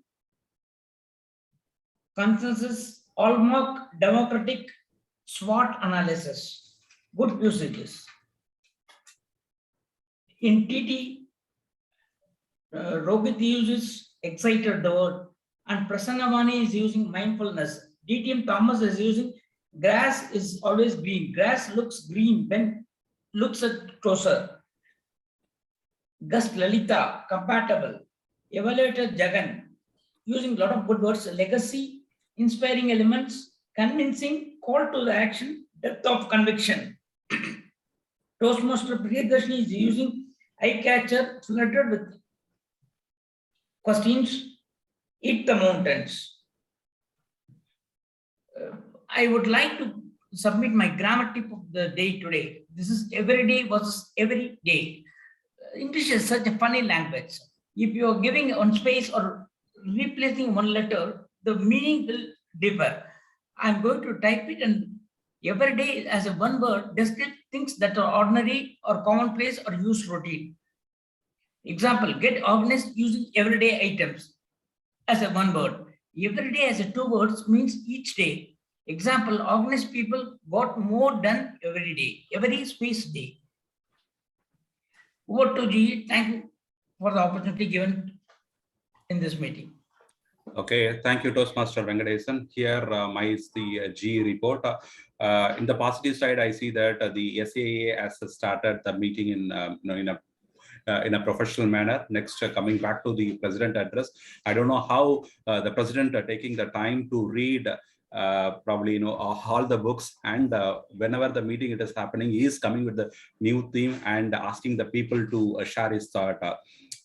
consensus, hallmark, democratic, SWOT analysis. Good usages. In TT, Rohit uses excited the word, and Prasanna V is using mindfulness. DTM Thomas is using grass is always green. Grass looks green when looks at closer. Gust Lalita, compatible. Evaluator Jagan, using a lot of good words. Legacy, inspiring elements, convincing, call to the action, depth of conviction. Toastmaster Priyadarshini is using eye catcher flooded with questions. Eat the mountains. I would like to submit my grammar tip of the day today. This is everyday versus every day. English is such a funny language. If you are giving one space or replacing one letter, the meaning will differ. I'm going to type it, and every day as a one word describe things that are ordinary or commonplace or used routine. Example, get organized using everyday items as a one word. Every day as a two words means each day. Example, organized people got more done every day, every space day. Over to G. Thank you for the opportunity given in this meeting. Okay, thank you, Toastmaster Venkatesan. Here, is the G report. In the positive side, I see that the SAA has started the meeting in a professional manner. Next, coming back to the president address, I don't know how the president taking the time to read probably all the books, and whenever the meeting it is happening, he is coming with the new theme and asking the people to share his thought.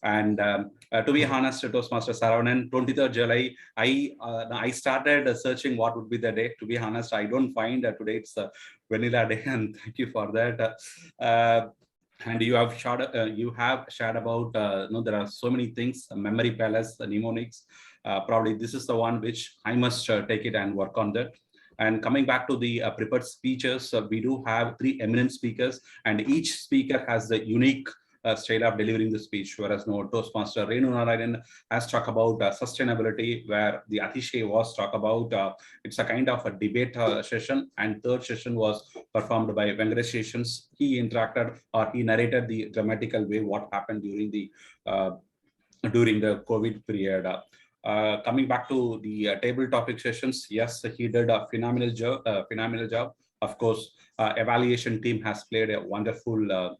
And to be honest, Toastmaster Saravanan, 23rd July, I started searching what would be the day. To be honest, I don't find that today it's a vanilla day, and thank you for that. And you have shared about there are so many things, memory palace, mnemonics. Probably this is the one which I must take it and work on that. And coming back to the prepared speeches, we do have 3 eminent speakers, and each speaker has the unique style of delivering the speech. Whereas Toastmaster Narayanan has talked about sustainability, where the Atishay was talk about it's a kind of a debate session, and third session was performed by Venkatesan. He interacted or he narrated the dramatical way what happened during the COVID period. Coming back to the table topic sessions, yes, he did a phenomenal job. Of course, evaluation team has played a wonderful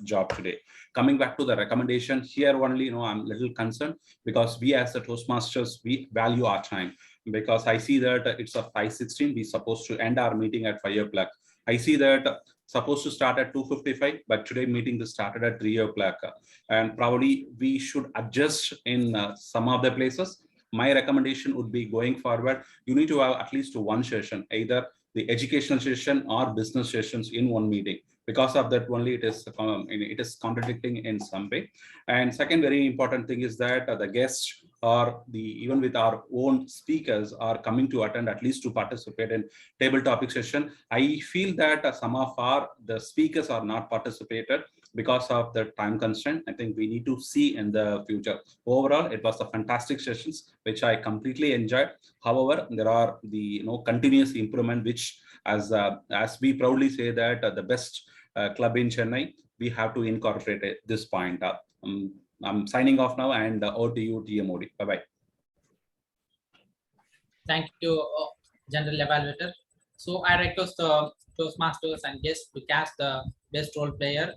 job today. Coming back to the recommendation, here only, I'm a little concerned because we as the Toastmasters, we value our time, because I see that it's a 5:16. We're supposed to end our meeting at 5 o'clock. I see that supposed to start at 2:55, but today meeting is started at 3 o'clock. And probably we should adjust in some of the places. My recommendation would be going forward, you need to have at least one session, either the educational session or business sessions in one meeting. Because of that only it is contradicting in some way. And second very important thing is that the guests or even with our own speakers are coming to attend, at least to participate in table topic session. I feel that some of the speakers are not participated because of the time constraint. I think we need to see in the future. Overall, it was a fantastic sessions which I completely enjoyed. However, there are the continuous improvement, which as we proudly say that the best club in Chennai, we have to incorporate this point. I'm signing off now, and over to you, TMOD. Bye-bye. Thank you, General Evaluator. So I request the Toastmasters and guests to cast the best role player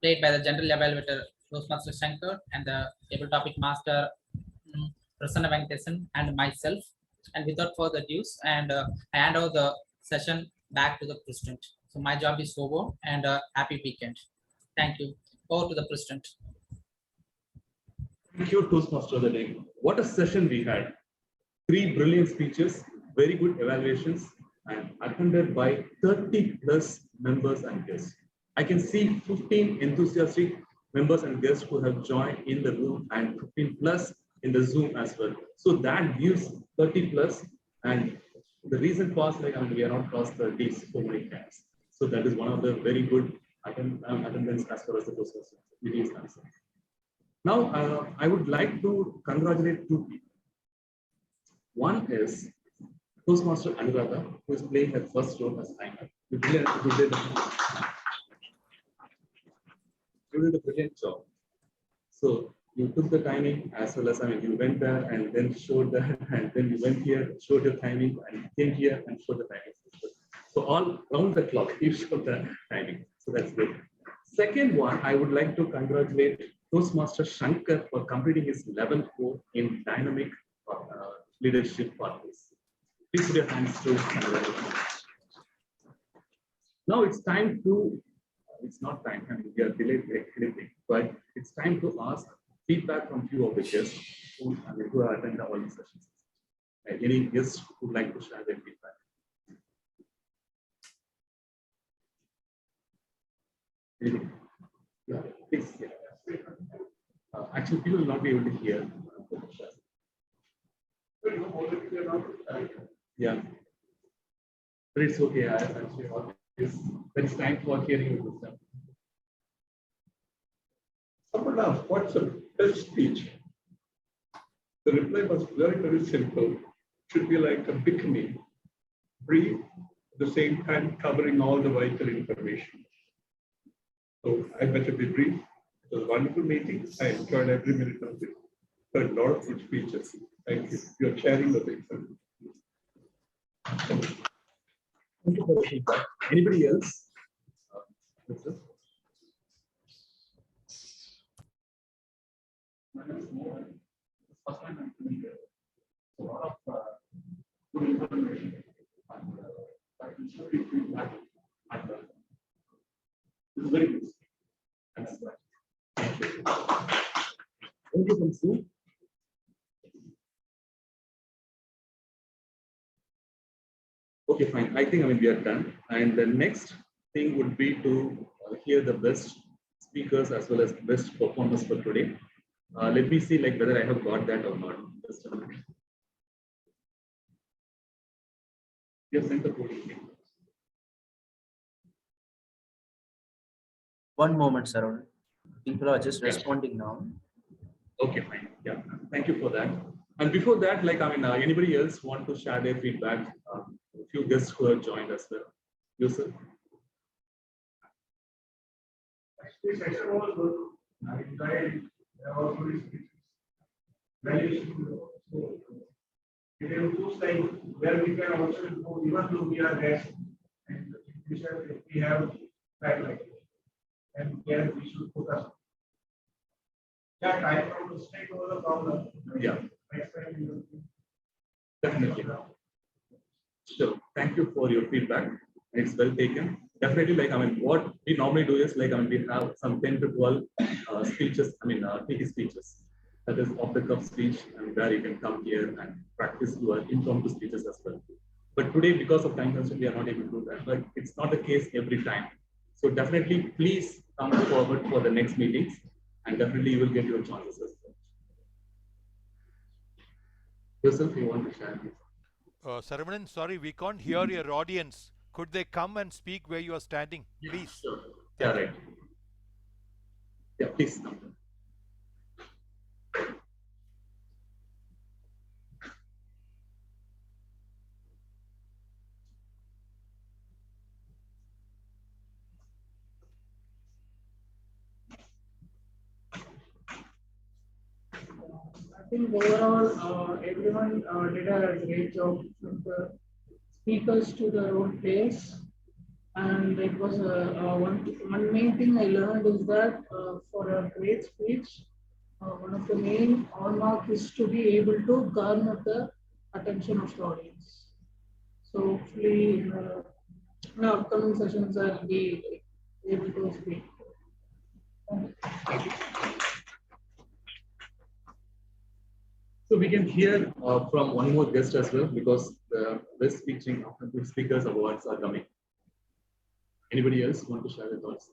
played by the General Evaluator Toastmaster Shankar and the Table Topic Master Prasanna V and myself. And without further ado, and I hand over the session back to the President. So my job is over, and happy weekend. Thank you. Over to the President. Thank you, Toastmaster of the day. What a session we had. 3 brilliant speeches, very good evaluations, and attended by 30 plus members and guests. I can see 15 enthusiastic members and guests who have joined in the room and 15 plus in the Zoom as well. So that gives 30 plus, and the recent past, we are not crossed 30 so many times. So that is one of the very good attendance as far as the Toastmasters meeting is concerned. Now, I would like to congratulate 2 people. One is Toastmaster Anuradha, who is playing her first role as timer. You did a brilliant job. So you took the timing as well as you went there and then showed that, and then you went here, showed your timing, and you came here and showed the timing. So all round the clock, you showed the timing. So that's good. Second one, I would like to congratulate Toastmaster Shankar for completing his level 4 in dynamic leadership parties. Please put your hands to now. It's time to, it's not time, we are delayed anything, but it's time to ask feedback from few of the guests who attend all the sessions. Any guests who would like to share their feedback? Anything? Yeah, please. Yeah. Actually, people will not be able to hear. Yeah, but it's okay. But it's time for hearing your wisdom. Someone asked, what's a best speech? The reply was very, very simple. It should be like a bikini, brief, at the same time covering all the vital information. So I better be brief. It was a wonderful meeting. I enjoyed every minute of it. Heard a lot of good speeches. Thank you. You're sharing the things. Thank you for the feedback. Anybody else? It's very good. Thank you. Thank you from Sue. Okay, fine. I think we are done. And the next thing would be to hear the best speakers as well as best performers for today. Let me see whether I have got that or not. Just a minute. You have sent the coding. One moment, sir. People are just responding now. Okay, fine. Yeah, thank you for that. And before that, anybody else want to share their feedback? A few guests who have joined as well. You, sir? Actually, session was good. I enjoyed all three speeches. Very useful. It improves where we can also improve, even though we are guests, and if we have backlight, and where we should focus. Yeah, time from the state was a problem. Yeah. Next time we will. Definitely. Sure. Thank you for your feedback. It's well taken. Definitely, what we normally do is, we have some 10 to 12 speeches, TT speeches. That is off the cuff speech, and where you can come here and practice your impromptu speeches as well. But today, because of time constraint, we are not able to do that. But it's not the case every time. So definitely, please come forward for the next meetings, and definitely you will get your chances as well. Yourself, you want to share this? Saravanan, sorry, we can't hear your audience. Could they come and speak where you are standing, please? Sure. Yeah, right. Yeah, please come. I think overall, everyone did a great job with the speakers to their own place. And it was one main thing I learned is that for a great speech, one of the main hallmark is to be able to garner the attention of the audience. So hopefully in the upcoming sessions I'll be able to speak. Thank you. So we can hear from one more guest as well, because the best speakers awards are coming. Anybody else want to share their thoughts?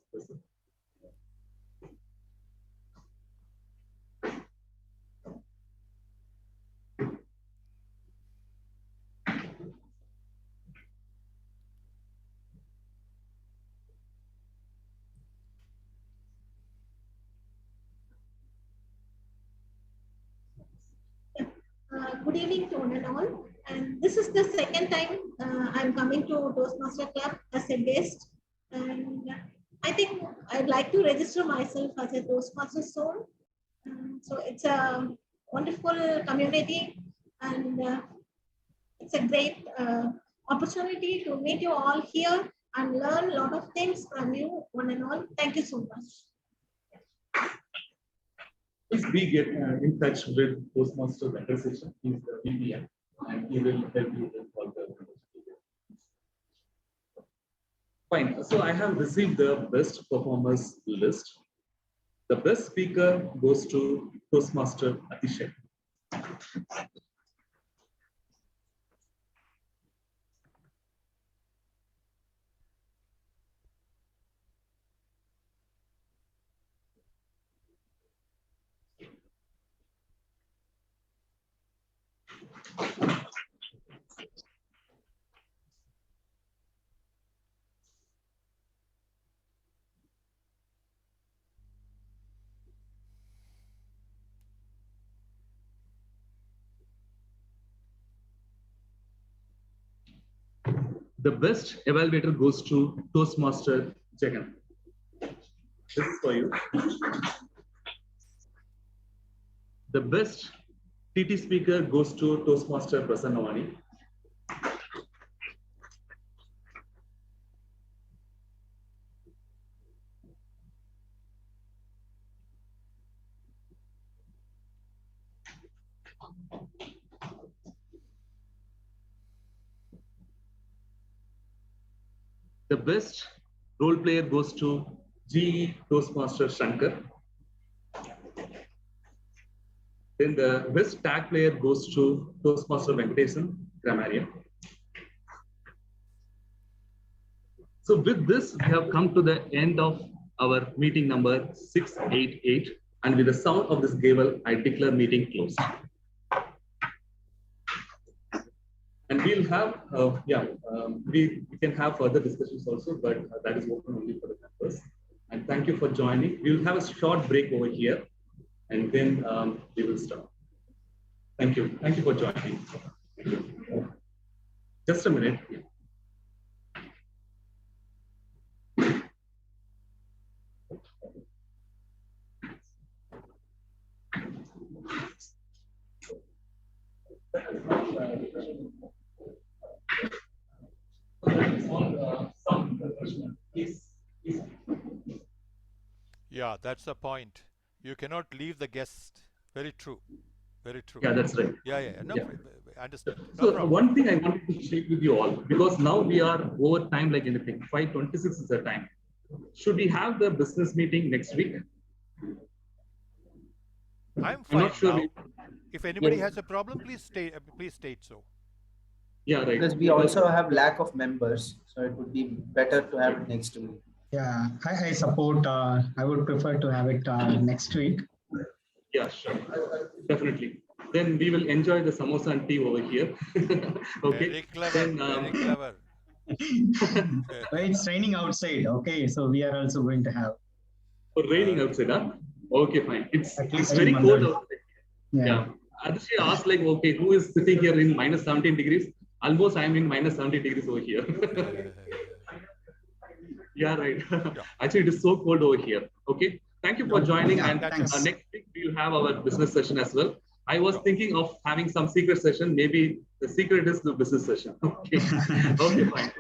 Good evening to one and all. And this is the second time I'm coming to Toastmaster Club as a guest. And I think I'd like to register myself as a Toastmaster soon. So it's a wonderful community, and it's a great opportunity to meet you all here and learn a lot of things from you, one and all. Thank you so much. Please be get in touch with Toastmaster Vendor Session. He's the VPN, and he will help you with all the. Fine. So I have received the best performers list. The best speaker goes to Toastmaster Atishay. The best evaluator goes to Toastmaster Jagan. This is for you. The best TT speaker goes to Toastmaster Prasanna V. The best role player goes to GE Toastmaster Shankar. Then the best tag player goes to Toastmaster Venkatesan Grammarian. So with this, we have come to the end of our meeting number 688. And with the sound of this gavel, I declare meeting closed. And we'll have, we can have further discussions also, but that is open only for the members. And thank you for joining. We'll have a short break over here, and then we will start. Thank you. Thank you for joining. Just a minute. Yeah, that's the point. You cannot leave the guest. Very true. Very true. Yeah, that's right. Yeah. No, Yeah. I understand. So No one thing I wanted to share with you all, because now we are over time like anything. 5:26 is the time. Should we have the business meeting next week? I'm fine not sure now. If anybody has a problem, please state so. Yeah, right. Because we also have lack of members, so it would be better to have it next week. Yeah, I support. I would prefer to have it next week. Yeah, sure. Definitely. Then we will enjoy the samosa and tea over here. Okay. Very clever. Then, Very clever. Well, it's raining outside. Okay, so we are also going to have. Oh, raining outside, huh? Okay, fine. It's least very in cold Mandal. outside. Yeah. Yeah. Aditya asked like, okay, who is sitting here in minus 17 degrees? Almost I am in minus 70 degrees over here. Yeah, right. Actually, it is so cold over here. Okay. Thank you for joining. Yeah, And thanks. next week we'll have our business session as well. I was thinking of having some secret session. Maybe the secret is the business session. Okay. Okay, fine.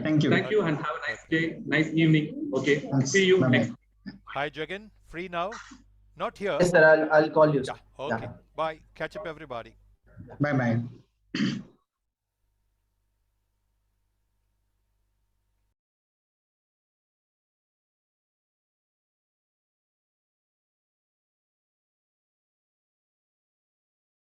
Thank you. Thank you and have a nice day, nice evening. Okay. Thanks. See you Bye-bye. next. Hi, Jagan. Free now? Not here. Yes, sir. I'll call you. Sir. Yeah. Okay. Bye. Catch up, everybody. Bye bye.